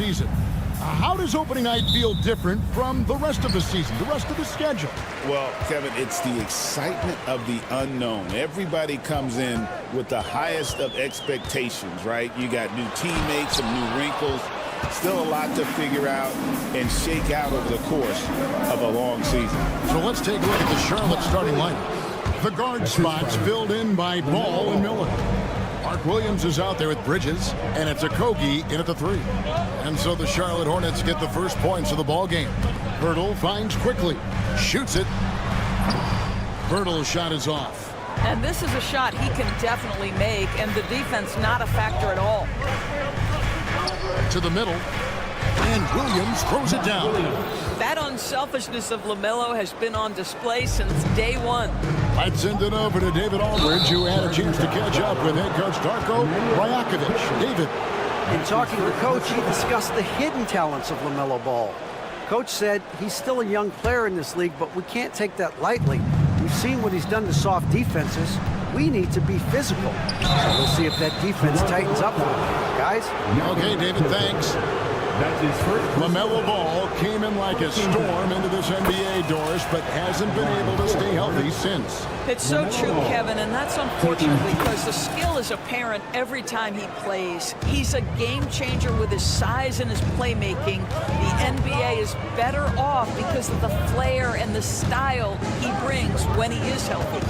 [SPEAKER 1] season. How does opening night feel different from the rest of the season, the rest of the schedule?
[SPEAKER 3] Well, Kevin, it's the excitement of the unknown. Everybody comes in with the highest of expectations, right? You got new teammates, some new wrinkles, still a lot to figure out and shake out over the course of a long season.
[SPEAKER 1] So let's take a look at the Charlotte starting lineup. The guard spots filled in by Ball and Miller. Mark Williams is out there with Bridges, and it's Okogie in at the 3. And so the Charlotte Hornets get the first points of the ball game. Hurdle finds quickly, shoots it. Hurdle's shot is off.
[SPEAKER 12] And this is a shot he can definitely make, and the defense not a factor at all.
[SPEAKER 1] To the middle, and Williams throws it down.
[SPEAKER 12] That unselfishness of LaMelo has been on display since day one.
[SPEAKER 1] I'd send it over to David Aldridge, who had a chance to catch up with head coach Darko Rajakovic. David.
[SPEAKER 4] In talking to the coach, he discussed the hidden talents of LaMelo Ball. Coach said he's still a young player in this league, but we can't take that lightly. We've seen what he's done to soft defenses. We need to be physical. So we'll see if that defense tightens up for him. Guys?
[SPEAKER 1] Okay, David, thanks. LaMelo Ball came in like a storm into this NBA, Doris, but hasn't been able to stay healthy since.
[SPEAKER 12] It's so true, Kevin, and that's unfortunate because the skill is apparent every time he plays. He's a game changer with his size and his playmaking. The NBA is better off because of the flair and the style he brings when he is healthy.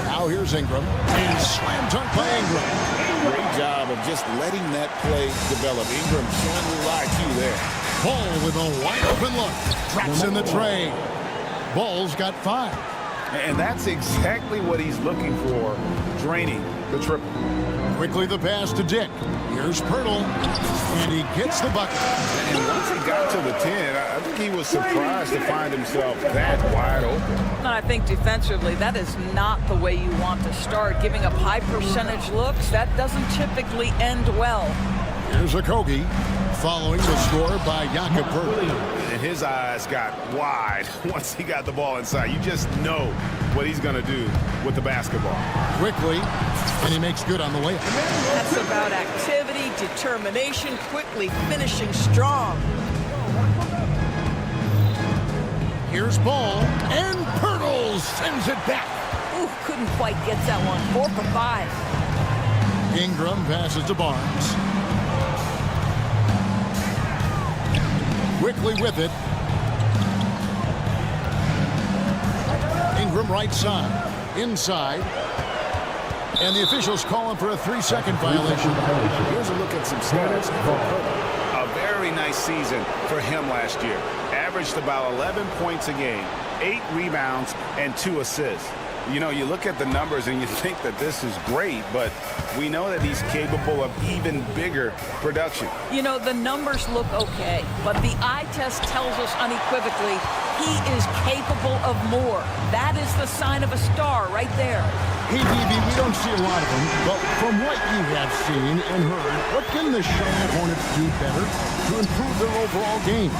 [SPEAKER 1] Now here's Ingram, and slam dunk by Ingram.
[SPEAKER 3] Great job of just letting that play develop. Ingram showing a little IQ there.
[SPEAKER 1] Ball with a wide open look. Drops in the tray. Ball's got 5.
[SPEAKER 3] And that's exactly what he's looking for, draining the triple.
[SPEAKER 1] Quickly the pass to Dick. Here's Pirtle, and he gets the bucket.
[SPEAKER 3] And once he got to the 10, I think he was surprised to find himself that wide open.
[SPEAKER 12] And I think defensively, that is not the way you want to start. Giving up high percentage looks, that doesn't typically end well.
[SPEAKER 1] Here's Okogie, following the score by Jakob Pirtle.
[SPEAKER 3] And his eyes got wide once he got the ball inside. You just know what he's going to do with the basketball.
[SPEAKER 1] Quickly, and he makes good on the way.
[SPEAKER 12] That's about activity, determination, quickly finishing strong.
[SPEAKER 1] Here's Ball, and Pirtle sends it back.
[SPEAKER 12] Ooh, couldn't quite get that one. 4 for 5.
[SPEAKER 1] Ingram passes to Barnes. Quickly with it. Ingram right side. Inside. And the officials calling for a 3-second violation.
[SPEAKER 3] Here's a look at some stats for Pirtle. A very nice season for him last year. Averaged about 11 points a game, 8 rebounds, and 2 assists. You know, you look at the numbers and you think that this is great, but we know that he's capable of even bigger production.
[SPEAKER 12] You know, the numbers look okay, but the eye test tells us unequivocally he is capable of more. That is the sign of a star right there.
[SPEAKER 1] Hey, DB, we don't see a lot of them, but from what you have seen and heard, what can the Charlotte Hornets do better to improve their overall game?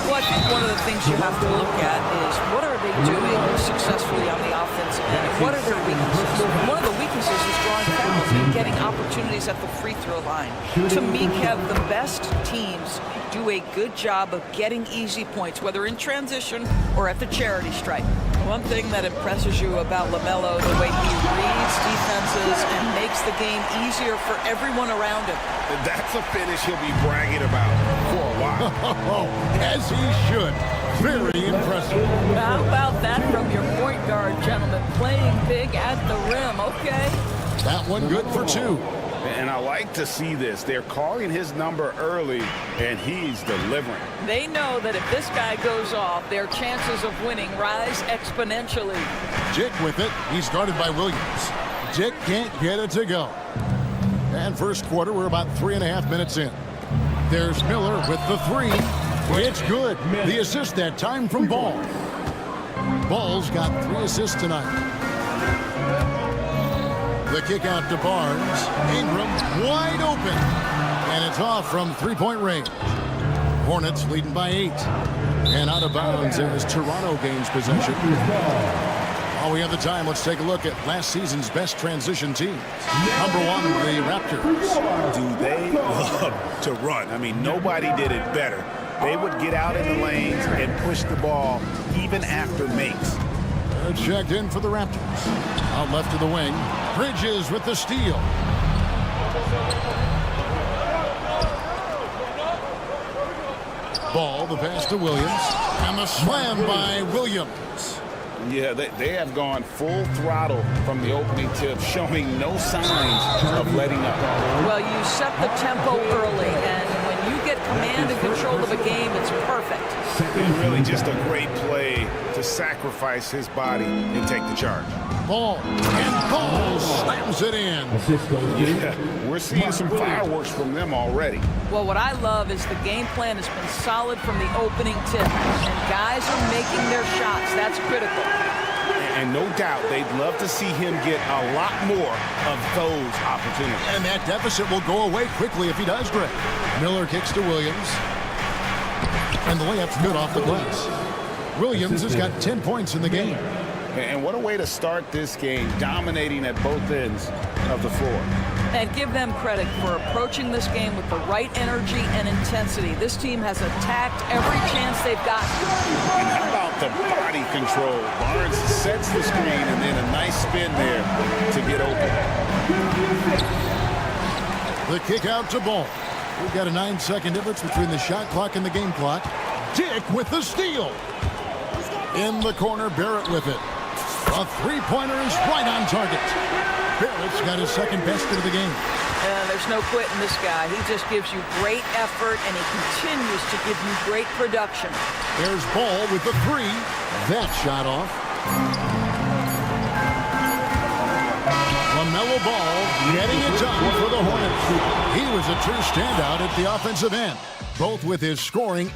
[SPEAKER 12] Well, I think one of the things you have to look at is what are they doing successfully on the offensive end, and what are their weaknesses? One of the weaknesses is drawing fouls and getting opportunities at the free throw line. To me, Kev, the best teams do a good job of getting easy points, whether in transition or at the charity stripe. One thing that impresses you about LaMelo, the way he reads defenses and makes the game easier for everyone around him.
[SPEAKER 3] That's a finish he'll be bragging about for a while.
[SPEAKER 1] As he should. Very impressive.
[SPEAKER 12] How about that from your point guard, gentlemen? Playing big at the rim, okay?
[SPEAKER 1] That one good for 2.
[SPEAKER 3] And I like to see this. They're calling his number early, and he's delivering.
[SPEAKER 12] They know that if this guy goes off, their chances of winning rise exponentially.
[SPEAKER 1] Dick with it. He's guarded by Williams. Dick can't get it to go. And first quarter, we're about 3.5 minutes in. There's Miller with the 3. It's good. The assist that time from Ball. Ball's got 3 assists tonight. The kick out to Barnes. Ingram wide open. And it's off from 3-point range. Hornets leading by 8. And out of bounds as Toronto gains possession. While we have the time, let's take a look at last season's best transition teams. Number 1, the Raptors.
[SPEAKER 3] Do they love to run? I mean, nobody did it better. They would get out in the lanes and push the ball even after makes.
[SPEAKER 1] They're checked in for the Raptors. Out left to the wing. Bridges with the steal. Ball, the pass to Williams. And the slam by Williams.
[SPEAKER 3] Yeah, they have gone full throttle from the opening tip, showing no signs of letting up.
[SPEAKER 12] Well, you set the tempo early, and when you get command and control of a game, it's perfect.
[SPEAKER 3] And really just a great play to sacrifice his body and take the charge.
[SPEAKER 1] Ball, and Ball slams it in.
[SPEAKER 3] Yeah, we're seeing some fireworks from them already.
[SPEAKER 12] Well, what I love is the game plan has been solid from the opening tip, and guys are making their shots. That's critical.
[SPEAKER 3] And no doubt they'd love to see him get a lot more of those opportunities.
[SPEAKER 1] And that deficit will go away quickly if he does, Greg. Miller kicks to Williams. And the layup's good off the glass. Williams has got 10 points in the game.
[SPEAKER 3] And what a way to start this game, dominating at both ends of the floor.
[SPEAKER 12] And give them credit for approaching this game with the right energy and intensity. This team has attacked every chance they've gotten.
[SPEAKER 3] And how about the body control? Barnes sets the screen and then a nice spin there to get open.
[SPEAKER 1] The kick out to Ball. We've got a 9-second difference between the shot clock and the game clock. Dick with the steal. In the corner, Barrett with it. A three-pointer is right on target. Barrett's got his second basket of the game.
[SPEAKER 12] There's no quitting this guy. He just gives you great effort, and he continues to give you great production.
[SPEAKER 1] There's Ball with the three. That shot off. LaMelo Ball getting it done for the Hornets. He was a true standout at the offensive end, both with his scoring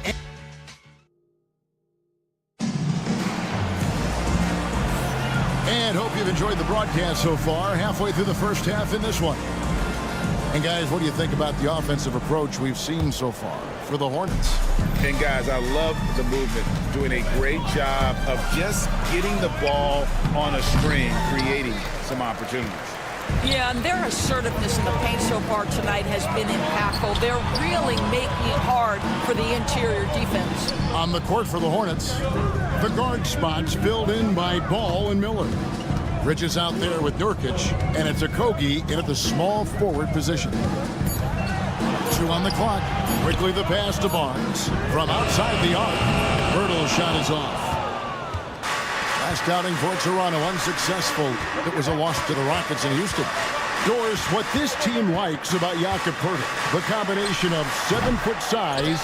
[SPEAKER 1] and hope you've enjoyed the broadcast so far. Halfway through the first half in this one. And guys, what do you think about the offensive approach we've seen so far for the Hornets?
[SPEAKER 3] And guys, I love the movement. Doing a great job of just getting the ball on a string, creating some opportunities.
[SPEAKER 12] Yeah, and their assertiveness in the paint so far tonight has been impactful. They're really making it hard for the interior defense.
[SPEAKER 1] On the court for the Hornets, the guard spots filled in by Ball and Miller. Bridges out there with Nurkic, and it's Okogie in at the small forward position. 2 on the clock. Quickly the pass to Barnes. From outside the arc, Hurdle's shot is off. Last outing for Toronto, unsuccessful. It was a loss to the Rockets in Houston. Doris, what this team likes about Jakob Poeltl, the combination of 7-foot size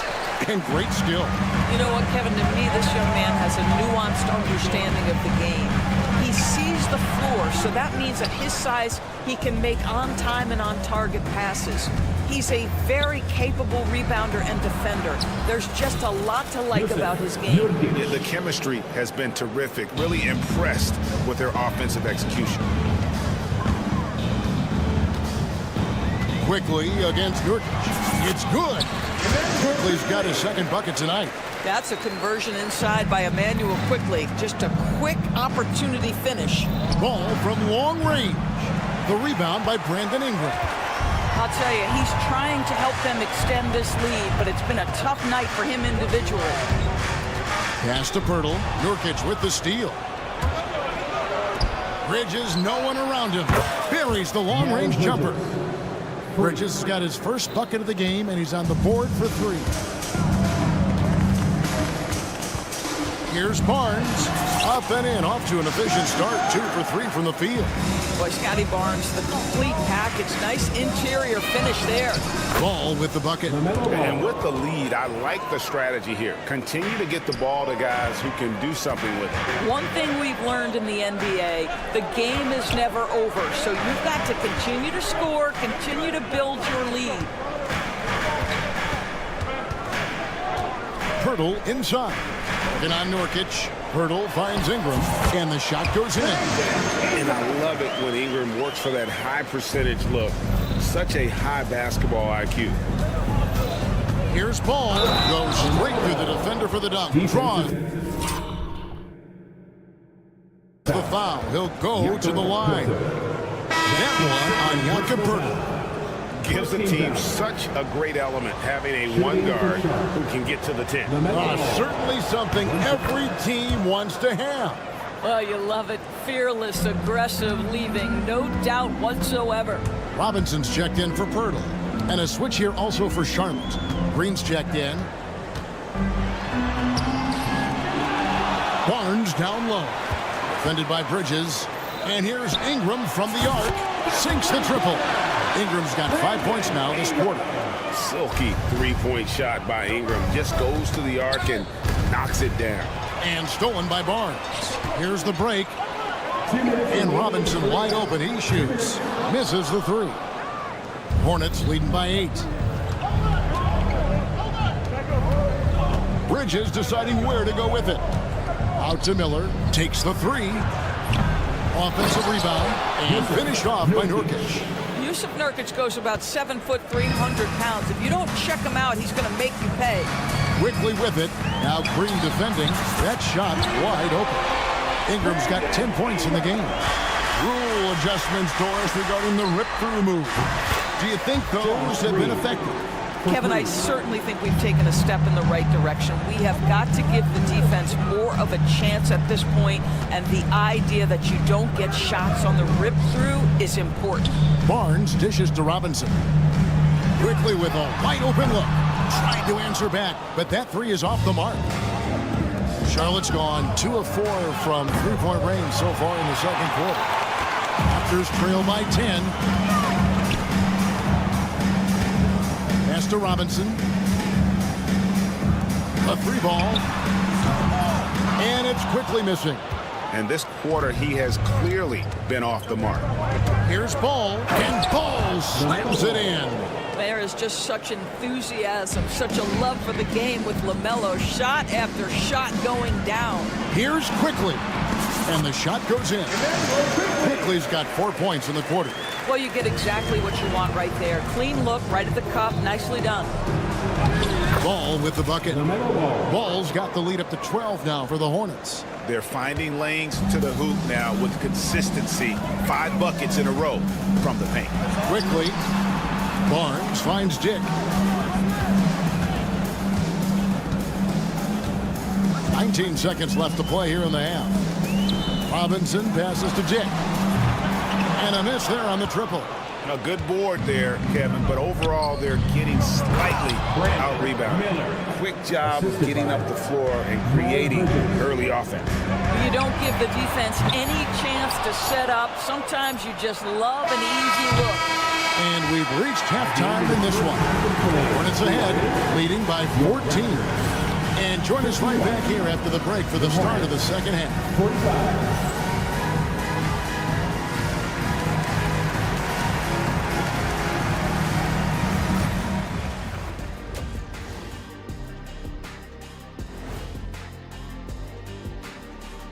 [SPEAKER 1] and great skill.
[SPEAKER 12] You know what, Kevin, to me, this young man has a nuanced understanding of the game. He sees the floor, so that means at his size, he can make on-time and on-target passes. He's a very capable rebounder and defender. There's just a lot to like about his game.
[SPEAKER 3] Yeah, the chemistry has been terrific. Really impressed with their offensive execution.
[SPEAKER 1] Quickly against Nurkic. It's good. Quickly's got his second bucket tonight.
[SPEAKER 12] That's a conversion inside by Emmanuel Quickly. Just a quick opportunity finish.
[SPEAKER 1] Ball from long range. The rebound by Brandon Ingram.
[SPEAKER 12] I'll tell you, he's trying to help them extend this lead, but it's been a tough night for him individually.
[SPEAKER 1] Pass to Poeltl. Nurkic with the steal. Bridges, no one around him. Buries the long-range jumper. Bridges has got his first bucket of the game, and he's on the board for 3. Here's Barnes. Up and in, off to an efficient start. 2 for 3 from the field.
[SPEAKER 12] Boy, Scotty Barnes, the complete package. Nice interior finish there.
[SPEAKER 1] Ball with the bucket.
[SPEAKER 3] And with the lead, I like the strategy here. Continue to get the ball to guys who can do something with it.
[SPEAKER 12] One thing we've learned in the NBA, the game is never over. So you've got to continue to score, continue to build your lead.
[SPEAKER 1] Poeltl inside. Working on Nurkic. Poeltl finds Ingram, and the shot goes in.
[SPEAKER 3] And I love it when Ingram works for that high percentage look. Such a high basketball IQ.
[SPEAKER 1] Here's Ball. Goes straight through the defender for the dunk. Drawn. The foul. He'll go to the line. That one on Jakob Poeltl.
[SPEAKER 5] Gives the team such a great element having a one guard who can get to the 10.
[SPEAKER 1] Certainly something every team wants to have.
[SPEAKER 12] Oh, you love it. Fearless, aggressive, leaving no doubt whatsoever.
[SPEAKER 1] Robinson's checked in for Poeltl. And a switch here also for Charlotte. Green's checked in. Barnes down low. Defended by Bridges. And here's Ingram from the arc. Sinks the triple. Ingram's got 5 points now this quarter.
[SPEAKER 5] Silky three-point shot by Ingram. Just goes to the arc and knocks it down.
[SPEAKER 1] And stolen by Barnes. Here's the break. And Robinson wide open. He shoots. Misses the three. Hornets leading by 8. Bridges deciding where to go with it. Out to Miller. Takes the three. Offensive rebound. And finished off by Nurkic.
[SPEAKER 12] Yusuf Nurkic goes about 7 foot, 300 pounds. If you don't check him out, he's going to make you pay.
[SPEAKER 1] Quickly with it. Now Green defending. That shot wide open. Ingram's got 10 points in the game. Rule adjustments, Doris, regarding the rip-through move. Do you think those have been effective?
[SPEAKER 12] Kevin, I certainly think we've taken a step in the right direction. We have got to give the defense more of a chance at this point, and the idea that you don't get shots on the rip-through is important.
[SPEAKER 1] Barnes dishes to Robinson. Quickly with a wide-open look. Trying to answer back, but that three is off the mark. Charlotte's gone 2 of 4 from three-point range so far in the second quarter. Raptors trail by 10. Pass to Robinson. A three ball. And it's quickly missing.
[SPEAKER 5] And this quarter, he has clearly been off the mark.
[SPEAKER 1] Here's Ball, and Ball slams it in.
[SPEAKER 12] There is just such enthusiasm, such a love for the game with LaMelo. Shot after shot going down.
[SPEAKER 1] Here's Quickly. And the shot goes in. Quickly's got 4 points in the quarter.
[SPEAKER 12] Well, you get exactly what you want right there. Clean look, right at the cup. Nicely done.
[SPEAKER 1] Ball with the bucket. Ball's got the lead up to 12 now for the Hornets.
[SPEAKER 5] They're finding lanes to the hoop now with consistency. 5 buckets in a row from the paint.
[SPEAKER 1] Quickly. Barnes finds Dick. 19 seconds left to play here in the half. Robinson passes to Dick. And a miss there on the triple.
[SPEAKER 5] A good board there, Kevin, but overall they're getting slightly out-rebounded. Quick job getting up the floor and creating early offense.
[SPEAKER 12] You don't give the defense any chance to set up. Sometimes you just love an easy look.
[SPEAKER 1] And we've reached halftime in this one. Hornets ahead, leading by 14. And join us right back here after the break for the start of the second half.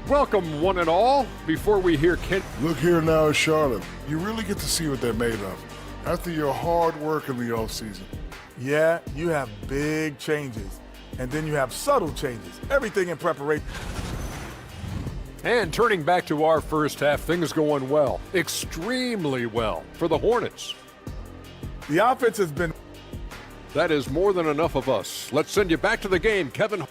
[SPEAKER 7] Welcome, one and all. Before we hear Kent.
[SPEAKER 6] Look here now, Charlotte. You really get to see what they're made of after your hard work in the offseason.
[SPEAKER 17] Yeah, you have big changes. And then you have subtle changes. Everything in preparation.
[SPEAKER 7] And turning back to our first half, things going well. Extremely well for the Hornets.
[SPEAKER 17] The offense has been...
[SPEAKER 7] That is more than enough of us. Let's send you back to the game, Kevin.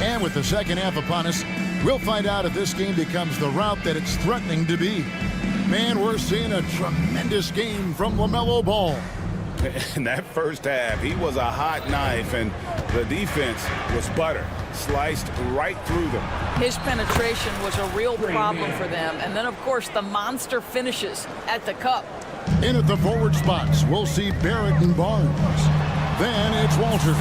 [SPEAKER 1] And with the second half upon us, we'll find out if this game becomes the route that it's threatening to be. Man, we're seeing a tremendous game from LaMelo Ball.
[SPEAKER 5] In that first half, he was a hot knife, and the defense was butter. Sliced right through them.
[SPEAKER 12] His penetration was a real problem for them. And then, of course, the monster finishes at the cup.
[SPEAKER 1] In at the forward spots, we'll see Barrett and Barnes. Then it's Walter.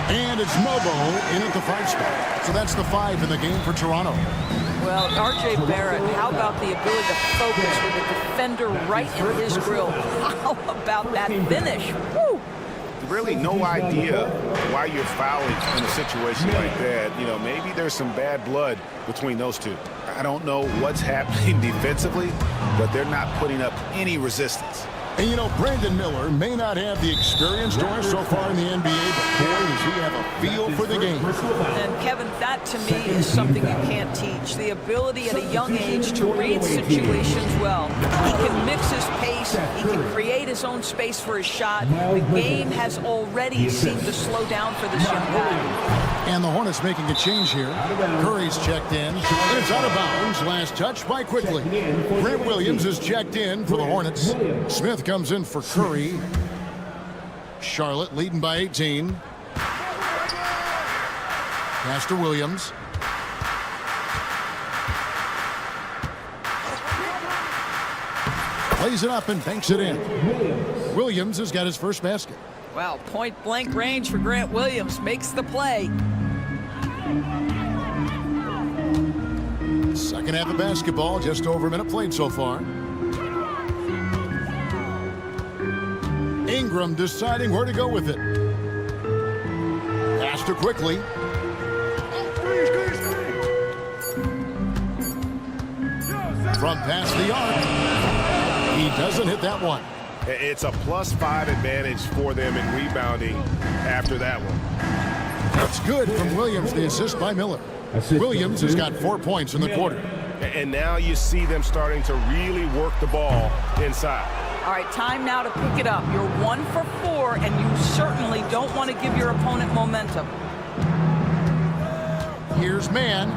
[SPEAKER 1] And it's Mobo in at the 5 spot. So that's the 5 in the game for Toronto.
[SPEAKER 12] Well, R.J. Barrett, how about the ability to focus with a defender right in his grill? How about that finish? Woo!
[SPEAKER 5] Really no idea why you're fouling in a situation like that. You know, maybe there's some bad blood between those two. I don't know what's happening defensively, but they're not putting up any resistance.
[SPEAKER 1] And you know, Brandon Miller may not have the experience, Doris, so far in the NBA, but boy, does he have a feel for the game.
[SPEAKER 12] And Kevin, that to me is something you can't teach. The ability at a young age to read situations well. He can mix his pace. He can create his own space for his shot. The game has already seemed to slow down for this young guy.
[SPEAKER 1] And the Hornets making a change here. Curry's checked in. It's out of bounds. Last touch by Quickly. Grant Williams is checked in for the Hornets. Smith comes in for Curry. Charlotte leading by 18. Pass to Williams. Plays it up and banks it in. Williams has got his first basket.
[SPEAKER 12] Wow, point-blank range for Grant Williams. Makes the play.
[SPEAKER 1] Second half of basketball, just over a minute played so far. Ingram deciding where to go with it. Pass to Quickly. From past the arc. He doesn't hit that one.
[SPEAKER 5] It's a +5 advantage for them in rebounding after that one.
[SPEAKER 1] That's good from Williams, the assist by Miller. Williams has got 4 points in the quarter.
[SPEAKER 5] And now you see them starting to really work the ball inside.
[SPEAKER 12] All right, time now to pick it up. You're 1 for 4, and you certainly don't want to give your opponent momentum.
[SPEAKER 1] Here's Mann.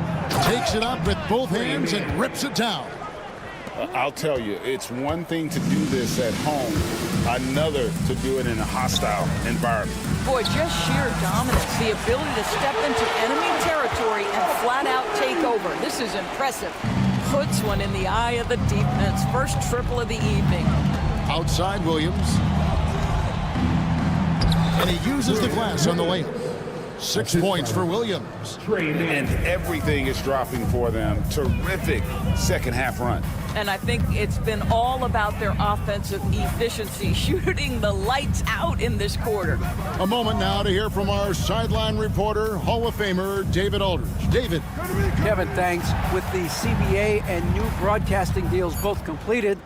[SPEAKER 1] Takes it up with both hands and rips it down.
[SPEAKER 3] I'll tell you, it's one thing to do this at home, another to do it in a hostile environment.
[SPEAKER 12] Boy, just sheer dominance, the ability to step into enemy territory and flat out take over. This is impressive. Puts one in the eye of the defense. First triple of the evening.
[SPEAKER 1] Outside Williams. And he uses the glass on the layup. 6 points for Williams.
[SPEAKER 3] And everything is dropping for them. Terrific second half run.
[SPEAKER 12] And I think it's been all about their offensive efficiency, shooting the lights out in this quarter.
[SPEAKER 1] A moment now to hear from our sideline reporter, Hall of Famer David Aldridge. David.
[SPEAKER 4] Kevin, thanks. With the CBA and new broadcasting deals both completed,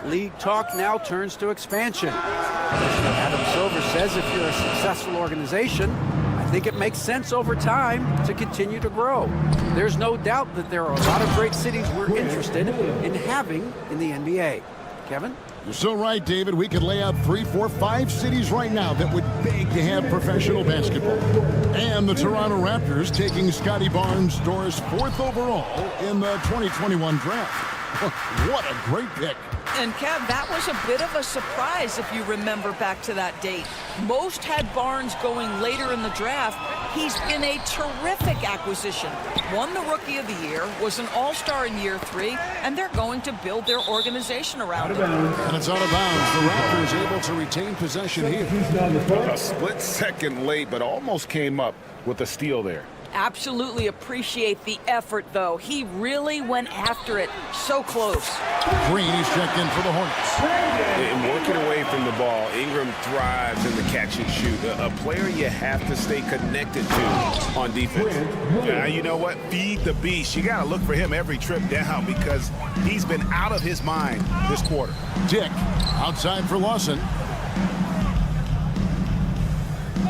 [SPEAKER 4] league talk now turns to expansion. Adam Silver says if you're a successful organization, I think it makes sense over time to continue to grow. There's no doubt that there are a lot of great cities we're interested in having in the NBA. Kevin?
[SPEAKER 1] You're so right, David. We could lay out 3, 4, 5 cities right now that would beg to have professional basketball. And the Toronto Raptors taking Scotty Barnes, Doris, 4th overall in the 2021 draft. What a great pick.
[SPEAKER 12] And Kev, that was a bit of a surprise if you remember back to that date. Most had Barnes going later in the draft. He's been a terrific acquisition. Won the Rookie of the Year, was an All-Star in year 3, and they're going to build their organization around him.
[SPEAKER 1] And it's out of bounds. The Raptors able to retain possession here.
[SPEAKER 3] A split second late, but almost came up with a steal there.
[SPEAKER 12] Absolutely appreciate the effort, though. He really went after it. So close.
[SPEAKER 1] Green is checked in for the Hornets.
[SPEAKER 5] And working away from the ball, Ingram thrives in the catch and shoot. A player you have to stay connected to on defense. You know what? Feed the beast. You got to look for him every trip down because he's been out of his mind this quarter.
[SPEAKER 1] Dick outside for Lawson.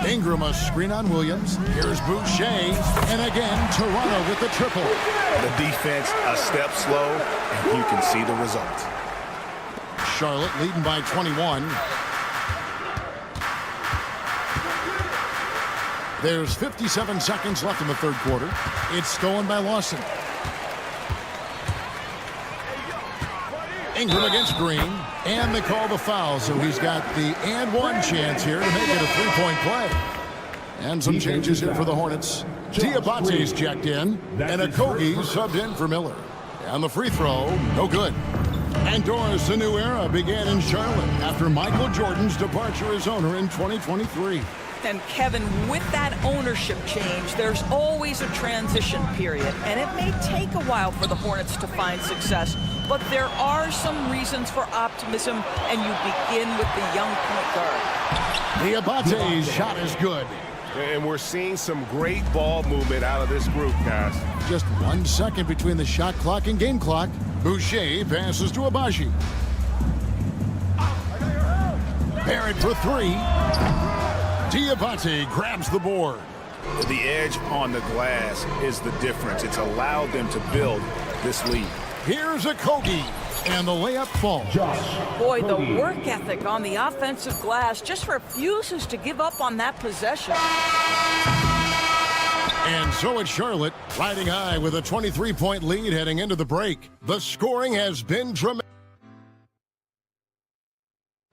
[SPEAKER 1] Ingram a screen on Williams. Here's Boucher. And again, Toronto with the triple.
[SPEAKER 5] The defense a step slow, and you can see the result.
[SPEAKER 1] Charlotte leading by 21. There's 57 seconds left in the third quarter. It's stolen by Lawson. Ingram against Green, and they call the foul, so he's got the and one chance here to make it a three-point play. And some changes here for the Hornets. Diabate's checked in, and Okogie subbed in for Miller. And the free throw, no good. And Doris, a new era began in Charlotte after Michael Jordan's departure as owner in 2023.
[SPEAKER 12] And Kevin, with that ownership change, there's always a transition period, and it may take a while for the Hornets to find success, but there are some reasons for optimism, and you begin with the young point guard.
[SPEAKER 1] Diabate's shot is good.
[SPEAKER 5] And we're seeing some great ball movement out of this group, guys.
[SPEAKER 1] Just 1 second between the shot clock and game clock. Boucher passes to Abaji. Barrett for three. Diabate grabs the board.
[SPEAKER 3] The edge on the glass is the difference. It's allowed them to build this lead.
[SPEAKER 1] Here's a Kogi, and the layup falls.
[SPEAKER 12] Boy, the work ethic on the offensive glass just refuses to give up on that possession.
[SPEAKER 1] And so it's Charlotte, riding high with a 23-point lead heading into the break. The scoring has been tremendous.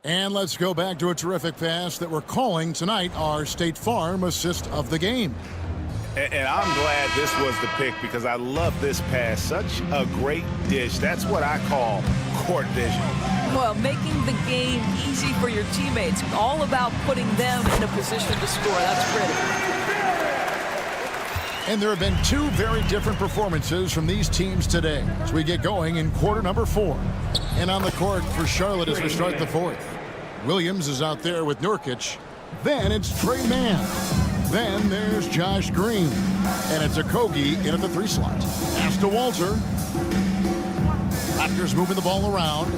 [SPEAKER 1] And let's go back to a terrific pass that we're calling tonight our State Farm assist of the game.
[SPEAKER 3] And I'm glad this was the pick because I love this pass. Such a great dish. That's what I call court vision.
[SPEAKER 12] Well, making the game easy for your teammates. All about putting them in a position to score. That's pretty.
[SPEAKER 1] And there have been two very different performances from these teams today as we get going in quarter number 4. And on the court for Charlotte as we start the fourth. Williams is out there with Nurkic. Then it's Trey Mann. Then there's Josh Green. And it's a Kogi in at the 3 slot. Pass to Walter. Raptors moving the ball around.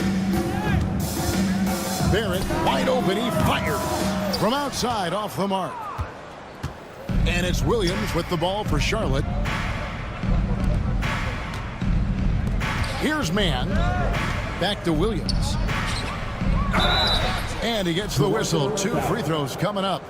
[SPEAKER 1] Barrett wide open. He fired from outside off the mark. And it's Williams with the ball for Charlotte. Here's Mann. Back to Williams. And he gets the whistle. 2 free throws coming up.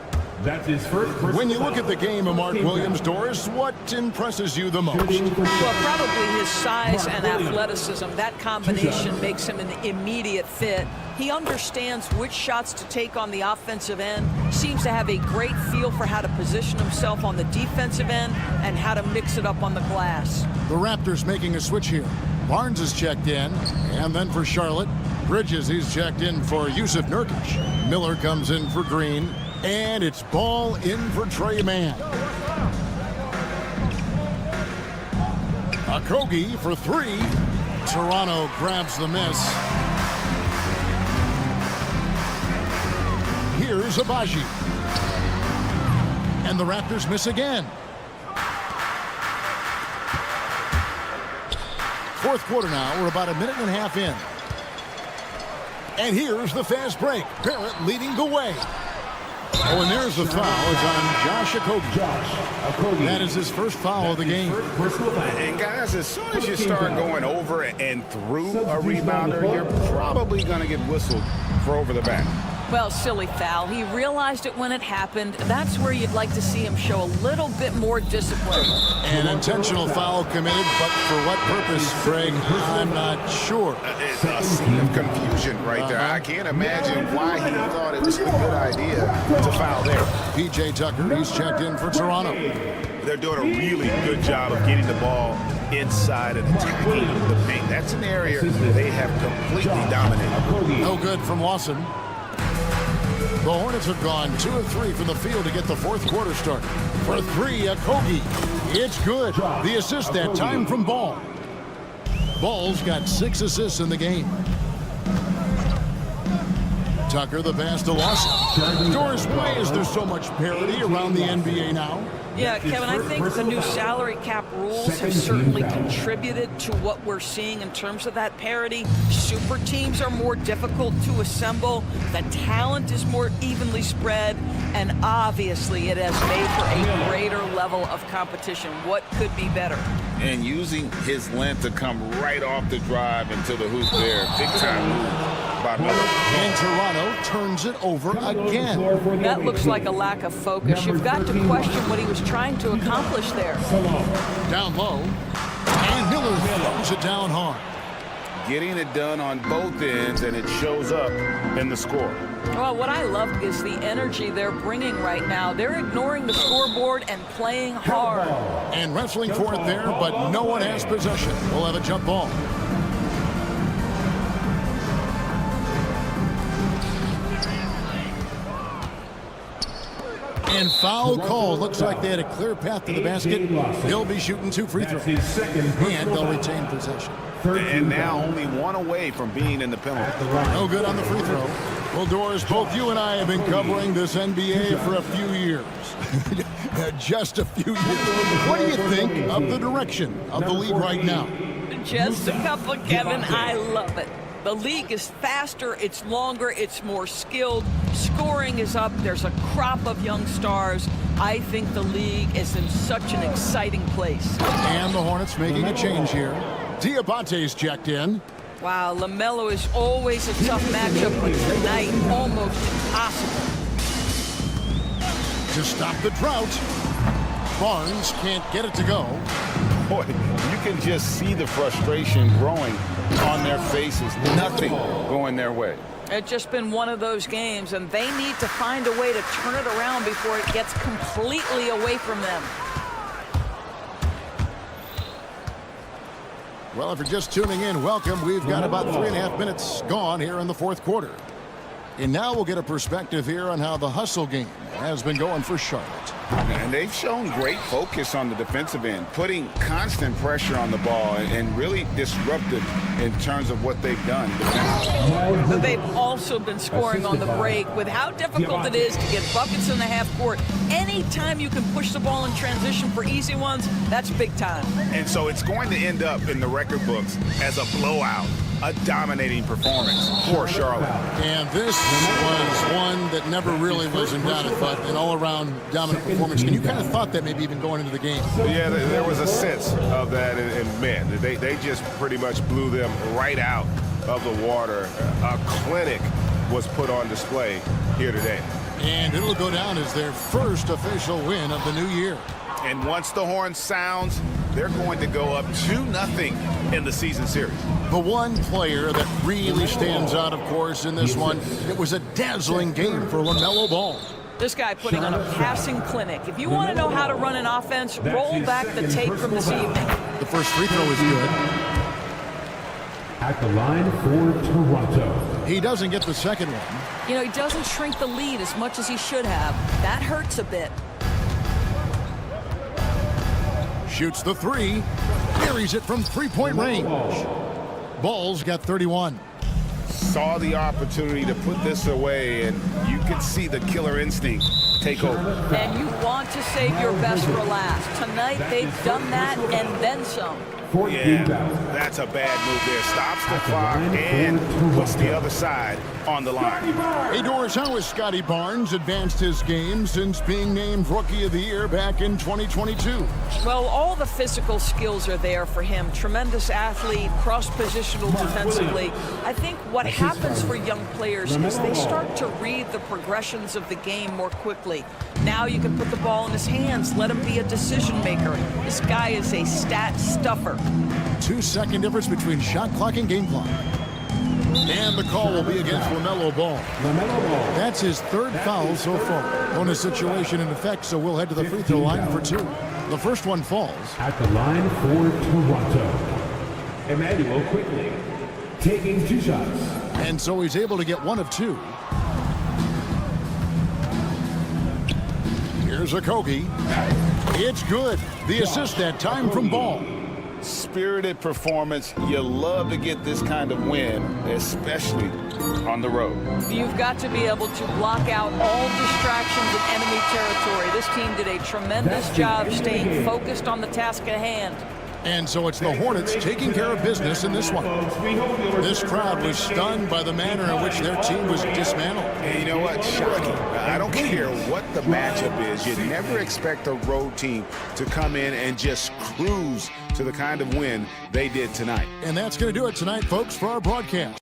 [SPEAKER 9] That's his first.
[SPEAKER 1] When you look at the game of Mark Williams, Doris, what impresses you the most?
[SPEAKER 12] Well, probably his size and athleticism. That combination makes him an immediate fit. He understands which shots to take on the offensive end, seems to have a great feel for how to position himself on the defensive end and how to mix it up on the glass.
[SPEAKER 1] The Raptors making a switch here. Barnes is checked in, and then for Charlotte, Bridges, he's checked in for Yusuf Nurkic. Miller comes in for Green. And it's ball in for Trey Mann. Kogi for 3. Toronto grabs the miss. Here's Abaji. And the Raptors miss again. Fourth quarter now. We're about a minute and a half in. And here's the fast break. Barrett leading the way. Oh, and there's the foul. It's on Josh Okogie. That is his first foul of the game.
[SPEAKER 3] And guys, as soon as you start going over and through a rebounder, you're probably going to get whistled for over the back.
[SPEAKER 12] Well, silly foul. He realized it when it happened. That's where you'd like to see him show a little bit more discipline.
[SPEAKER 1] An intentional foul committed, but for what purpose, Craig? I'm not sure.
[SPEAKER 3] It's a scene of confusion right there. I can't imagine why he thought it was a good idea to foul there.
[SPEAKER 1] P.J. Tucker, he's checked in for Toronto.
[SPEAKER 3] They're doing a really good job of getting the ball inside and attacking the paint. That's an area they have completely dominated.
[SPEAKER 1] No good from Lawson. The Hornets have gone 2 of 3 from the field to get the fourth quarter started. For 3, Kogi. It's good. The assist that time from Ball. Ball's got 6 assists in the game. Tucker, the pass to Lawson. Doris, why is there so much parity around the NBA now?
[SPEAKER 12] Yeah, Kevin, I think the new salary cap rules have certainly contributed to what we're seeing in terms of that parity. Super teams are more difficult to assemble. The talent is more evenly spread. And obviously, it has made for a greater level of competition. What could be better?
[SPEAKER 3] And using his length to come right off the drive into the hoop there. Big time move by Miller.
[SPEAKER 1] And Toronto turns it over again.
[SPEAKER 12] That looks like a lack of focus. You've got to question what he was trying to accomplish there.
[SPEAKER 1] Down low. And Miller throws it down hard.
[SPEAKER 3] Getting it done on both ends, and it shows up in the score.
[SPEAKER 12] Well, what I love is the energy they're bringing right now. They're ignoring the scoreboard and playing hard.
[SPEAKER 1] And wrestling for it there, but no one has possession. We'll have a jump ball. And foul call. Looks like they had a clear path to the basket. He'll be shooting 2 free throws. And they'll retain possession.
[SPEAKER 3] And now only 1 away from being in the penalty.
[SPEAKER 1] No good on the free throw. Well, Doris, both you and I have been covering this NBA for a few years. Just a few years. What do you think of the direction of the league right now?
[SPEAKER 12] Just a couple, Kevin. I love it. The league is faster, it's longer, it's more skilled. Scoring is up. There's a crop of young stars. I think the league is in such an exciting place.
[SPEAKER 1] And the Hornets making a change here. Diabante's checked in.
[SPEAKER 12] Wow, LaMelo is always a tough matchup, but tonight almost impossible.
[SPEAKER 1] To stop the drought, Barnes can't get it to go.
[SPEAKER 3] Boy, you can just see the frustration growing on their faces. Nothing going their way.
[SPEAKER 12] It's just been one of those games, and they need to find a way to turn it around before it gets completely away from them.
[SPEAKER 1] Well, if you're just tuning in, welcome. We've got about 3.5 minutes gone here in the fourth quarter. And now we'll get a perspective here on how the hustle game has been going for Charlotte.
[SPEAKER 3] And they've shown great focus on the defensive end, putting constant pressure on the ball and really disruptive in terms of what they've done.
[SPEAKER 12] But they've also been scoring on the break. With how difficult it is to get buckets in the half court, anytime you can push the ball in transition for easy ones, that's big time.
[SPEAKER 3] And so it's going to end up in the record books as a blowout, a dominating performance for Charlotte.
[SPEAKER 1] And this was one that never really was in doubt, but an all-around dominant performance. And you kind of thought that maybe even going into the game.
[SPEAKER 5] Yeah, there was a sense of that, and man, they just pretty much blew them right out of the water. A clinic was put on display here today.
[SPEAKER 1] And it'll go down as their first official win of the new year.
[SPEAKER 3] And once the horn sounds, they're going to go up 2-0 in the season series.
[SPEAKER 1] The one player that really stands out, of course, in this one, it was a dazzling game for LaMelo Ball.
[SPEAKER 12] This guy putting on a passing clinic. If you want to know how to run an offense, roll back the tape from this evening.
[SPEAKER 1] The first free throw is good.
[SPEAKER 9] At the line for Toronto.
[SPEAKER 1] He doesn't get the second one.
[SPEAKER 12] You know, he doesn't shrink the lead as much as he should have. That hurts a bit.
[SPEAKER 1] Shoots the three. Carries it from three-point range. Ball's got 31.
[SPEAKER 3] Saw the opportunity to put this away, and you could see the killer instinct take over.
[SPEAKER 12] And you want to save your best for last. Tonight, they've done that and then some.
[SPEAKER 3] Yeah, that's a bad move there. Stops the clock and puts the other side on the line.
[SPEAKER 1] Hey, Doris, how has Scotty Barnes advanced his game since being named Rookie of the Year back in 2022?
[SPEAKER 12] Well, all the physical skills are there for him. Tremendous athlete, cross-positional defensively. I think what happens for young players is they start to read the progressions of the game more quickly. Now you can put the ball in his hands, let him be a decision maker. This guy is a stat stuffer.
[SPEAKER 1] 2-second difference between shot clock and game clock. And the call will be against LaMelo Ball. That's his third foul so far. Bonus situation in effect, so we'll head to the free throw line for 2. The first one falls.
[SPEAKER 9] At the line for Toronto. Emmanuel quickly taking 2 shots.
[SPEAKER 1] And so he's able to get 1 of 2. Here's a Kogi. It's good. The assist that time from Ball.
[SPEAKER 3] Spirited performance. You love to get this kind of win, especially on the road.
[SPEAKER 12] You've got to be able to block out all distractions in enemy territory. This team did a tremendous job staying focused on the task at hand.
[SPEAKER 1] And so it's the Hornets taking care of business in this one. This crowd was stunned by the manner in which their team was dismantled.
[SPEAKER 3] And you know what? Shocking. I don't care what the matchup is. You never expect a road team to come in and just cruise to the kind of win they did tonight.
[SPEAKER 1] And that's going to do it tonight, folks, for our broadcast.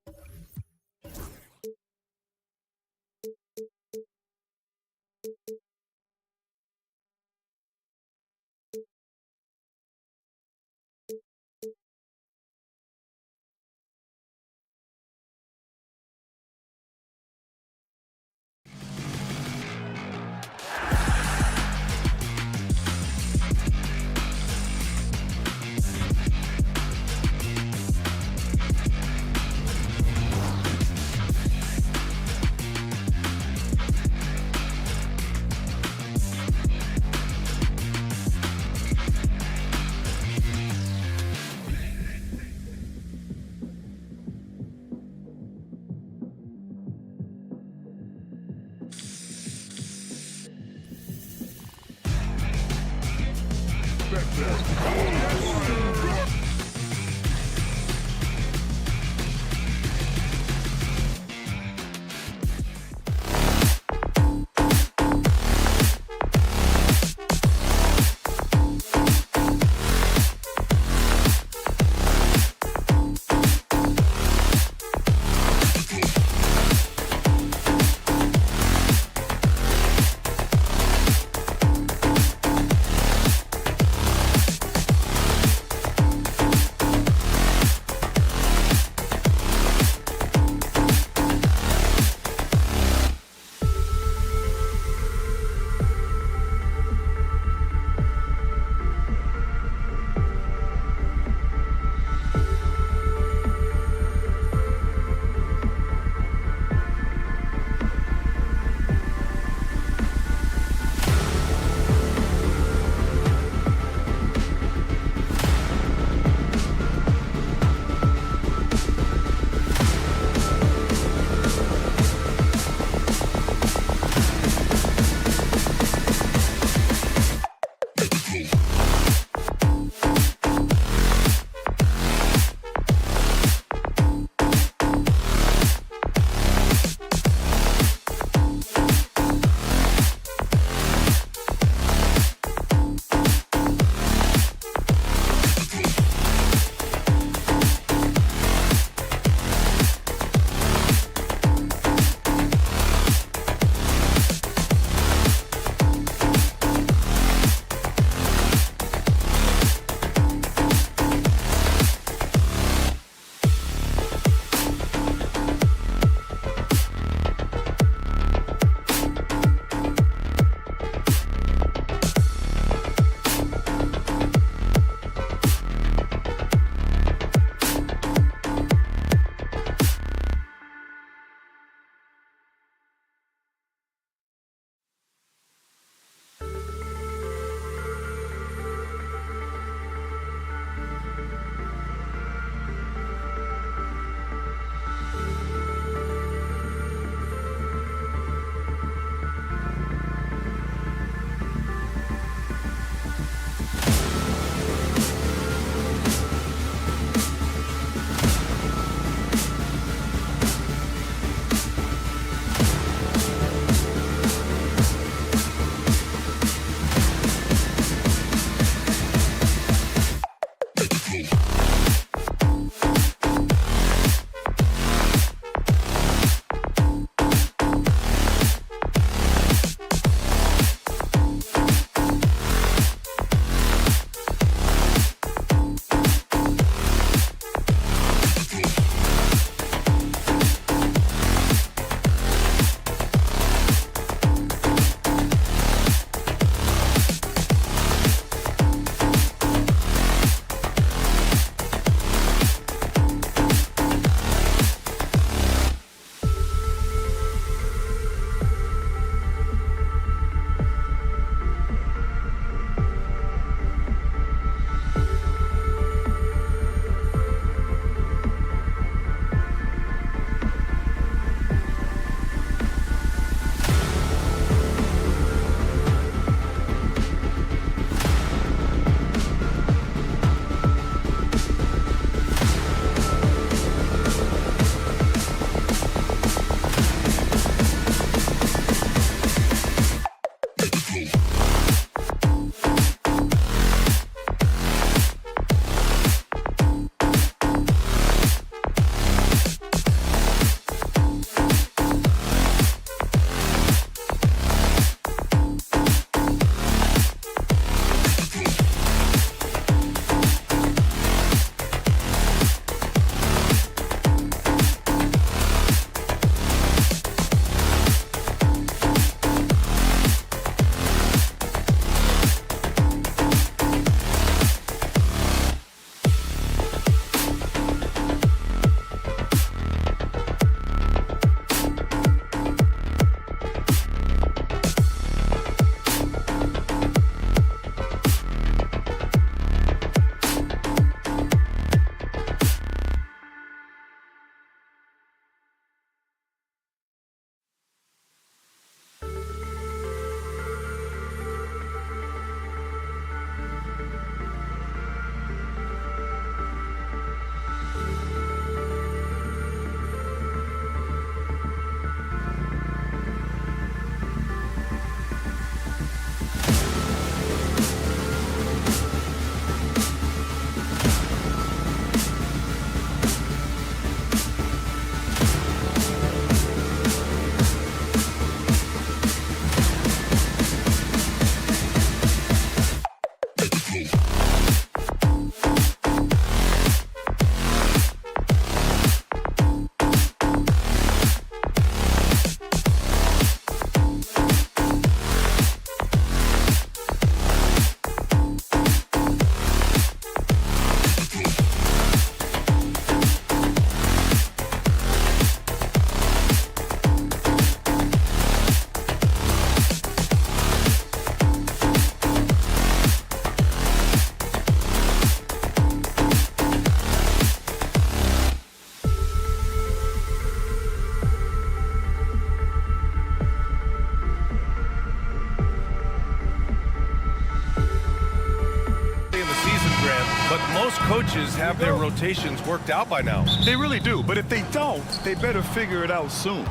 [SPEAKER 10] Most coaches have their rotations worked out by now.
[SPEAKER 11] They really do, but if they don't, they better figure it out soon.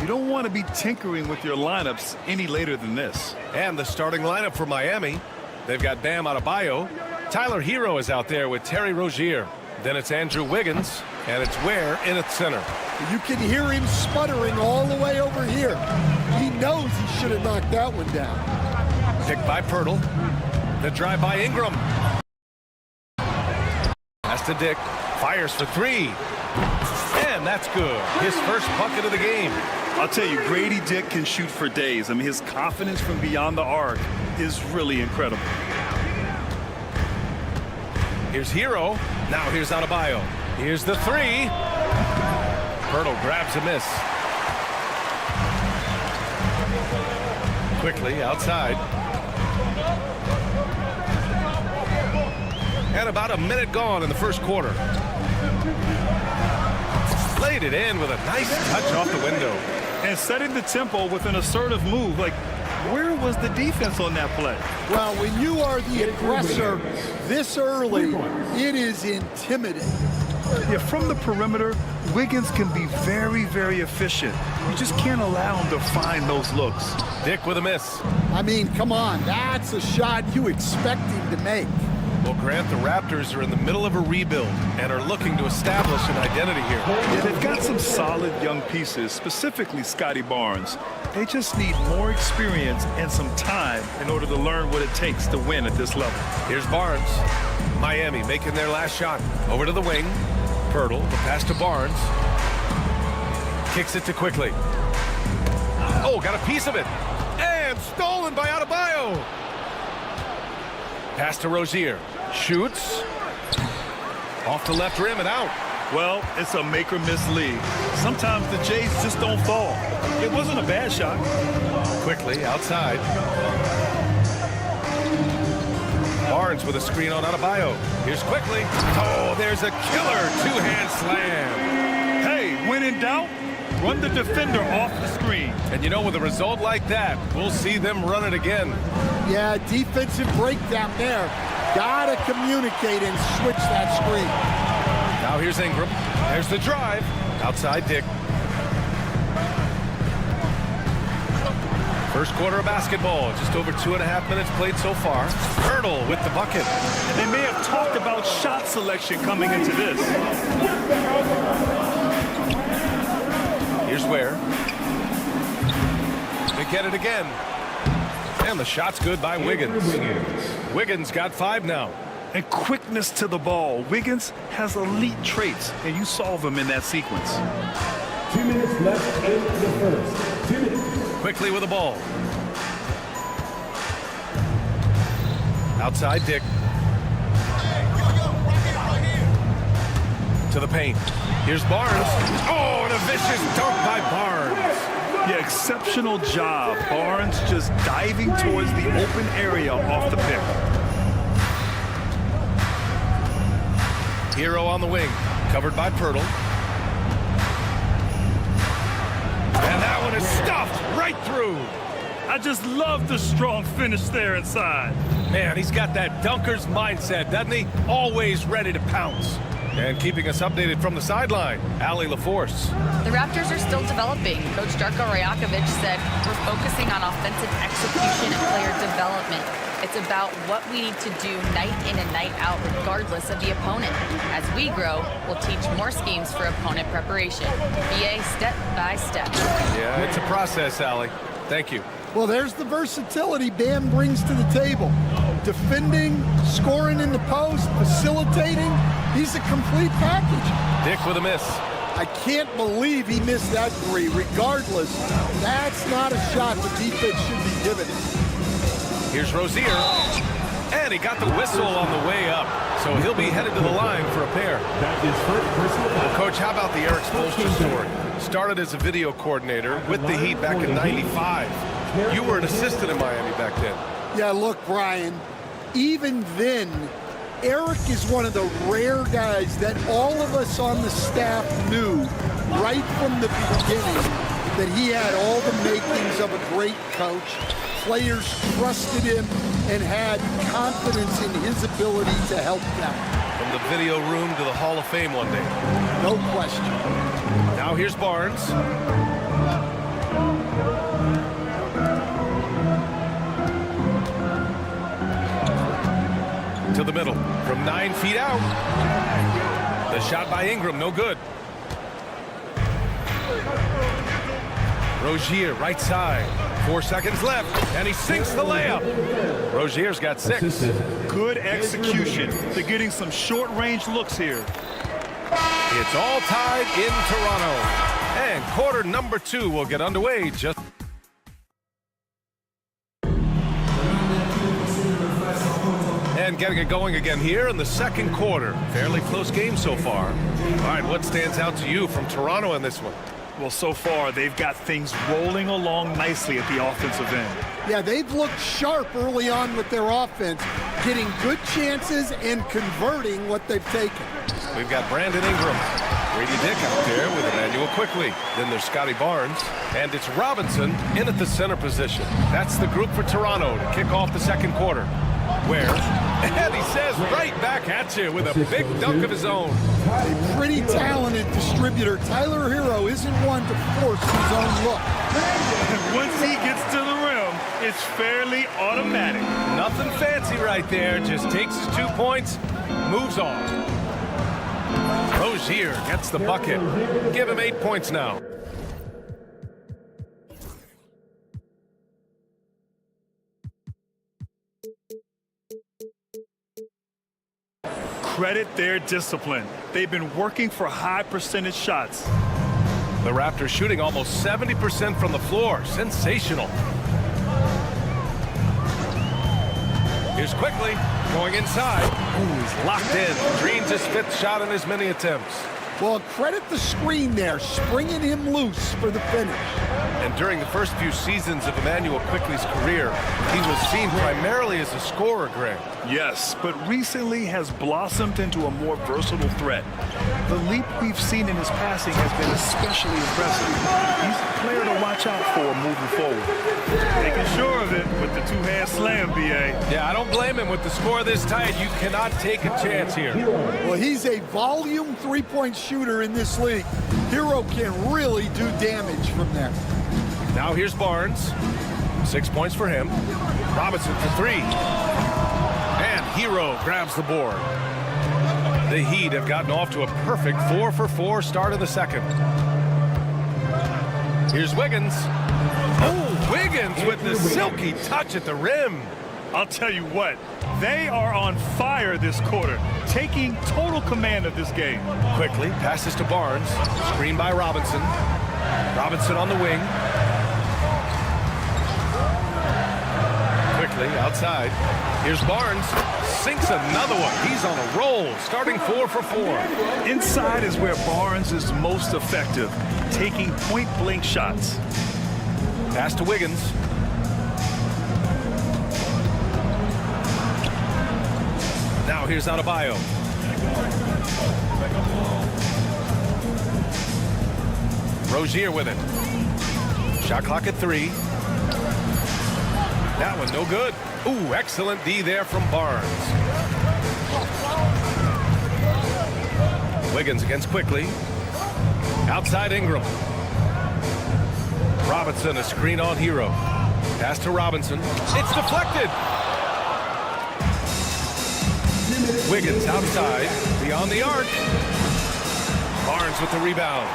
[SPEAKER 11] You don't want to be tinkering with your lineups any later than this.
[SPEAKER 10] And the starting lineup for Miami. They've got Bam Adebayo. Tyler Hero is out there with Terry Rozier. Then it's Andrew Wiggins, and it's Ware in at center.
[SPEAKER 2] You can hear him sputtering all the way over here. He knows he should have knocked that one down.
[SPEAKER 10] Picked by Pirtle. The drive by Ingram. Pass to Dick. Fires for three. And that's good. His first bucket of the game.
[SPEAKER 11] I'll tell you, Grady Dick can shoot for days. I mean, his confidence from beyond the arc is really incredible.
[SPEAKER 10] Here's Hero. Now here's Adebayo. Here's the three. Pirtle grabs a miss. Quickly outside. And about a minute gone in the first quarter. Laid it in with a nice touch off the window.
[SPEAKER 11] And setting the tempo with an assertive move. Like, where was the defense on that play?
[SPEAKER 2] Well, when you are the aggressor this early, it is intimidating.
[SPEAKER 11] Yeah, from the perimeter, Wiggins can be very, very efficient. You just can't allow him to find those looks.
[SPEAKER 10] Dick with a miss.
[SPEAKER 2] I mean, come on, that's a shot you expect him to make.
[SPEAKER 10] Well, Grant, the Raptors are in the middle of a rebuild and are looking to establish an identity here.
[SPEAKER 11] Yeah, they've got some solid young pieces, specifically Scotty Barnes. They just need more experience and some time in order to learn what it takes to win at this level.
[SPEAKER 10] Here's Barnes. Miami making their last shot. Over to the wing. Pirtle, the pass to Barnes. Kicks it to Quickly. Oh, got a piece of it. And stolen by Adebayo. Pass to Rozier. Shoots. Off the left rim and out.
[SPEAKER 11] Well, it's a make or miss league. Sometimes the Jays just don't fall. It wasn't a bad shot.
[SPEAKER 10] Quickly outside. Barnes with a screen on Adebayo. Here's Quickly. Oh, there's a killer two-hand slam.
[SPEAKER 11] Hey, when in doubt, run the defender off the screen.
[SPEAKER 10] And you know, with a result like that, we'll see them run it again.
[SPEAKER 2] Yeah, defensive breakdown there. Gotta communicate and switch that screen.
[SPEAKER 10] Now here's Ingram. There's the drive. Outside Dick. First quarter of basketball. Just over 2.5 minutes played so far. Pirtle with the bucket.
[SPEAKER 11] And they may have talked about shot selection coming into this.
[SPEAKER 10] Here's Ware. They get it again. And the shot's good by Wiggins. Wiggins got 5 now.
[SPEAKER 11] And quickness to the ball. Wiggins has elite traits, and you solve them in that sequence.
[SPEAKER 9] 2 minutes left in the first. 2 minutes.
[SPEAKER 10] Quickly with the ball. Outside Dick. To the paint. Here's Barnes. Oh, and a vicious dunk by Barnes.
[SPEAKER 11] Yeah, exceptional job. Barnes just diving towards the open area off the pick.
[SPEAKER 10] Hero on the wing. Covered by Pirtle. And that one is stuffed right through.
[SPEAKER 11] I just love the strong finish there inside.
[SPEAKER 10] Man, he's got that dunker's mindset, doesn't he? Always ready to pounce. And keeping us updated from the sideline, Allie LaForce.
[SPEAKER 13] The Raptors are still developing. Coach Darko Rajakovic said, we're focusing on offensive execution and player development. It's about what we need to do night in and night out, regardless of the opponent. As we grow, we'll teach more schemes for opponent preparation. BA step by step.
[SPEAKER 10] Yeah, it's a process, Allie. Thank you.
[SPEAKER 2] Well, there's the versatility Bam brings to the table. Defending, scoring in the post, facilitating. He's a complete package.
[SPEAKER 10] Dick with a miss.
[SPEAKER 2] I can't believe he missed that three. Regardless, that's not a shot the defense should be given.
[SPEAKER 10] Here's Rozier. And he got the whistle on the way up. So he'll be headed to the line for a pair. Well, Coach, how about the Eric Spoelstra story? Started as a video coordinator with the Heat back in '95. You were an assistant in Miami back then.
[SPEAKER 2] Yeah, look, Brian, even then, Eric is one of the rare guys that all of us on the staff knew right from the beginning that he had all the makings of a great coach. Players trusted him and had confidence in his ability to help them.
[SPEAKER 10] From from the video room to the Hall of Fame one day.
[SPEAKER 2] No question.
[SPEAKER 10] Now here's Barnes. To the middle from 9 feet out. The shot by Ingram, no good. Rozier, right side. 4 seconds left, and he sinks the layup. Rozier's got 6.
[SPEAKER 11] Good execution. They're getting some short-range looks here.
[SPEAKER 10] It's all tied in Toronto. And quarter number 2 will get underway just... And getting it going again here in the second quarter. Fairly close game so far. All right, what stands out to you from Toronto in this one?
[SPEAKER 11] Well, so far, they've got things rolling along nicely at the offensive end.
[SPEAKER 2] Yeah, they've looked sharp early on with their offense, getting good chances and converting what they've taken.
[SPEAKER 10] We've got Brandon Ingram, Grady Dick out there with Emmanuel Quickly. Then there's Scotty Barnes, and it's Robinson in at the center position. That's the group for Toronto to kick off the second quarter. Where, and he says right back at you with a big dunk of his own.
[SPEAKER 2] A pretty talented distributor. Tyler Hero isn't one to force his own look.
[SPEAKER 11] And once he gets to the rim, it's fairly automatic.
[SPEAKER 10] Nothing fancy right there. Just takes his 2 points, moves on. Rozier gets the bucket. Give him 8 points now.
[SPEAKER 11] Credit their discipline. They've been working for high percentage shots.
[SPEAKER 10] The Raptors shooting almost 70% from the floor. Sensational. Here's Quickly going inside. Ooh, he's locked in. Dreams his 5th shot in as many attempts.
[SPEAKER 2] Well, credit the screen there, springing him loose for the finish.
[SPEAKER 10] And during the first few seasons of Emmanuel Quickly's career, he was seen primarily as a scorer, Greg.
[SPEAKER 11] Yes, but recently has blossomed into a more versatile threat. The leap we've seen in his passing has been especially impressive. He's a player to watch out for moving forward.
[SPEAKER 8] Making sure of it with the two-hand slam, B.A.
[SPEAKER 10] Yeah, I don't blame him. With the score this tight, you cannot take a chance here.
[SPEAKER 2] Well, he's a volume three-point shooter in this league. Hero can really do damage from there.
[SPEAKER 10] Now here's Barnes. 6 points for him. Robinson for 3. And Hero grabs the board. The Heat have gotten off to a perfect 4-for-4 start of the second. Here's Wiggins. Oh, Wiggins with the silky touch at the rim.
[SPEAKER 11] I'll tell you what, they are on fire this quarter, taking total command of this game.
[SPEAKER 10] Quickly passes to Barnes. Screen by Robinson. Robinson on the wing. Quickly outside. Here's Barnes. Sinks another one. He's on a roll, starting 4-for-4.
[SPEAKER 11] Inside is where Barnes is most effective, taking point-blank shots.
[SPEAKER 10] Pass to Wiggins. Now here's Adebayo. Rozier with it. Shot clock at 3. That one no good. Ooh, excellent D there from Barnes. Wiggins against Quickly. Outside Ingram. Robinson, a screen on Hero. Pass to Robinson. It's deflected. Wiggins outside, beyond the arc. Barnes with the rebound.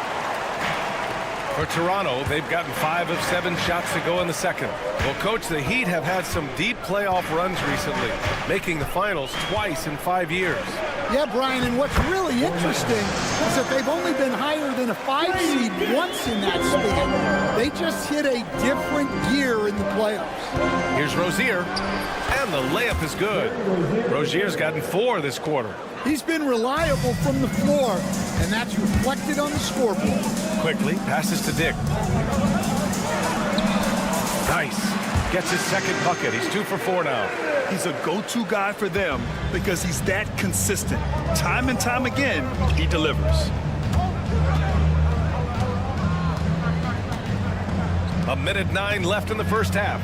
[SPEAKER 10] For Toronto, they've gotten 5 of 7 shots to go in the second. Well, Coach, the Heat have had some deep playoff runs recently, making the finals twice in 5 years.
[SPEAKER 2] Yeah, Brian, and what's really interesting is that they've only been higher than a 5 seed once in that span. They just hit a different gear in the playoffs.
[SPEAKER 10] Here's Rozier, and the layup is good. Rozier's gotten 4 this quarter.
[SPEAKER 2] He's been reliable from the floor, and that's reflected on the scoreboard.
[SPEAKER 10] Quickly passes to Dick. Nice. Gets his second bucket. He's 2 for 4 now.
[SPEAKER 11] He's a go-to guy for them because he's that consistent. Time and time again, he delivers.
[SPEAKER 10] A minute 9 left in the first half.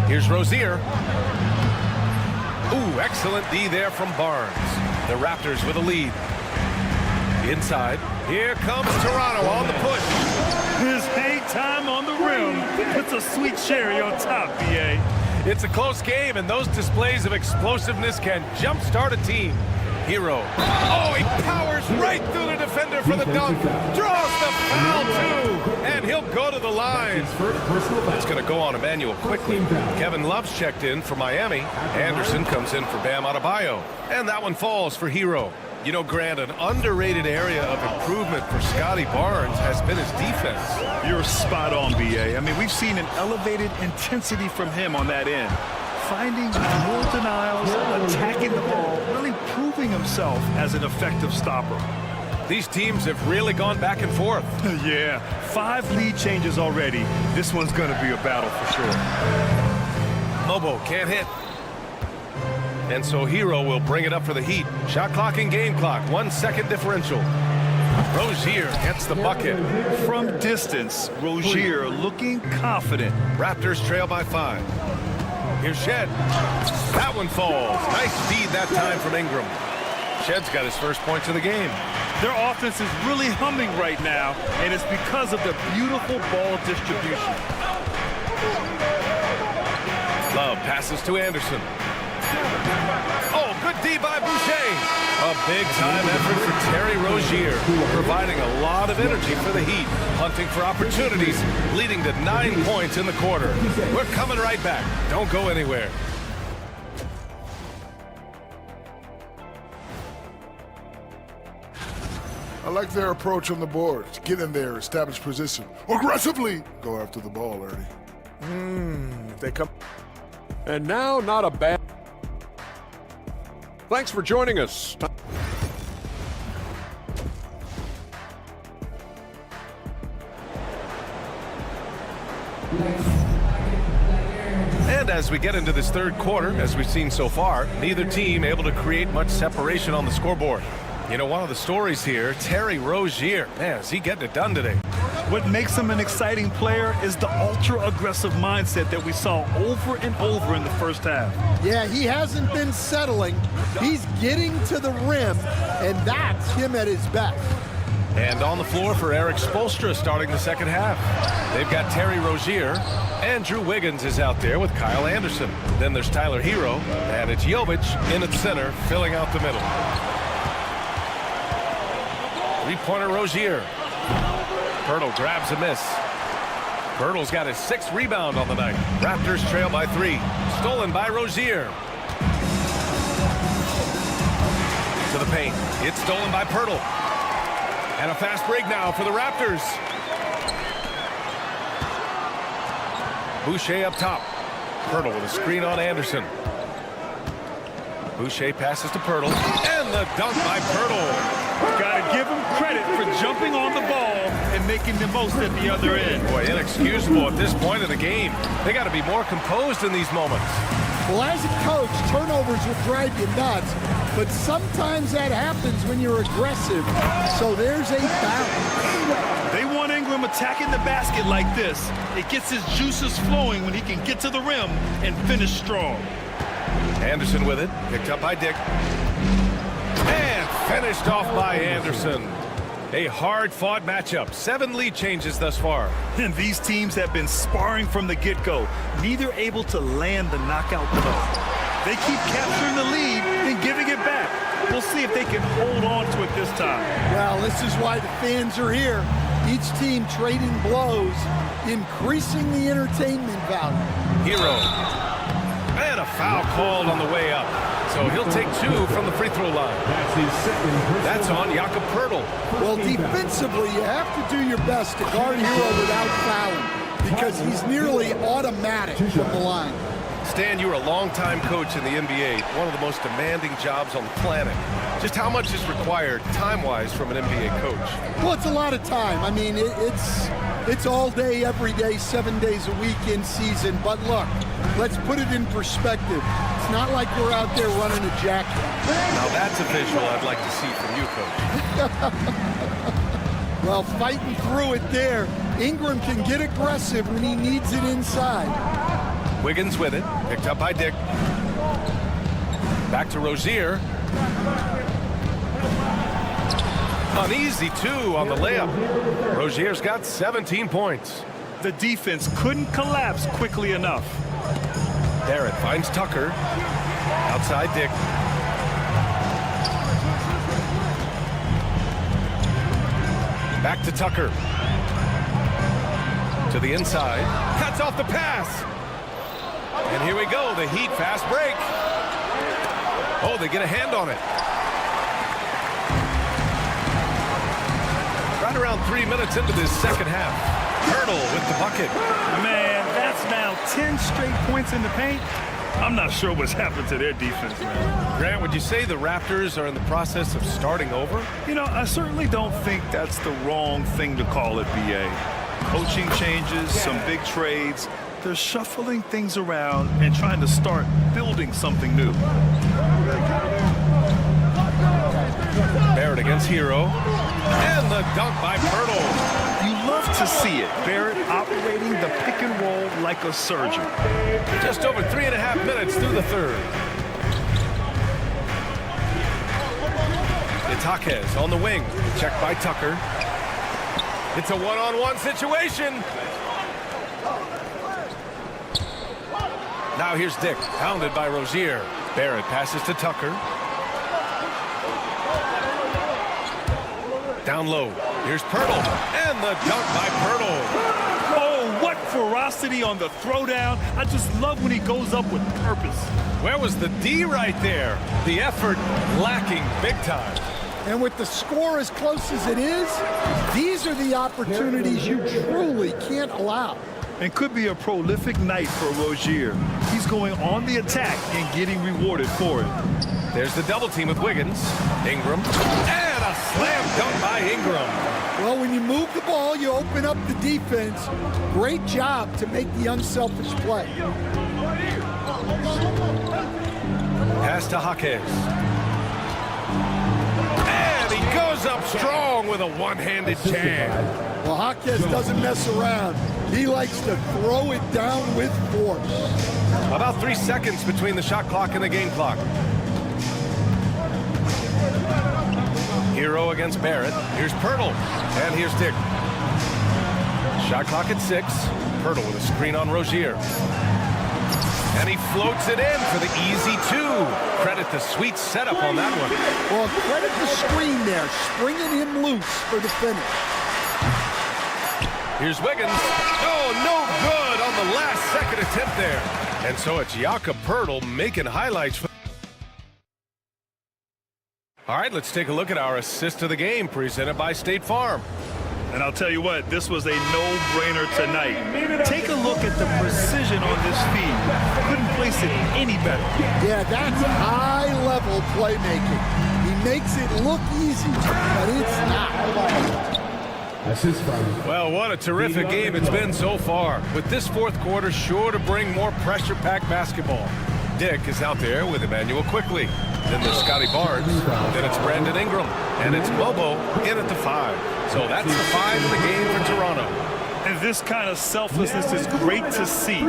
[SPEAKER 10] Here's Rozier. Ooh, excellent D there from Barnes. The Raptors with a lead. Inside, here comes Toronto on the push.
[SPEAKER 11] His hang time on the rim puts a sweet cherry on top, BA.
[SPEAKER 10] It's a close game, and those displays of explosiveness can jumpstart a team. Hero. Oh, he powers right through the defender for the dunk. Draws the foul, too. And he'll go to the line. It's going to go on Emmanuel quickly. Kevin Love's checked in for Miami. Anderson comes in for Bam Adebayo. And that one falls for Hero. You know, Grant, an underrated area of improvement for Scotty Barnes has been his defense.
[SPEAKER 11] You're spot on, BA. I mean, we've seen an elevated intensity from him on that end. Finding more denials, attacking the ball, really proving himself as an effective stopper.
[SPEAKER 10] These teams have really gone back and forth.
[SPEAKER 11] Yeah, 5 lead changes already. This one's going to be a battle for sure.
[SPEAKER 10] Mobo can't hit. And so Hero will bring it up for the Heat. Shot clock and game clock, 1 second differential. Rozier gets the bucket.
[SPEAKER 11] From distance, Rozier looking confident.
[SPEAKER 10] Raptors trail by 5. Here's Shed. That one falls. Nice feed that time from Ingram. Shed's got his first points of the game.
[SPEAKER 11] Their offense is really humming right now, and it's because of the beautiful ball distribution.
[SPEAKER 10] Love passes to Anderson. Oh, good D by Boucher. A big-time effort for Terry Rozier, providing a lot of energy for the Heat, hunting for opportunities, leading to 9 points in the quarter. We're coming right back. Don't go anywhere.
[SPEAKER 6] I like their approach on the boards. Get in there, establish position. Aggressively go after the ball, Ernie.
[SPEAKER 17] They come.
[SPEAKER 7] And now, not a bad... Thanks for joining us.
[SPEAKER 10] And as we get into this third quarter, as we've seen so far, neither team able to create much separation on the scoreboard. You know, one of the stories here, Terry Rozier. Man, is he getting it done today?
[SPEAKER 11] What makes him an exciting player is the ultra-aggressive mindset that we saw over and over in the first half.
[SPEAKER 2] Yeah, he hasn't been settling. He's getting to the rim, and that's him at his best.
[SPEAKER 10] And on the floor for Eric Spoelstra starting the second half. They've got Terry Rozier. Andrew Wiggins is out there with Kyle Anderson. Then there's Tyler Hero, and it's Jovic in at center, filling out the middle. Three-pointer Rozier. Pirtle grabs a miss. Pirtle's got his 6th rebound on the night. Raptors trail by 3. Stolen by Rozier. To the paint. It's stolen by Pirtle. And a fast break now for the Raptors. Boucher up top. Pirtle with a screen on Anderson. Boucher passes to Pirtle. And the dunk by Pirtle.
[SPEAKER 11] Got to give him credit for jumping on the ball and making the most at the other end.
[SPEAKER 10] Boy, inexcusable at this point of the game. They got to be more composed in these moments.
[SPEAKER 2] Well, as a coach, turnovers will drive you nuts, but sometimes that happens when you're aggressive. So there's a balance.
[SPEAKER 11] They want Ingram attacking the basket like this. It gets his juices flowing when he can get to the rim and finish strong.
[SPEAKER 10] Anderson with it, picked up by Dick. And finished off by Anderson. A hard-fought matchup. 7 lead changes thus far.
[SPEAKER 11] And these teams have been sparring from the get-go, neither able to land the knockout blow. They keep capturing the lead and giving it back. We'll see if they can hold on to it this time.
[SPEAKER 2] Well, this is why the fans are here. Each team trading blows, increasing the entertainment value.
[SPEAKER 10] Hero. And a foul called on the way up. So he'll take 2 from the free throw line. That's on Jakob Pirtle.
[SPEAKER 2] Well, defensively, you have to do your best to guard Hero without fouling because he's nearly automatic from the line.
[SPEAKER 10] Stan, you were a longtime coach in the NBA, one of the most demanding jobs on the planet. Just how much is required time-wise from an NBA coach?
[SPEAKER 2] Well, it's a lot of time. I mean, it's all day, every day, 7 days a week in season. But look, let's put it in perspective. It's not like we're out there running a jacket.
[SPEAKER 10] Now that's a visual I'd like to see from you, Coach.
[SPEAKER 2] Well, fighting through it there. Ingram can get aggressive when he needs it inside.
[SPEAKER 10] Wiggins with it, picked up by Dick. Back to Rozier. An easy 2 on the layup. Rozier's got 17 points.
[SPEAKER 11] The defense couldn't collapse quickly enough.
[SPEAKER 10] Barrett finds Tucker. Outside Dick. Back to Tucker. To the inside. Cuts off the pass. And here we go. The Heat fast break. Oh, they get a hand on it. Right around 3 minutes into this second half. Hurdle with the bucket.
[SPEAKER 11] Man, that's now 10 straight points in the paint. I'm not sure what's happened to their defense, man.
[SPEAKER 10] Grant, would you say the Raptors are in the process of starting over?
[SPEAKER 11] You know, I certainly don't think that's the wrong thing to call it, BA. Coaching changes, some big trades. They're shuffling things around and trying to start building something new.
[SPEAKER 10] Barrett against Hero. And the dunk by Pirtle.
[SPEAKER 11] You love to see it. Barrett operating the pick and roll like a surgeon.
[SPEAKER 10] Just over 3.5 minutes through the third. It's Jaquez on the wing. Checked by Tucker. It's a one-on-one situation. Now here's Dick, pounded by Rozier. Barrett passes to Tucker. Down low. Here's Pirtle. And the dunk by Pirtle.
[SPEAKER 11] Oh, what ferocity on the throwdown. I just love when he goes up with purpose.
[SPEAKER 10] Where was the D right there? The effort lacking big time.
[SPEAKER 2] And with the score as close as it is, these are the opportunities you truly can't allow.
[SPEAKER 11] And could be a prolific night for Rozier. He's going on the attack and getting rewarded for it.
[SPEAKER 10] There's the double team with Wiggins. Ingram. And a slam dunk by Ingram.
[SPEAKER 2] Well, when you move the ball, you open up the defense. Great job to make the unselfish play.
[SPEAKER 10] Pass to Jaquez. And he goes up strong with a one-handed jam.
[SPEAKER 2] Well, Jaquez doesn't mess around. He likes to throw it down with force.
[SPEAKER 10] About 3 seconds between the shot clock and the game clock. Hero against Barrett. Here's Pirtle. And here's Dick. Shot clock at 6. Pirtle with a screen on Rozier. And he floats it in for the easy 2. Credit the sweet setup on that one.
[SPEAKER 2] Well, credit the screen there, springing him loose for the finish.
[SPEAKER 10] Here's Wiggins. Oh, no good on the last second attempt there. And so it's Jakob Pirtle making highlights. All right, let's take a look at our assist of the game presented by State Farm.
[SPEAKER 11] And I'll tell you what, this was a no-brainer tonight. Take a look at the precision on this feed. Couldn't place it any better.
[SPEAKER 2] Yeah, that's high-level playmaking. He makes it look easy, but it's not.
[SPEAKER 10] Well, what a terrific game it's been so far. With this fourth quarter sure to bring more pressure-packed basketball. Dick is out there with Emmanuel Quickly. Then there's Scotty Barnes. Then it's Brandon Ingram. And it's Bobo in at the 5. So that's the 5 of the game for Toronto.
[SPEAKER 11] And this kind of selflessness is great to see.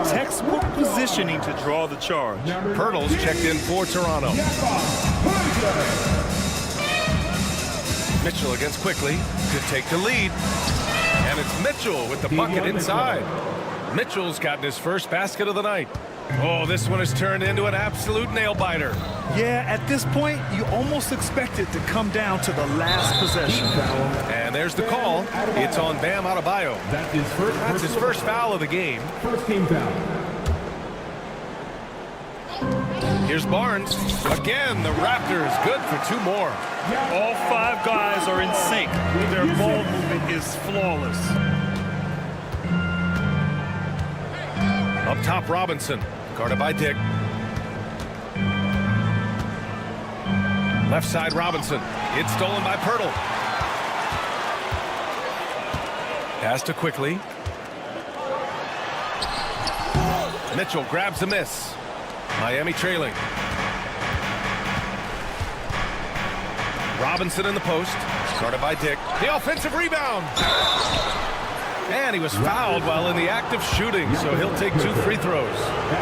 [SPEAKER 11] Textbook positioning to draw the charge.
[SPEAKER 10] Pirtle's checked in for Toronto. Mitchell against Quickly to take the lead. And it's Mitchell with the bucket inside. Mitchell's gotten his first basket of the night. Oh, this one has turned into an absolute nail-biter.
[SPEAKER 11] Yeah, at this point, you almost expect it to come down to the last possession.
[SPEAKER 10] And there's the call. It's on Bam Adebayo. That's his first foul of the game.
[SPEAKER 9] First team foul.
[SPEAKER 10] Here's Barnes. Again, the Raptors good for 2 more.
[SPEAKER 11] All 5 guys are in sync. Their ball movement is flawless.
[SPEAKER 10] Up top, Robinson. Guarded by Dick. Left side, Robinson. It's stolen by Pirtle. Pass to Quickly. Mitchell grabs the miss. Miami trailing. Robinson in the post. Guarded by Dick. The offensive rebound. And he was fouled while in the act of shooting, so he'll take 2 free throws.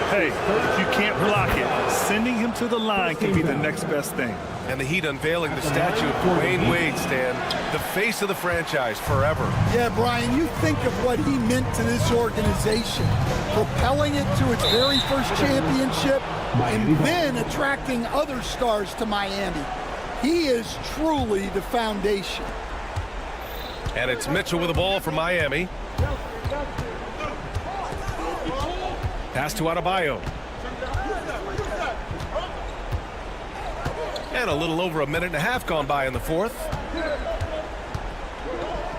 [SPEAKER 11] Hey, if you can't block it, sending him to the line can be the next best thing.
[SPEAKER 10] And the Heat unveiling the statue of Dwayne Wade, Stan, the face of the franchise forever.
[SPEAKER 2] Yeah, Brian, you think of what he meant to this organization, propelling it to its very first championship, and then attracting other stars to Miami. He is truly the foundation.
[SPEAKER 10] And it's Mitchell with the ball for Miami. Pass to Adebayo. And a little over a minute and a half gone by in the fourth.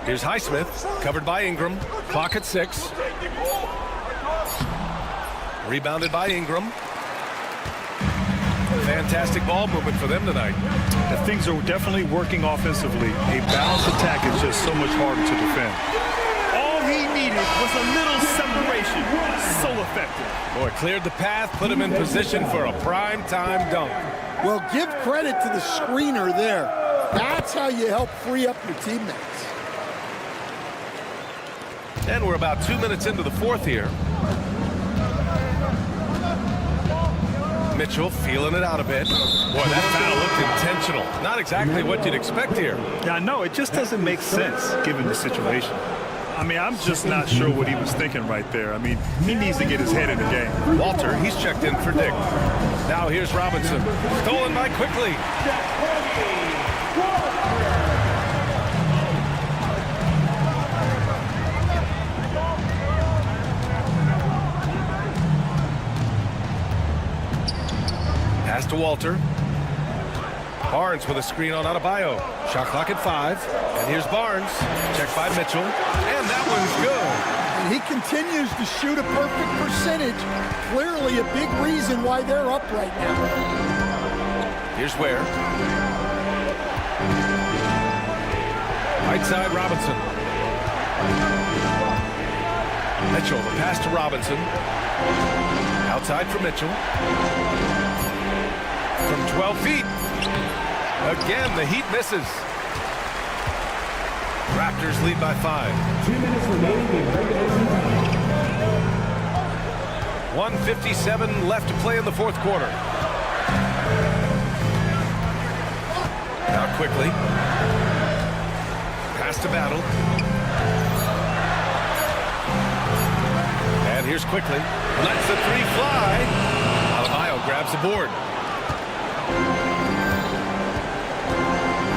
[SPEAKER 10] Here's Highsmith, covered by Ingram. Clock at 6. Rebounded by Ingram. Fantastic ball movement for them tonight.
[SPEAKER 11] Things are definitely working offensively. A balanced attack is just so much harder to defend.
[SPEAKER 18] All he needed was a little separation. So effective.
[SPEAKER 10] Boy, cleared the path, put him in position for a prime-time dunk.
[SPEAKER 2] Well, give credit to the screener there. That's how you help free up your teammates.
[SPEAKER 10] And we're about 2 minutes into the fourth here. Mitchell feeling it out a bit. Boy, that foul looked intentional. Not exactly what you'd expect here.
[SPEAKER 11] Yeah, I know. It just doesn't make sense given the situation. I mean, I'm just not sure what he was thinking right there. I mean, he needs to get his head in the game.
[SPEAKER 10] Walter, he's checked in for Dick. Now here's Robinson. Stolen by Quickly. Pass to Walter. Barnes with a screen on Adebayo. Shot clock at 5. And here's Barnes. Checked by Mitchell. And that one's good.
[SPEAKER 2] And he continues to shoot a perfect percentage. Clearly a big reason why they're up right now.
[SPEAKER 10] Here's Ware. Right side, Robinson. Mitchell, the pass to Robinson. Outside for Mitchell. From 12 feet. Again, the Heat misses. Raptors lead by 5.
[SPEAKER 9] 2 minutes remaining in regulation time.
[SPEAKER 10] 1:57 left to play in the fourth quarter. Now Quickly. Pass to Battle. And here's Quickly. Lets the 3 fly. Adebayo grabs the board.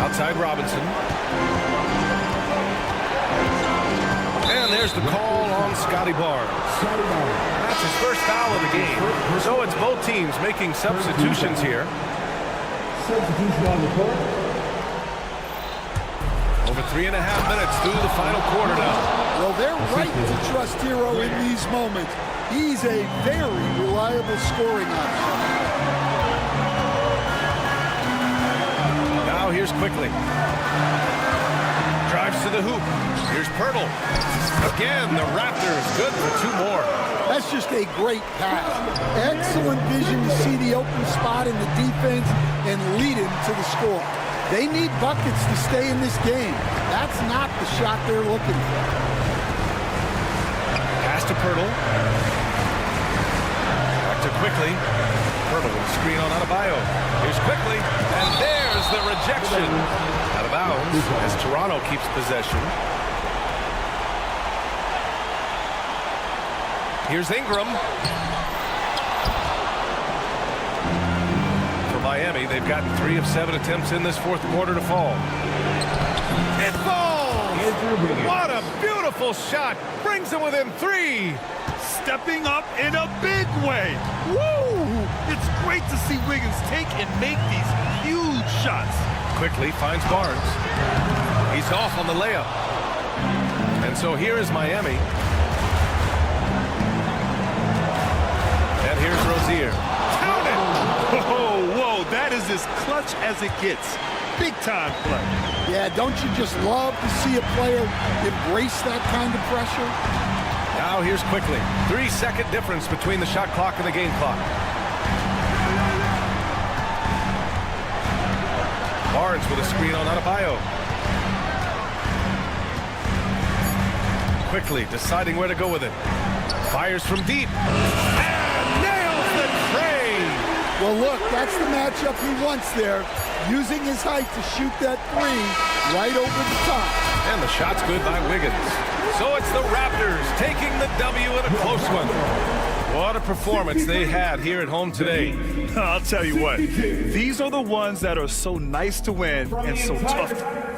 [SPEAKER 10] Outside Robinson. And there's the call on Scotty Barnes. That's his first foul of the game. So it's both teams making substitutions here.
[SPEAKER 9] Substitution on the court.
[SPEAKER 10] Over 3.5 minutes through the final quarter now.
[SPEAKER 2] Well, they're right to trust Hero in these moments. He's a very reliable scoring option.
[SPEAKER 10] Now here's Quickly. Drives to the hoop. Here's Pirtle. Again, the Raptors good for 2 more.
[SPEAKER 2] That's just a great pass. Excellent vision to see the open spot in the defense and lead him to the score. They need buckets to stay in this game. That's not the shot they're looking for.
[SPEAKER 10] Pass to Pirtle. Back to Quickly. Pirtle with a screen on Adebayo. Here's Quickly. And there's the rejection. Out of bounds as Toronto keeps possession. Here's Ingram. For Miami, they've gotten 3 of 7 attempts in this fourth quarter to fall. It falls! What a beautiful shot! Brings them within 3.
[SPEAKER 18] Stepping up in a big way. Woo! It's great to see Wiggins take and make these huge shots.
[SPEAKER 10] Quickly finds Barnes. He's off on the layup. And so here is Miami. And here's Rozier.
[SPEAKER 18] Count it! Whoa, whoa, that is as clutch as it gets. Big time play.
[SPEAKER 2] Yeah, don't you just love to see a player embrace that kind of pressure?
[SPEAKER 10] Now here's Quickly. 3-second difference between the shot clock and the game clock. Barnes with a screen on Adebayo. quickly, deciding where to go with it. Fires from deep. And nails the tray.
[SPEAKER 2] Well, look, that's the matchup he wants there. Using his height to shoot that three right over the top.
[SPEAKER 10] And the shot's good by Wiggins. So it's the Raptors taking the W in a close one. What a performance they had here at home today.
[SPEAKER 11] I'll tell you what, these are the ones that are so nice to win and so tough.